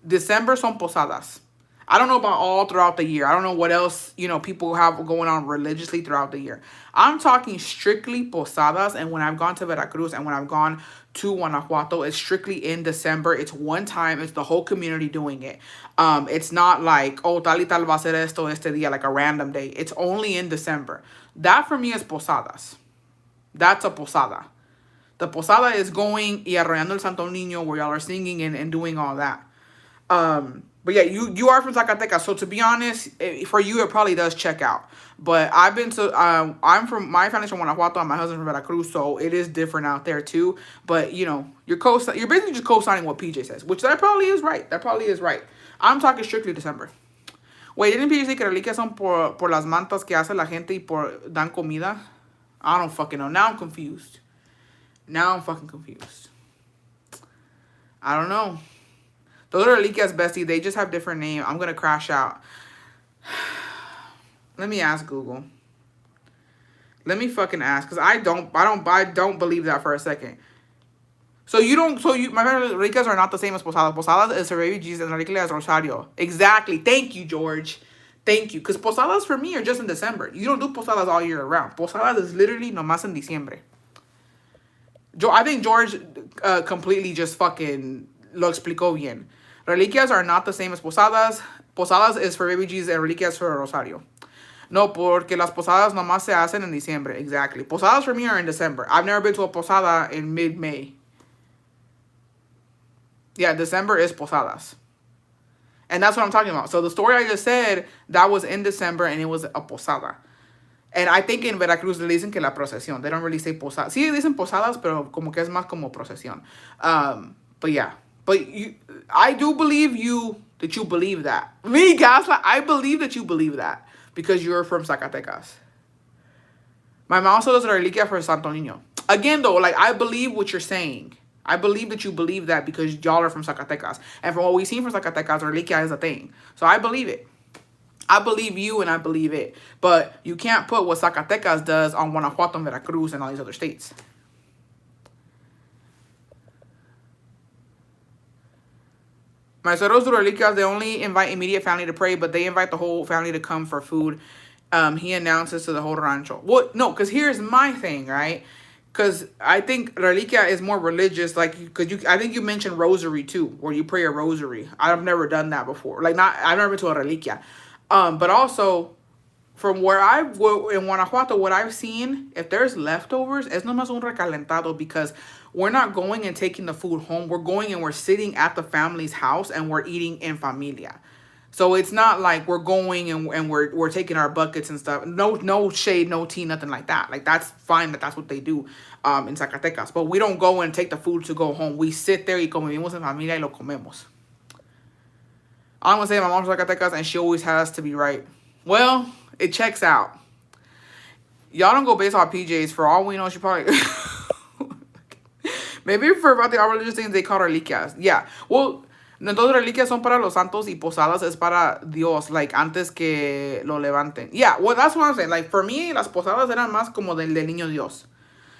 December son posadas. I don't know about all throughout the year. I don't know what else, people have going on religiously throughout the year. I'm talking strictly posadas, and when I've gone to Veracruz and when I've gone to Guanajuato, it's strictly in December. It's one time. It's the whole community doing it. It's not like, oh, tal y tal va a ser esto este día, like a random day. It's only in December. That for me is posadas. That's a posada. The posada is going y arrollando el Santo Niño, where y'all are singing and doing all that. But yeah, you are from Zacatecas, so to be honest, for you it probably does check out. But I've been to my family's from Guanajuato and my husband's from Veracruz, so it is different out there too. But you're basically just co-signing what PJ says, which that probably is right. I'm talking strictly December. Wait, didn't PJ say que reliquias son por las mantas que hace la gente y por dan comida? I don't fucking know. Now I'm confused. I don't know. Those are reliquias, bestie. They just have different names. I'm gonna crash out. Let me ask Google. Let me fucking ask, cause I don't believe that for a second. My reliquias are not the same as posadas. Posadas is for baby Jesus and reliquia is Rosario. Exactly. Thank you, George. Thank you. Cause posadas for me are just in December. You don't do posadas all year around. Posadas is literally nomás en diciembre. I think George completely just fucking lo explicó bien. Reliquias are not the same as posadas. Posadas is for baby Jesus and reliquias for Rosario. No, porque las posadas nomás se hacen en diciembre. Exactly. Posadas for me are in December. I've never been to a posada in mid-May. Yeah, December is posadas. And that's what I'm talking about. So the story I just said, that was in December and it was a posada. And I think in Veracruz le dicen que la procesión. They don't really say posadas. Sí, dicen posadas, pero como que es más como procesión. But yeah. But I do believe that you believe that. Me, Gaslight, I believe that you believe that because you're from Zacatecas. My mom also does a reliquia for Santo Niño. Again, though, like, I believe what you're saying. I believe that you believe that because y'all are from Zacatecas. And from what we've seen from Zacatecas, reliquia is a thing. So I believe it. I believe you and I believe it. But you can't put what Zacatecas does on Guanajuato and Veracruz and all these other states. My suegros do reliquias, they only invite immediate family to pray, but they invite the whole family to come for food. He announces to the whole rancho. Well, no, because here's my thing, right? Because I think reliquia is more religious, like, I think you mentioned rosary too, where you pray a rosary. I've never done that before. I've never been to a reliquia. But also, from where in Guanajuato, what I've seen, if there's leftovers, es nomás un recalentado because we're not going and taking the food home. We're going and we're sitting at the family's house and we're eating in familia. So it's not like we're going and we're taking our buckets and stuff. No shade, no tea, nothing like that. Like, that's fine that's what they do in Zacatecas. But we don't go and take the food to go home. We sit there y comemos en familia y lo comemos. I'm going to say my mom's from Zacatecas and she always has to be right. Well, it checks out. Y'all don't go based off PJs. For all we know, she probably... Maybe for about the religious things, they call reliquias. Yeah. Well, entonces reliquias son para los santos y posadas es para Dios. Like, antes que lo levanten. Yeah, well, that's what I'm saying. Like, for me, las posadas eran más como del niño Dios.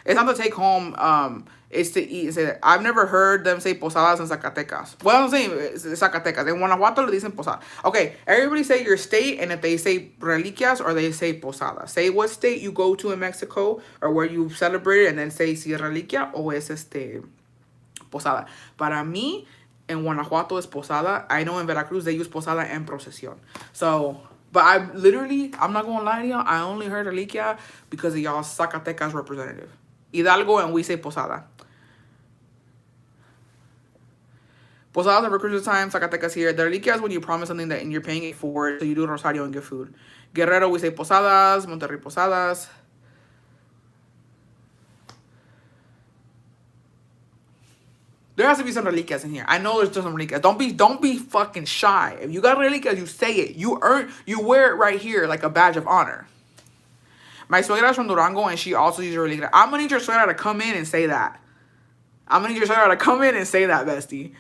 It's not to take home. It's to eat. I've never heard them say posadas in Zacatecas. Well, I'm saying Zacatecas. In Guanajuato, le dicen posada. Okay, everybody say your state, and if they say reliquias or they say posada. Say what state you go to in Mexico or where you celebrate it, and then say si es reliquia o es posada. Para mí, in Guanajuato is posada. I know in Veracruz they use posada and procesión. So, but I'm not gonna lie to y'all, I only heard reliquia because of y'all Zacatecas representative. Hidalgo, and we say posada. Posada for Christmas time, Zacatecas here. The reliquia is when you promise something that and you're paying it forward, so you do rosario and give food. Guerrero, we say posadas. Monterrey, posadas. There has to be some reliquias in here. I know there's just some reliquias. Don't be fucking shy. If you got reliquias, you say it. You wear it right here like a badge of honor. My suegra's from Durango and she also uses reliquia. I'm gonna need your suegra to come in and say that. Bestie.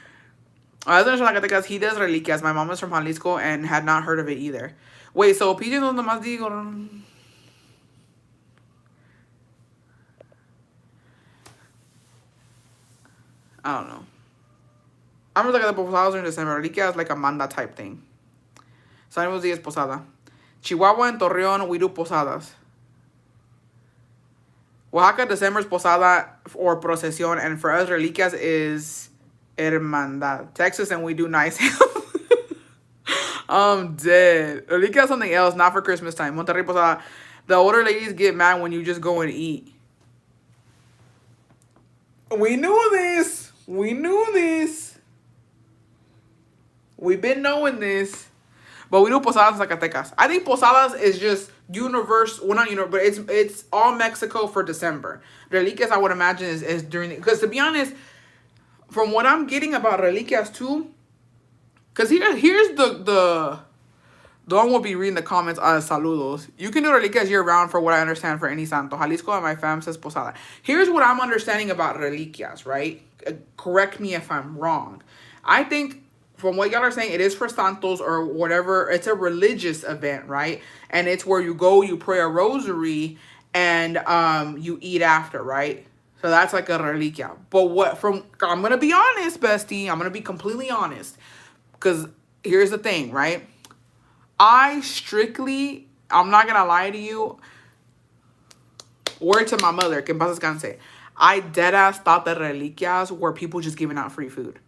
Zacatecas, he does reliquias. My mom is from Jalisco and had not heard of it either. Wait, so PJ no nomás digo. I don't know. I'm just like the posadas are in December. Reliquia is like a manda type thing. San Jose is posada. Chihuahua and Torreon, we do posadas. Oaxaca, December is posada or procesión, and for us, reliquias is hermandad. Texas, and we do nice. I'm dead. Reliquia is something else, not for Christmas time. Monterrey posada. The older ladies get mad when you just go and eat. We knew this. We've been knowing this. But we do posadas in Zacatecas. I think posadas is just universal. Well, not universal, but it's all Mexico for December. Reliquias, I would imagine, is during... Because to be honest, from what I'm getting about reliquias too... Because here's the one will be reading the comments on saludos. You can do reliquias year-round for what I understand for any santo. Jalisco and my fam says posada. Here's what I'm understanding about reliquias, right? Correct me if I'm wrong. I think... From what y'all are saying, it is for santos or whatever. It's a religious event, right? And it's where you go, you pray a rosary, and you eat after, right? So that's like a reliquia. But I'm going to be honest, bestie. I'm going to be completely honest. Because here's the thing, right? I'm not going to lie to you. Word to my mother, que en paz descanse. I deadass thought that reliquias were people just giving out free food.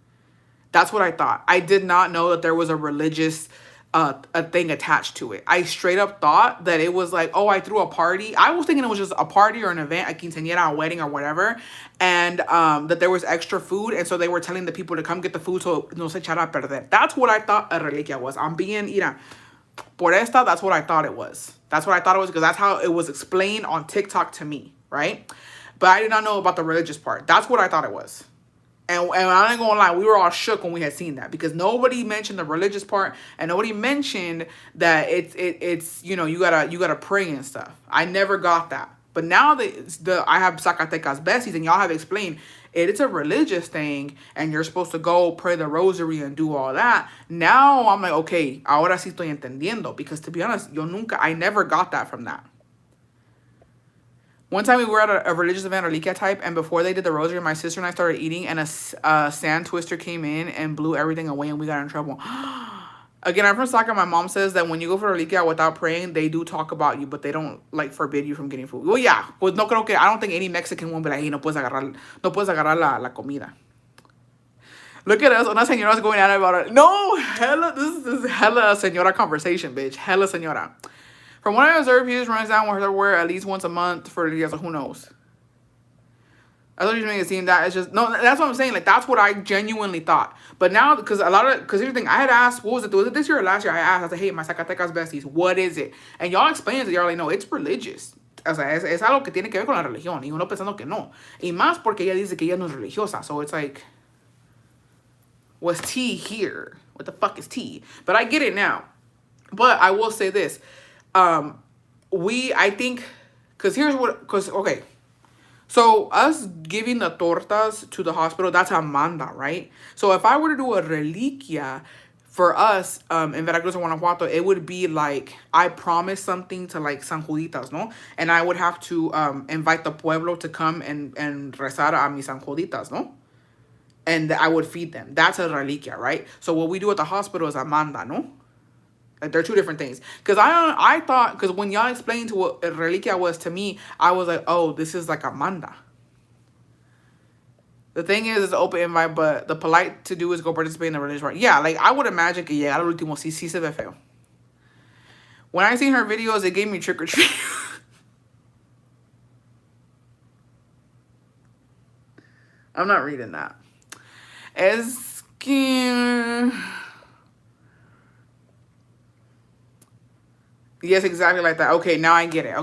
That's what I thought. I did not know that there was a religious a thing attached to it. I straight up thought that it was like, oh, I threw a party. I was thinking it was just a party or an event, a quinceañera, a wedding or whatever. And that there was extra food. And so they were telling the people to come get the food so no se echara a perder. That's what I thought a reliquia was. I'm being, por esta, that's what I thought it was. That's what I thought it was because that's how it was explained on TikTok to me, right? But I did not know about the religious part. That's what I thought it was. And I ain't gonna lie, we were all shook when we had seen that because nobody mentioned the religious part and nobody mentioned that it's you gotta pray and stuff. I never got that. But now I have Zacatecas besties and y'all have explained it's a religious thing and you're supposed to go pray the rosary and do all that. Now I'm like, okay, ahora sí estoy entendiendo because to be honest, I never got that from that. One time we were at a religious event, reliquia type, and before they did the rosary, my sister and I started eating, and a sand twister came in and blew everything away, and we got in trouble. Again, I'm from soccer. My mom says that when you go for reliquia without praying, they do talk about you, but they don't, forbid you from getting food. Well, yeah. Pues no creo que, I don't think any Mexican won't be like, hey, no puedes agarrar la comida. Look at us. Una señora's going at it about it. No, this is hella señora conversation, bitch. Hella señora. From what I observed, he just runs down with her wear at least once a month for the years. So who knows? I thought you were making it seem that it's just no. That's what I'm saying. Like that's what I genuinely thought. But now, because here's the thing. I had asked, what was it? Was it this year or last year? I asked. I said, hey, my Zacatecas besties, what is it? And y'all explained it. Y'all like, no, it's religious. O sea, es algo que tiene que ver con la religión. Y uno pensando que no. Y más porque ella dice que ella no es religiosa. So it's like, what's tea here? What the fuck is tea? But I get it now. But I will say this. I think, okay. So us giving the tortas to the hospital, that's a manda, right? So if I were to do a reliquia for us, in Veracruz or Guanajuato, it would be like, I promise something to like San Juditas, no? And I would have to, invite the pueblo to come and rezar a mis San Juditas, no? And I would feed them. That's a reliquia, right? So what we do at the hospital is a manda, no? Like they're two different things. Because I thought, because when y'all explained to what a reliquia was to me, I was like, oh, this is like a manda. The thing is, it's an open invite, but the polite to do is go participate in the religious right. Yeah, like, I would imagine que llegar al último sí se ve feo. When I seen her videos, it gave me trick or treat. I'm not reading that. Es que... Yes, exactly like that. Okay, now I get it.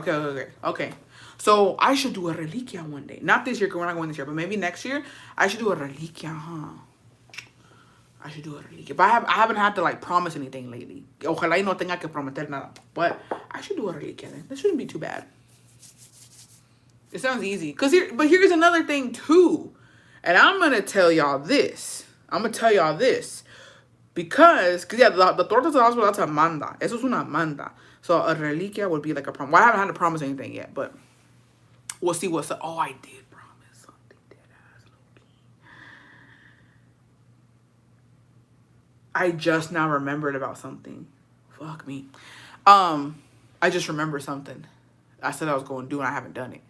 Okay. So I should do a reliquia one day. Not this year, because we're not going this year, but maybe next year I should do a reliquia, huh? I should do a reliquia. But I haven't had to like promise anything lately. Ojalá y no tenga que prometer nada. But I should do a reliquia then. That shouldn't be too bad. It sounds easy. But here's another thing too. And I'm going to tell y'all this. Because yeah, the tortas de la hospital, that's a manda. Eso es una manda. So a reliquia would be like a promise. Well, I haven't had to promise anything yet, but we'll see what's up. Oh, I did promise something. Deadass, low-key. I just now remembered about something. Fuck me. I just remembered something. I said I was going to do and I haven't done it.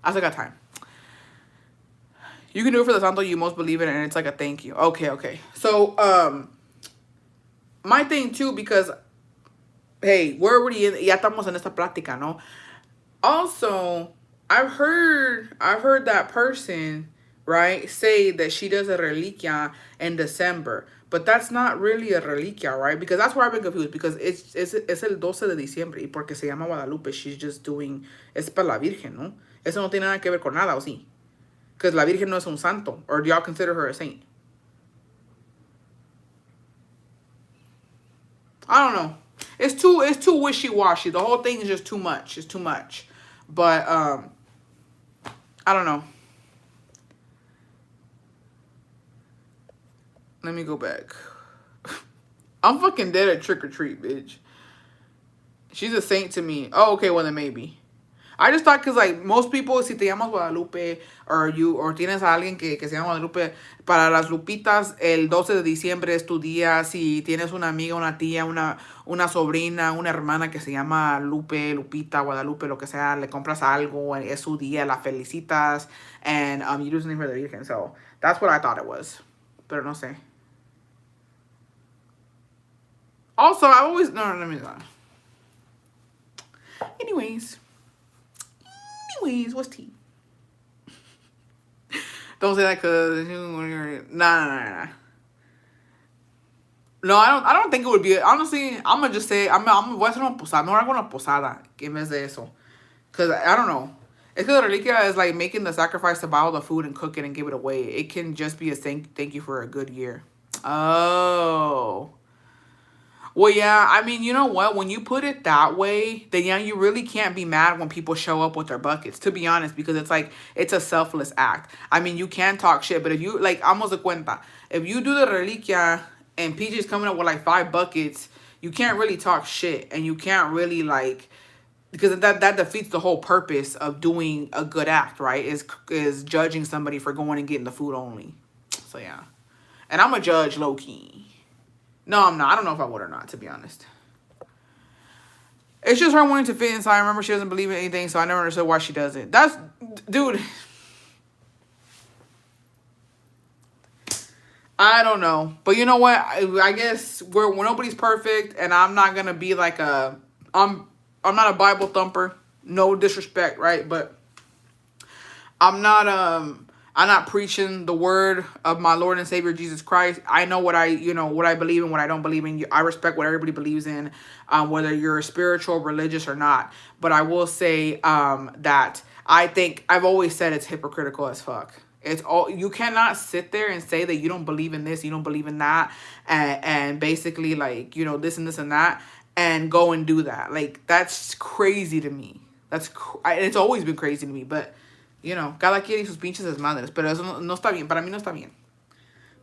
I still got time. You can do it for the santo you most believe in, and it's like a thank you. Okay. So, my thing too, because, hey, we're already in, ya estamos en esta plática, ¿no? Also, I've heard that person, right, say that she does a reliquia in December. But that's not really a reliquia, right? Because that's where I've been confused. Because it's el 12 de diciembre. Y porque se llama Guadalupe, she's just doing, es para la Virgen, ¿no? Eso no tiene nada que ver con nada, ¿o sí? Because la Virgen no es un santo. Or do y'all consider her a saint? I don't know. It's too wishy-washy. The whole thing is just too much. It's too much. But, I don't know. Let me go back. I'm fucking dead at trick or treat, bitch. She's a saint to me. Oh, okay, well then maybe. I just thought because like most people, si te llamas Guadalupe or tienes a alguien que se llama Guadalupe, para las Lupitas el 12 de diciembre es tu día. Si tienes una amiga, una tía, una sobrina, una hermana que se llama Lupe, Lupita, Guadalupe, lo que sea, le compras algo, es su día, la felicitas, and you do something for the Virgen. So that's what I thought it was. Pero no sé. Also, I always... No, let me stop. Anyways, what's tea? Don't say that because... Nah. No, I don't think it would be... Honestly, I'm going to just say... I'm voy a hacer una posada. Mejor hago una posada en vez de eso. Because, I don't know. It's because reliquia is like making the sacrifice to buy all the food and cook it and give it away. It can just be a thank you for a good year. Oh... Well, yeah, I mean, you know what? When you put it that way, then yeah, you really can't be mad when people show up with their buckets, to be honest, because it's like, it's a selfless act. I mean, you can talk shit, but if you, like, vamos de cuenta, if you do the reliquia and PJ's coming up with like 5 buckets, you can't really talk shit, and you can't really, like, because that defeats the whole purpose of doing a good act, right? Is judging somebody for going and getting the food only. So, yeah. And I'm a judge, low-key. No, I'm not. I don't know if I would or not, to be honest. It's just her wanting to fit inside. I remember she doesn't believe in anything, so I never understood why she does it. That's... Dude. I don't know. But you know what? I guess we're nobody's perfect, and I'm not going to be like a... I'm not a Bible thumper. No disrespect, right? But I'm not preaching the word of my Lord and Savior Jesus Christ. I know what I believe in, what I don't believe in. I respect what everybody believes in, whether you're spiritual, religious, or not. But I will say that I think I've always said it's hypocritical as fuck. It's all, you cannot sit there and say that you don't believe in this, you don't believe in that, and basically like, you know, this and this and that, and go and do that. Like, that's crazy to me. It's always been crazy to me, but... You know, cada quien y sus pinches desmadres. Pero eso no está bien. Para mí no está bien.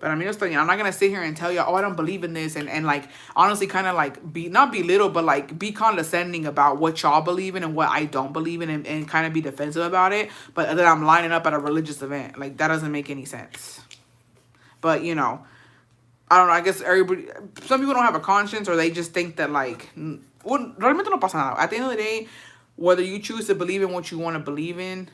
I'm not going to sit here and tell you, oh, I don't believe in this. And like, honestly, kind of like, not belittle, but like, be condescending about what y'all believe in and what I don't believe in. And kind of be defensive about it. But then I'm lining up at a religious event. Like, that doesn't make any sense. But, you know, I don't know. I guess everybody, some people don't have a conscience. Or they just think that, like, well, realmente no pasa nada. At the end of the day, whether you choose to believe in what you want to believe in,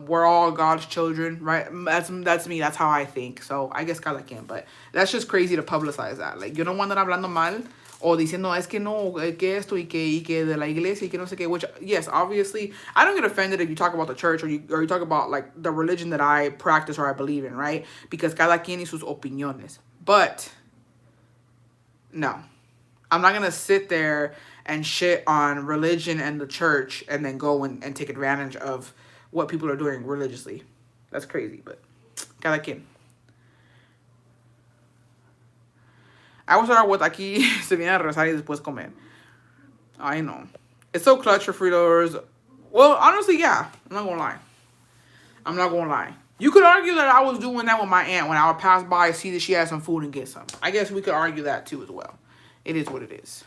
we're all God's children, right? That's me. That's how I think. So I guess cada quien, but that's just crazy to publicize that. Like, yo no voy a andar hablando mal o diciendo es que no, que esto y que de la iglesia y que no sé qué. Which, yes, obviously, I don't get offended if you talk about the church or you talk about like the religion that I practice or I believe in, right? Because cada quien y sus opiniones. But no, I'm not gonna sit there and shit on religion and the church and then go and take advantage of what people are doing religiously. That's crazy, but cada quien. I will start with aquí se viene a rezar y después comer. I know. It's so clutch for Fritos. Well, honestly, yeah. I'm not gonna lie. You could argue that I was doing that with my aunt when I would pass by, see that she had some food and get some. I guess we could argue that too as well. It is what it is.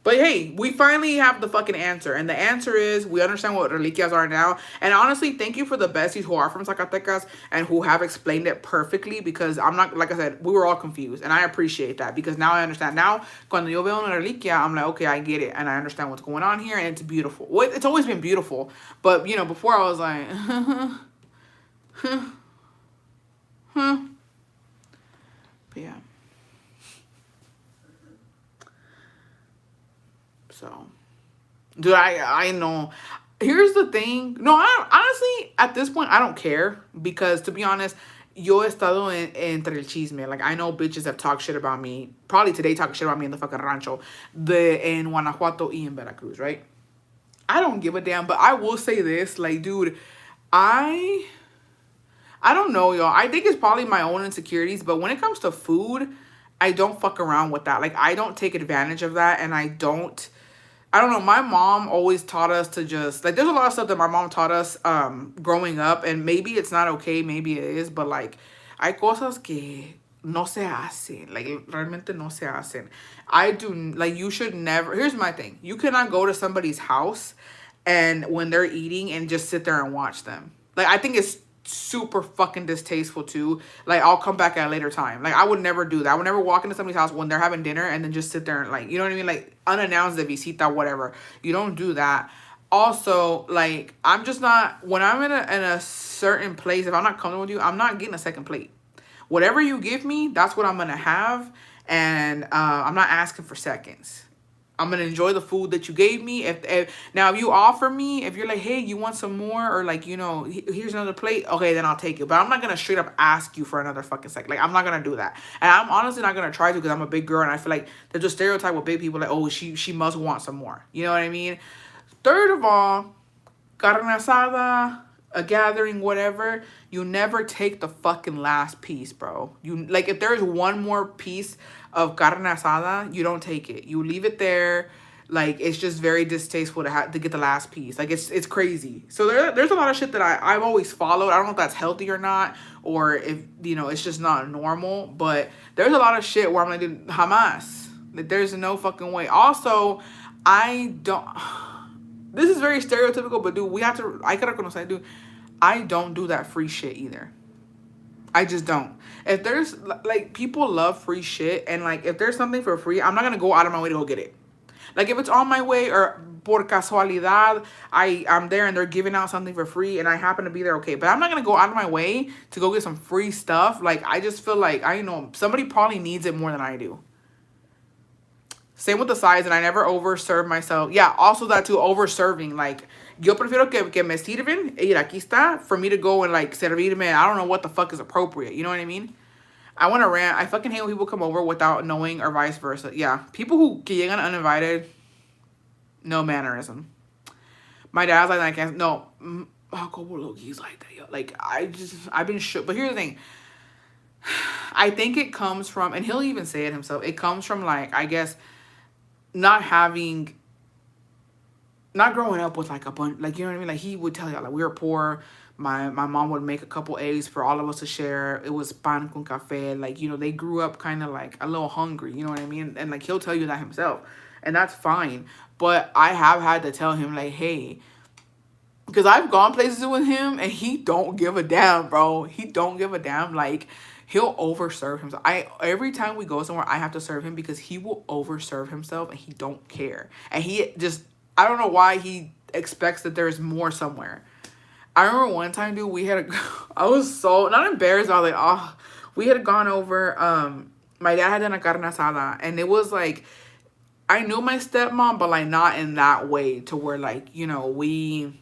But hey, we finally have the fucking answer. And the answer is, we understand what reliquias are now. And honestly, thank you for the besties who are from Zacatecas and who have explained it perfectly. Because I'm not, like I said, we were all confused. And I appreciate that. Because now I understand. Now, cuando yo veo una reliquia, I'm like, okay, I get it. And I understand what's going on here. And it's beautiful. Well, it's always been beautiful. But, you know, before I was like, But yeah. So, dude, I know. Here's the thing. No, honestly, at this point, I don't care. Because, to be honest, yo he estado entre el chisme. Like, I know bitches have talked shit about me. Probably today talking shit about me in the fucking rancho. In Guanajuato y in Veracruz, right? I don't give a damn. But I will say this. Like, dude, I don't know, y'all. I think it's probably my own insecurities. But when it comes to food, I don't fuck around with that. Like, I don't take advantage of that. And I don't know. My mom always taught us to just, like, there's a lot of stuff that my mom taught us growing up. And maybe it's not okay. Maybe it is. But, like, hay cosas que no se hacen. Like, realmente no se hacen. Like, you should never. Here's my thing. You cannot go to somebody's house and when they're eating and just sit there and watch them. Like, I think it's super fucking distasteful too. Like, I'll come back at a later time. Like, I would never do that. I would never walk into somebody's house when they're having dinner and then just sit there and, like, you know what I mean? Like, unannounced de visita, whatever. You don't do that. Also, like, I'm just not, when I'm in a certain place, if I'm not comfortable with you, I'm not getting a second plate. Whatever you give me, that's what I'm gonna have. And I'm not asking for seconds. I'm going to enjoy the food that you gave me. If you offer me, if you're like, hey, you want some more? Or like, you know, here's another plate. Okay, then I'll take it. But I'm not going to straight up ask you for another fucking second. Like, I'm not going to do that. And I'm honestly not going to try to because I'm a big girl. And I feel like there's a stereotype with big people like, oh, she must want some more. You know what I mean? Third of all, carne asada, a gathering, whatever, you never take the fucking last piece, bro. You, like, if there's one more piece of carne asada, you don't take it. You leave it there. Like, it's just very distasteful to get the last piece. Like, it's crazy. So there's a lot of shit that I've always followed. I don't know if that's healthy or not, or if, you know, it's just not normal. But there's a lot of shit where I'm like, dude, jamás. Like, there's no fucking way. Also, I don't. This is very stereotypical, but dude, I gotta reconocer, dude, I don't do that free shit either. I just don't. If there's, like, people love free shit, and, like, if there's something for free, I'm not gonna go out of my way to go get it. Like, if it's on my way or por casualidad, I'm there and they're giving out something for free and I happen to be there, okay. But I'm not gonna go out of my way to go get some free stuff. Like, I just feel like, I know, somebody probably needs it more than I do. Same with the size, and I never overserve myself. Yeah, also that too, overserving. Like, yo prefiero que me sirven, y aquí está, for me to go and, like, servirme. I don't know what the fuck is appropriate. You know what I mean? I want to rant. I fucking hate when people come over without knowing or vice versa. Yeah, people who llegan uninvited, no mannerism. My dad's like, I can't, no, he's like that, yo. Like, I've been shook. But here's the thing. I think it comes from, and he'll even say it himself, it comes from, like, I guess, not growing up with, like, a bunch, like, you know what I mean? Like, he would tell y'all, like, we were poor. My mom would make a couple eggs for all of us to share. It was pan con café. Like, you know, they grew up kind of, like, a little hungry. You know what I mean? And, like, he'll tell you that himself. And that's fine. But I have had to tell him, like, hey, because I've gone places with him, and he don't give a damn, bro. He don't give a damn. Like, he'll overserve himself. Every time we go somewhere, I have to serve him because he will overserve himself, and he don't care. And he just, I don't know why he expects that there's more somewhere. I remember one time, dude, we had I was so, not embarrassed, I was like, oh, we had gone over, my dad had done a carne asada, and it was like, I knew my stepmom, but like not in that way to where like, you know, we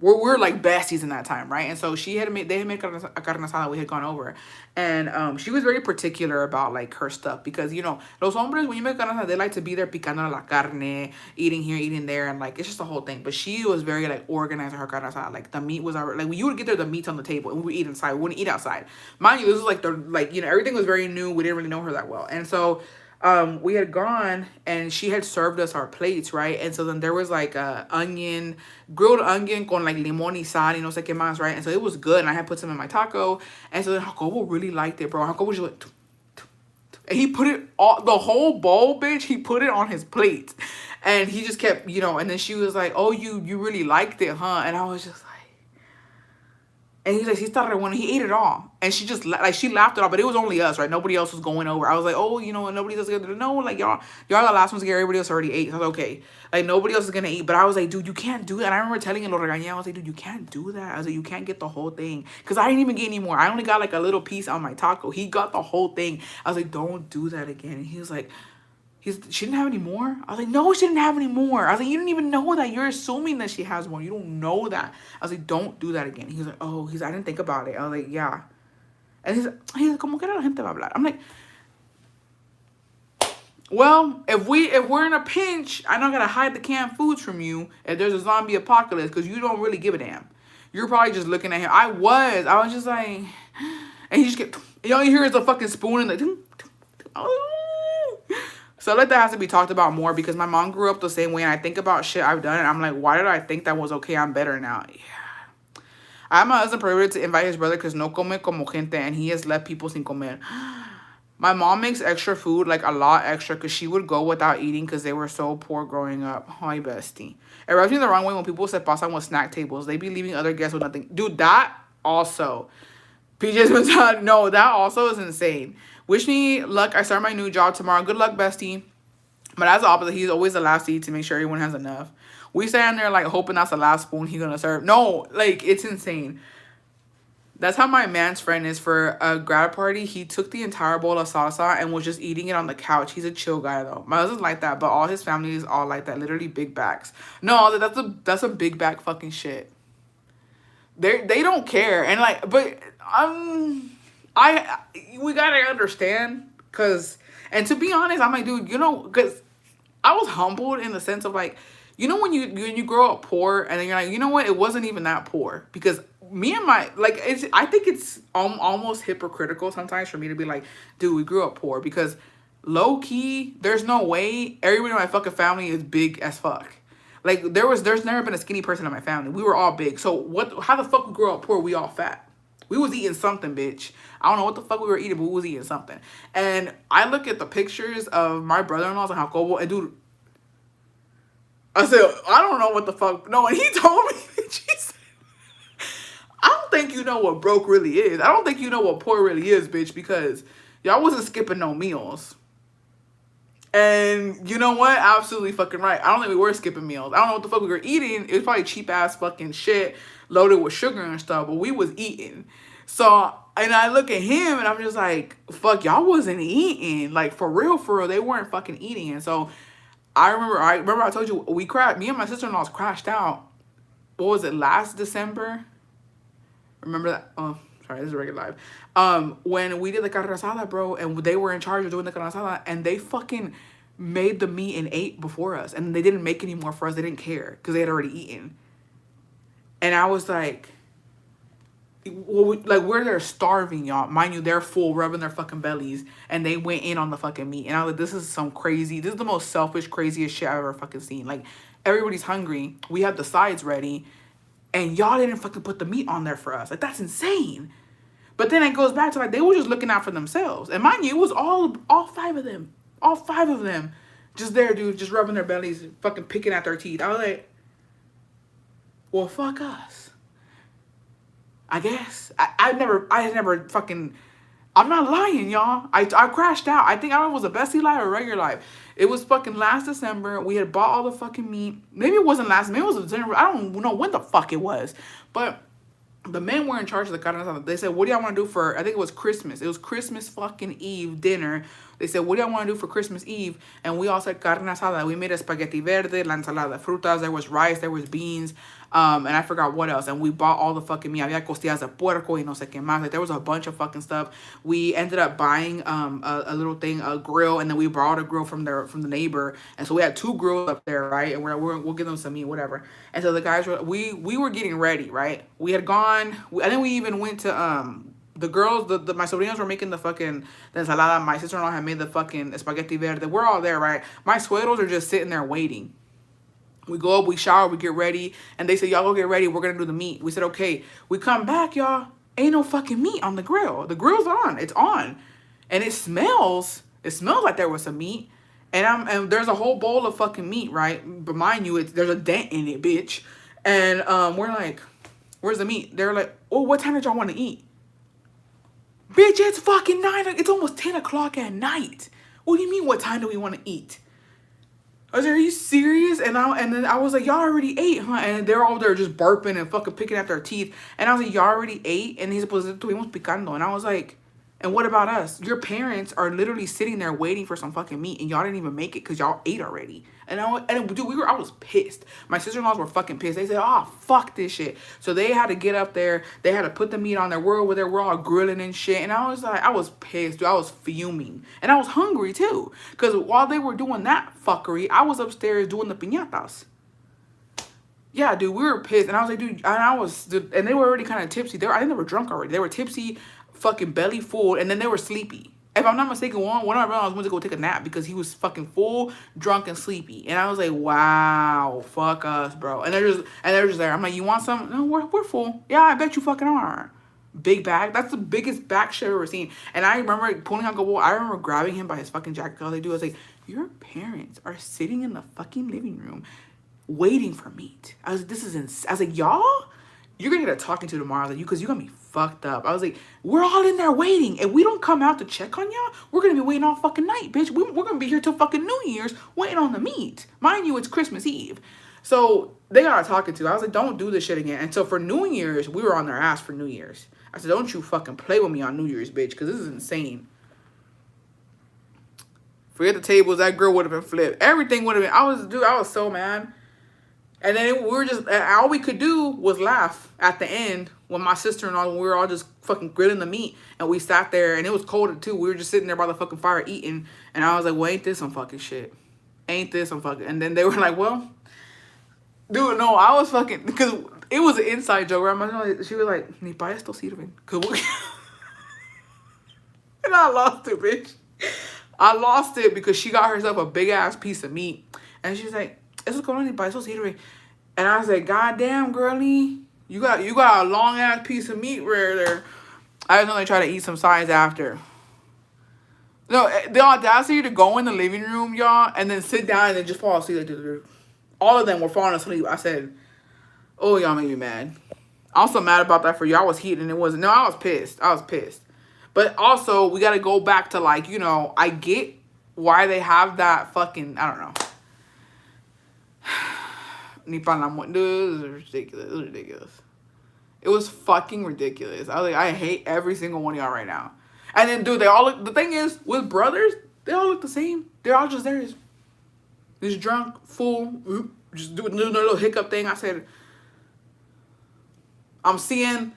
we're like besties in that time, right? And so they had made a carne asada, we had gone over, and she was very particular about like her stuff, because you know los hombres, when you make carne asada, they like to be there picando la carne, eating here, eating there, and like it's just a whole thing. But she was very like organized in her carne asada. Like the meat was already, like when you would get there, the meat's on the table, and we would eat inside. We wouldn't eat outside. Mind you, this was like the, like, you know, everything was very new. We didn't really know her that well, and so we had gone and she had served us our plates, right? And so then there was like grilled onion con like limon y sal y no sé qué más, right? And so it was good, and I had put some in my taco, and so then Jacobo really liked it, bro. Jacobo just went, and he put it all, the whole bowl, bitch, he put it on his plate, and he just kept, you know, and then she was like, oh, you really liked it, huh? And I was just like, and he's like, he started when he ate it all, and she just like she laughed it off, but it was only us, right? Nobody else was going over. I was like, oh, you know, nobody else is gonna, no, like y'all the last ones to get. Everybody else already ate. So I was like, okay, like nobody else is gonna eat. But I was like, dude, you can't do that. And I remember telling him, I was like, dude, you can't do that. I was like, you can't get the whole thing, because I didn't even get any more. I only got like a little piece on my taco. He got the whole thing. I was like, don't do that again. And he was like, she didn't have any more? I was like, no, she didn't have any more. I was like, you didn't even know that. You're assuming that she has more. You don't know that. I was like, don't do that again. He was like, oh, I didn't think about it. I was like, yeah. And he's like, como que la gente va a hablar? I'm like, well, if we're in a pinch, I'm not gonna hide the canned foods from you if there's a zombie apocalypse, because you don't really give a damn. You're probably just looking at him. I was just like, and he just kept, all you hear is a fucking spoon and like, so like that has to be talked about more, because my mom grew up the same way, and I think about shit I've done, and I'm like, why did I think that was okay? I'm better now. Yeah. I have my husband prohibited to invite his brother because no come como gente, and he has left people sin comer. My mom makes extra food, like a lot extra, because she would go without eating because they were so poor growing up. Hi, bestie. It rubs me the wrong way when people se pasan with snack tables. They be leaving other guests with nothing. Dude, that also. PJ's mentality. No, that also is insane. Wish me luck. I start my new job tomorrow. Good luck, bestie. But as the opposite, he's always the last to eat to make sure everyone has enough. We stand there like hoping that's the last spoon he's gonna serve. No, like it's insane. That's how my man's friend is. For a grad party, he took the entire bowl of salsa and was just eating it on the couch. He's a chill guy though. My husband's like that, but all his family is all like that. Literally big backs. No, that's a big back fucking shit. They don't care, and like, but we gotta understand, cause, and to be honest, I'm like, dude, you know, cause I was humbled in the sense of like, you know, when you grow up poor, and then you're like, you know what, it wasn't even that poor, because me and my, like, I think it's almost hypocritical sometimes for me to be like, dude, we grew up poor, because low key, there's no way everybody in my fucking family is big as fuck. Like, there's never been a skinny person in my family. We were all big. So how the fuck we grew up poor? We all fat. We was eating something, bitch. I don't know what the fuck we were eating, but we was eating something. And I look at the pictures of my brother-in-laws and Jacobo, and dude, I said, I don't know what the fuck. No, and he told me, she said, I don't think you know what broke really is. I don't think you know what poor really is, bitch, because y'all wasn't skipping no meals. And you know what? Absolutely fucking right. I don't think we were skipping meals. I don't know what the fuck we were eating. It was probably cheap ass fucking shit loaded with sugar and stuff, but we was eating. So, and I look at him and I'm just like, fuck, y'all wasn't eating. Like, for real, they weren't fucking eating. And so I remember I told you me and my sister-in-laws crashed out. What was it, last December? Remember that? Oh, sorry, this is a regular live. When we did the carne asada, bro, and they were in charge of doing the carne asada, and they fucking made the meat and ate before us, and they didn't make any more for us. They didn't care because they had already eaten. And I was like, well, like, we're there starving, y'all. Mind you, they're full, rubbing their fucking bellies, and they went in on the fucking meat. And I was like, this is the most selfish, craziest shit I've ever fucking seen. Like, everybody's hungry. We have the sides ready, and y'all didn't fucking put the meat on there for us. Like, that's insane. But then it goes back to, like, they were just looking out for themselves. And mind you, it was all five of them. All five of them. Just there, dude, just rubbing their bellies, fucking picking at their teeth. I was like, well, fuck us. I guess. I had never fucking I'm not lying, y'all. I crashed out. I think I don't know if it was a Bestie Live or regular live. It was fucking last December. We had bought all the fucking meat. Maybe it wasn't last. Maybe it was December. I don't know when the fuck it was. But the men were in charge of the carne asada. They said, what do y'all want to do for, I think it was Christmas. It was Christmas fucking Eve dinner. They said, what do y'all want to do for Christmas Eve? And we all said carne asada. We made a spaghetti verde, la ensalada frutas. There was rice, there was beans, and I forgot what else. And we bought all the fucking meat. Había costillas de puerco y no sé qué más. Like, there was a bunch of fucking stuff. We ended up buying a little thing, a grill, and then we borrowed a grill from the neighbor. And so we had 2 grills up there, right? And we'll give them some meat, whatever. And so the guys were, we were getting ready, right? We had gone, I think we even went to, the girls, my sobrinos were making the ensalada. My sister-in-law had made the fucking spaghetti verde. We're all there, right? My suegros are just sitting there waiting. We go up, we shower, we get ready. And they said, y'all go get ready. We're going to do the meat. We said, okay. We come back, y'all. Ain't no fucking meat on the grill. The grill's on. It's on. And it smells like there was some meat. And there's a whole bowl of fucking meat, right? But mind you, there's a dent in it, bitch. And we're like, where's the meat? They're like, oh, what time did y'all want to eat? Bitch, it's fucking 9. It's almost 10 o'clock at night. What do you mean, what time do we want to eat? I was like, are you serious? And then I was like, y'all already ate, huh? And they're all there just burping and fucking picking at their teeth. And I was like, y'all already ate? And he's pues estuvimos picando. And I was like, and what about us? Your parents are literally sitting there waiting for some fucking meat, and y'all didn't even make it because y'all ate already. And dude, I was pissed. My sister-in-laws were fucking pissed. They said, oh, fuck this shit. So they had to get up there. They had to put the meat on there. We're over there. We're all grilling and shit. And I was like, I was pissed, dude. I was fuming. And I was hungry, too. Because while they were doing that fuckery, I was upstairs doing the piñatas. Yeah, dude, we were pissed. And I was like, dude, and they were already kind of tipsy. I think they were drunk already. They were tipsy, fucking belly full, and then they were sleepy. If I'm not mistaken, one of my brothers went to go take a nap because he was fucking full, drunk, and sleepy. And I was like, wow, fuck us, bro. And they're just there. I'm like, you want some? No, we're full. Yeah, I bet you fucking are. Big bag. That's the biggest back shit I've ever seen. And I remember pulling out Gabo. I remember grabbing him by his fucking jacket. All they do, I was like, your parents are sitting in the fucking living room waiting for meat. I was like, y'all? You're gonna get a talking to tomorrow, like, because you're gonna be fucked up. I was like, we're all in there waiting. If we don't come out to check on y'all, we're gonna be waiting all fucking night, bitch. We're gonna be here till fucking New Year's waiting on the meat. Mind you, it's Christmas Eve. So they got a talking to. I was like, don't do this shit again. And so for New Year's, we were on their ass for New Year's. I said, don't you fucking play with me on New Year's, bitch, because this is insane. Forget the tables. That girl would have been flipped. Everything would have been. I was so mad. And then we were just, all we could do was laugh at the end when my sister-in-law, we were all just fucking grilling the meat. And we sat there, and it was cold too. We were just sitting there by the fucking fire eating. And I was like, well, ain't this some fucking shit? Ain't this some fucking... And then they were like, well, dude, no, I was fucking... Because it was an inside joke. Right? She was like, ni pa esto sirven. And I lost it, bitch. I lost it because she got herself a big-ass piece of meat. And she's like, eso es como ni pa eso sirve. And I was like, God damn, girlie, you got a long ass piece of meat right there. I was only trying to eat some sides after. No, the audacity to go in the living room, y'all, and then sit down and then just fall asleep. All of them were falling asleep. I said, oh, y'all made me mad. I'm also mad about that for you. I was heated and it wasn't. No, I was pissed. I was pissed. But also, we got to go back to, like, you know, I get why they have that fucking, I don't know. Dude, it was ridiculous. It was ridiculous. It was fucking ridiculous. I was like, I hate every single one of y'all right now. And then, dude, they all look, the thing is, with brothers, they all look the same. They're all just there. Just drunk, full, just doing their little hiccup thing. I said, I'm seeing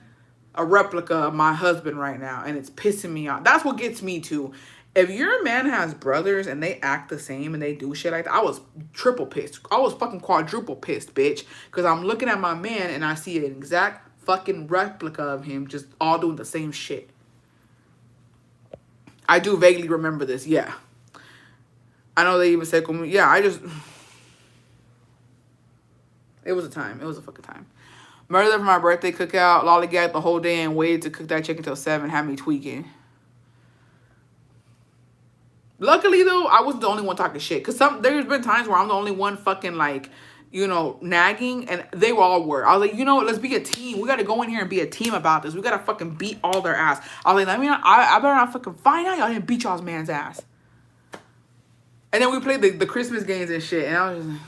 a replica of my husband right now, and it's pissing me off. That's what gets me too. If your man has brothers and they act the same and they do shit like that, I was triple pissed. I was fucking quadruple pissed, bitch. Because I'm looking at my man and I see an exact fucking replica of him just all doing the same shit. I do vaguely remember this, yeah. I know they even said, yeah, it was a time. It was a fucking time. Murder for my birthday cookout, lollygag the whole day and waited to cook that chicken till 7, had me tweaking. Luckily, though, I wasn't the only one talking shit. Because there's been times where I'm the only one fucking, like, you know, nagging, and they all were. I was like, you know what, let's be a team. We got to go in here and be a team about this. We got to fucking beat all their ass. I was like, let me not, I better not fucking find out y'all didn't beat y'all's man's ass. And then we played the Christmas games and shit, and I was just like,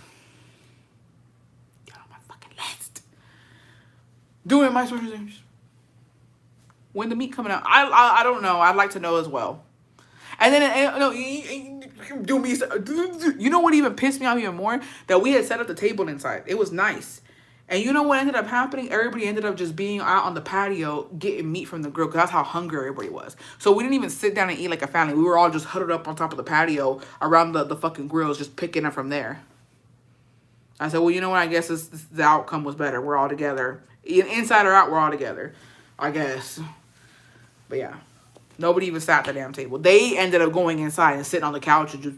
get on my fucking list. Doing my sort of things. When the meat coming out? I don't know. I'd like to know as well. And then, no, do me. You know what even pissed me off even more? That we had set up the table inside. It was nice. And you know what ended up happening? Everybody ended up just being out on the patio getting meat from the grill, because that's how hungry everybody was. So we didn't even sit down and eat like a family. We were all just huddled up on top of the patio around the fucking grills, just picking up from there. I said, well, you know what? I guess the outcome was better. We're all together. Inside or out, we're all together. I guess. But yeah. Nobody even sat at the damn table. They ended up going inside and sitting on the couch and just...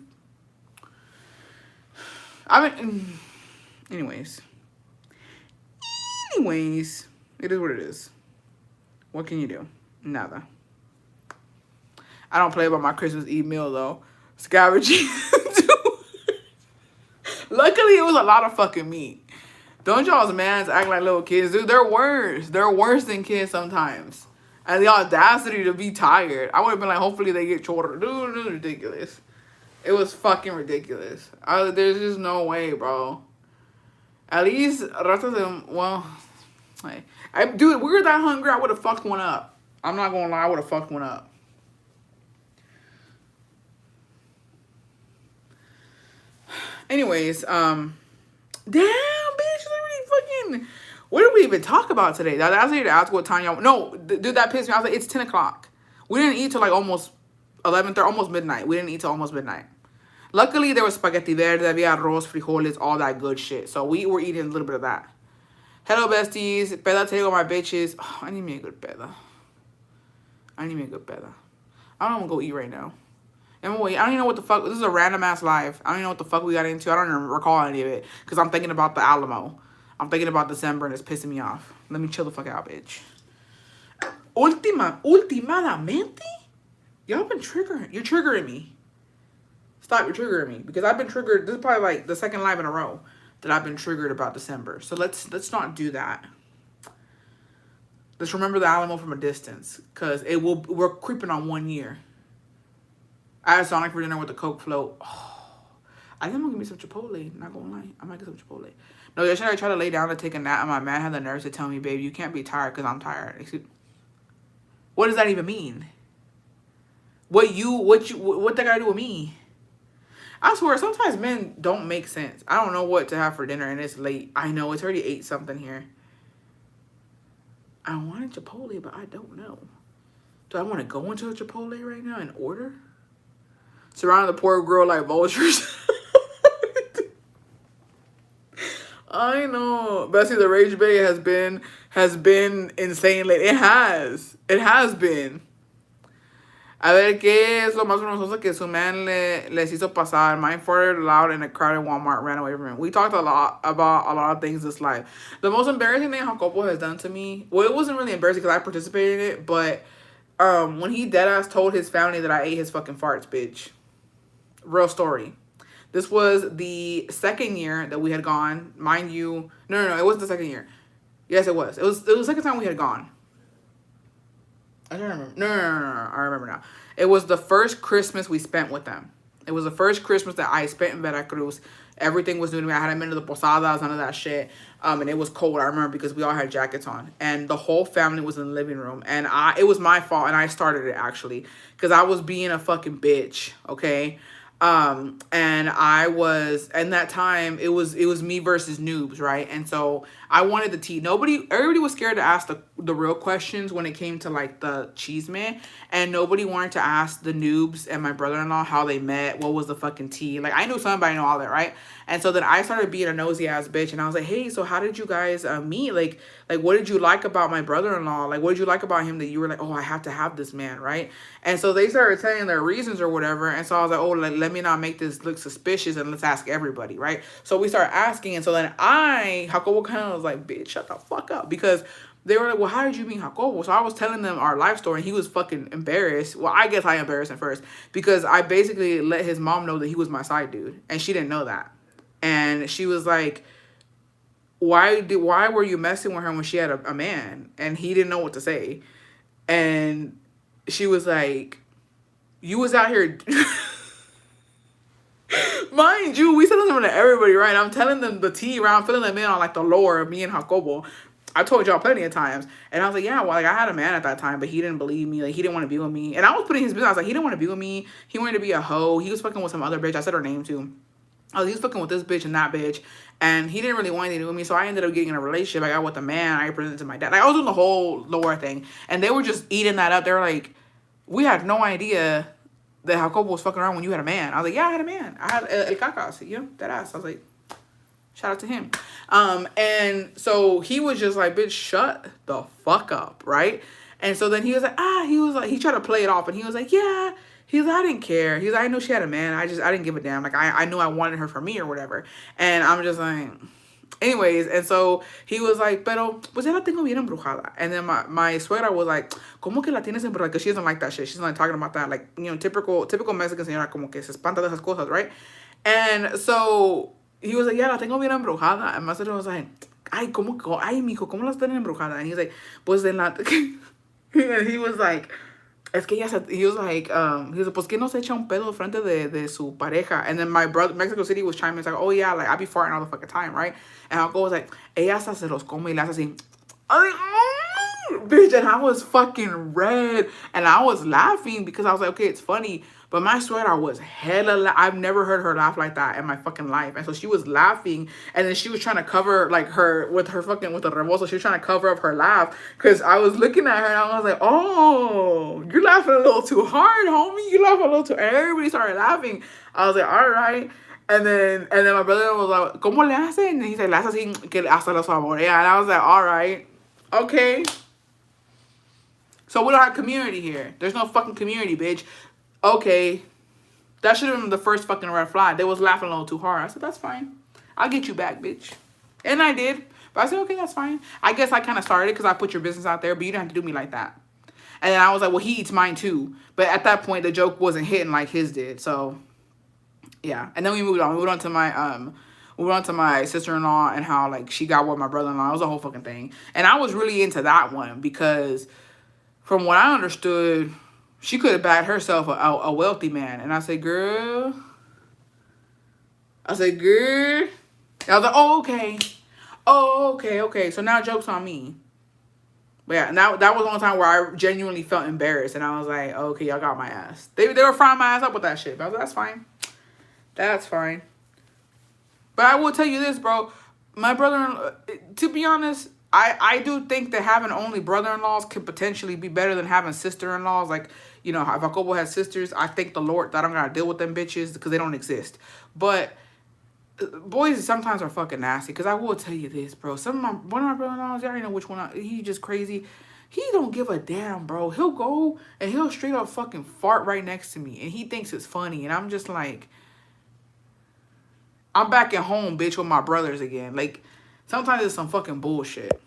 Anyways, it is what it is. What can you do? Nada. I don't play about my Christmas Eve meal, though. Scavenging. Luckily, it was a lot of fucking meat. Don't y'all's mans act like little kids, dude. They're worse. They're worse than kids sometimes. And the audacity to be tired. I would have been like, hopefully they get shorter. Dude, it was ridiculous. It was fucking ridiculous. There's just no way, bro. At least, well, dude, if we were that hungry, I would have fucked one up. I'm not gonna lie, I would have fucked one up. Anyways, damn, bitch, literally fucking... What did we even talk about today? I was here to ask what time y'all... No, dude, that pissed me. I was like, it's 10 o'clock. We didn't eat till like almost 11:30, almost midnight. We didn't eat till almost midnight. Luckily, there was spaghetti verde, había arroz, frijoles, all that good shit. So we were eating a little bit of that. Hello, besties. Peda today with my bitches. Oh, I need me a good peda. I don't know I'm gonna go eat right now. And wait, I don't even know what the fuck... This is a random ass live. I don't even know what the fuck we got into. I don't even recall any of it. Because I'm thinking about the Alamo. I'm thinking about December and it's pissing me off. Let me chill the fuck out, bitch. Ultimadamente? Y'all been triggering. You're triggering me. Stop, you're triggering me. Because I've been triggered. This is probably like the second live in a row that I've been triggered about December. So let's not do that. Let's remember the Alamo from a distance. Because we're creeping on 1 year. I had Sonic for dinner with the Coke float. Oh, I think I'm gonna give me some Chipotle. Not gonna lie. I might get some Chipotle. No, yesterday I tried to lay down to take a nap, and my man had the nerves to tell me, babe, you can't be tired because I'm tired. What does that even mean? What that got to do with me? I swear, sometimes men don't make sense. I don't know what to have for dinner, and it's late. I know, it's already 8 something here. I wanted Chipotle, but I don't know. Do I want to go into a Chipotle right now and order? Surrounding the poor girl like vultures. I know. Bessie, the Rage Bay has been insane lately. It has been. A ver, ¿qué es lo más vergonzoso que su man les hizo pasar? Mine farted loud in a crowded Walmart, ran away from him. We talked a lot about a lot of things this life. The most embarrassing thing Jacopo has done to me, well, it wasn't really embarrassing because I participated in it, but when he deadass told his family that I ate his fucking farts, bitch. Real story. This was the second year that we had gone. Mind you, no, it wasn't the second year. Yes, it was. It was the second time we had gone. I don't remember. No. I remember now. It was the first Christmas we spent with them. It was the first Christmas that I spent in Veracruz. Everything was new to me. I hadn't been to the posadas, none of that shit. And it was cold, I remember, because we all had jackets on. And the whole family was in the living room. And it was my fault, and I started it, actually. Because I was being a fucking bitch, okay? And that time it was me versus noobs, right? And so I wanted the tea. Everybody was scared to ask the real questions when it came to like the cheese man, and nobody wanted to ask the noobs and my brother-in-law how they met, what was the fucking tea. Like I knew somebody know all that, right? And so then I started being a nosy ass bitch, and I was like, hey, so how did you guys meet? Like what did you like about my brother-in-law? Like what did you like about him that you were like, oh, I have to have this man, right? And so they started telling their reasons or whatever, and so I was like, oh, let me not make this look suspicious, and let's ask everybody, right? So we started asking, and so then Jacobo kind of was like, bitch, shut the fuck up, because they were like, well, how did you meet Jacobo? So I was telling them our life story, and he was fucking embarrassed. Well, I guess I embarrassed him first, because I basically let his mom know that he was my side dude, and she didn't know that. And she was like, why were you messing with her when she had a man? And he didn't know what to say. And she was like, you was out here. Mind you, we said this to everybody, right? I'm telling them the tea around, filling them in on like the lore of me and Jacobo. I told y'all plenty of times. And I was like, yeah, well, like I had a man at that time, but he didn't believe me. Like he didn't want to be with me. And I was putting his business. I was like, he didn't want to be with me. He wanted to be a hoe. He was fucking with some other bitch. I said her name too. Oh, he was fucking with this bitch and that bitch. And he didn't really want anything to do with me. So I ended up getting in a relationship. I got with a man. I presented to my dad. Like I was doing the whole lore thing. And they were just eating that up. They were like, we had no idea that Jacobo was fucking around when you had a man. I was like, yeah, I had a man. I had El Cacas, you know, that ass. I was like, shout out to him. And so he was just like, bitch, shut the fuck up, right? And so then he was like, he tried to play it off, and he was like, yeah. He's like, I didn't care. He's like, I knew she had a man. I didn't give a damn. Like, I knew I wanted her for me or whatever. And I'm just like, anyways, and so he was like, pero, pues ya la tengo bien embrujada. And then my suegra was like, ¿cómo que la tienes embrujada? Because she doesn't like that shit. She's not talking about that. Like, you know, typical Mexican señora, como que se espanta de esas cosas, right? And so he was like, yeah, la tengo bien embrujada. And my suegra was like, ay, mijo, ¿cómo la están embrujada? And he's like, pues de la... And he was like, es que he was like, pues que no se echa un pedo frente de su pareja. And then my brother, Mexico City, was chiming in. It's like, oh yeah, like I be farting all the fucking time, right? And Uncle was like, ella hasta se los come y le hace así. I was like, oh, bitch, and I was fucking red. And I was laughing because I was like, okay, it's funny. But my sweater was hella, I've never heard her laugh like that in my fucking life. And so she was laughing, and then she was trying to cover, like, with the rebozo, she was trying to cover up her laugh, because I was looking at her, and I was like, oh, you're laughing a little too hard, homie. You laughing a little too, and everybody started laughing. I was like, all right. And then my brother was like, ¿cómo le hace? And he said, le hace así, que hasta lo saborea. And I was like, all right, okay. So we don't have community here. There's no fucking community, bitch. Okay, that should have been the first fucking red flag. They was laughing a little too hard. I said, that's fine. I'll get you back, bitch. And I did. But I said, okay, that's fine. I guess I kind of started because I put your business out there, but you didn't have to do me like that. And then I was like, well, he eats mine too. But at that point, the joke wasn't hitting like his did. So, yeah. And then we moved on. We went on to my sister-in-law and how, like, she got with my brother-in-law. It was a whole fucking thing. And I was really into that one because from what I understood, she could have bagged herself a wealthy man. And I said, girl. And I was like, oh, okay. Oh, okay. So now joke's on me. But yeah, that was one time where I genuinely felt embarrassed. And I was like, okay, y'all got my ass. They were frying my ass up with that shit. But I was like, that's fine. That's fine. But I will tell you this, bro. My brother-in-law, to be honest, I do think that having only brother-in-laws could potentially be better than having sister-in-laws. Like, you know, if Jacobo has sisters, I thank the Lord that I'm going to deal with them bitches because they don't exist. But boys sometimes are fucking nasty, because I will tell you this, bro. One of my brother-in-laws, I already know which one. He's just crazy. He don't give a damn, bro. He'll go and he'll straight up fucking fart right next to me. And he thinks it's funny. And I'm just like, I'm back at home, bitch, with my brothers again. Like, sometimes it's some fucking bullshit.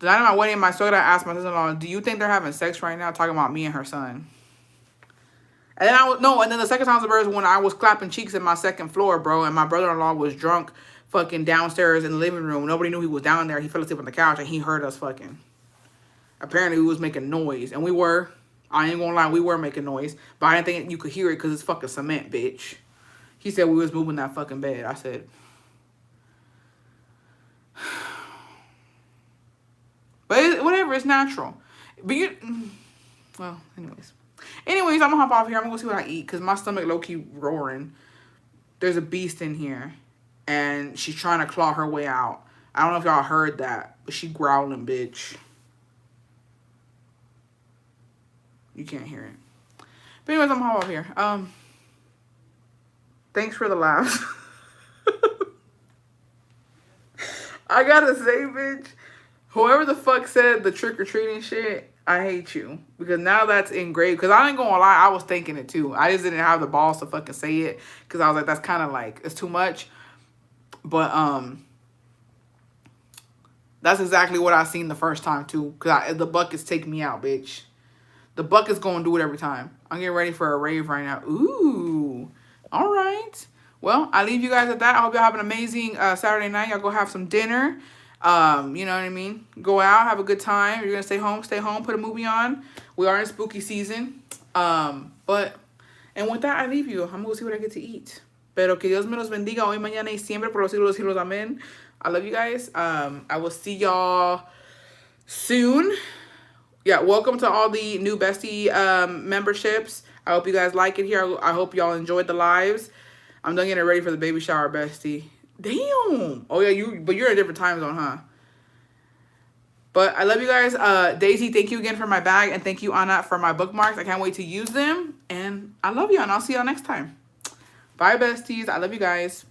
The night of my wedding, my soda asked my sister-in-law, do you think they're having sex right now? Talking about me and her son. And then and then the second time was when I was clapping cheeks in my second floor, bro. And my brother-in-law was drunk fucking downstairs in the living room. Nobody knew he was down there. He fell asleep on the couch and he heard us fucking. Apparently we was making noise. And we were. I ain't gonna lie, we were making noise. But I didn't think you could hear it because it's fucking cement, bitch. He said we was moving that fucking bed. I said, but whatever, it's natural. But well, anyways, I'm gonna hop off here. I'm gonna go see what I eat because my stomach low-key roaring. There's a beast in here, and she's trying to claw her way out. I don't know if y'all heard that, but she growling, bitch. You can't hear it. But anyways, I'm gonna hop off here. Thanks for the laughs. I gotta say, bitch, whoever the fuck said the trick-or-treating shit, I hate you. Because now that's engraved. Because I ain't gonna lie, I was thinking it too. I just didn't have the balls to fucking say it. Because I was like, that's kind of like, it's too much. But, that's exactly what I seen the first time too. Because the buckets take me out, bitch. The bucket's gonna do it every time. I'm getting ready for a rave right now. Ooh. All right. well, I leave you guys at that. I hope y'all have an amazing Saturday night. Y'all go have some dinner. You know what I mean? Go out, have a good time. If you're gonna stay home, put a movie on. We are in spooky season. And with that, I leave you. I'm gonna go see what I get to eat. Pero que Dios me los bendiga hoy, mañana y siempre por los siglos de los siglos. Amen. I love you guys. I will see y'all soon. Yeah, welcome to all the new bestie memberships. I hope you guys like it here. I hope y'all enjoyed the lives. I'm done getting ready for the baby shower, bestie. Damn. Oh yeah, but you're in a different time zone, huh? But I love you guys. Daisy, thank you again for my bag, and thank you, Anna, for my bookmarks. I can't wait to use them. And I love you, and I'll see y'all next time. Bye, besties. I love you guys.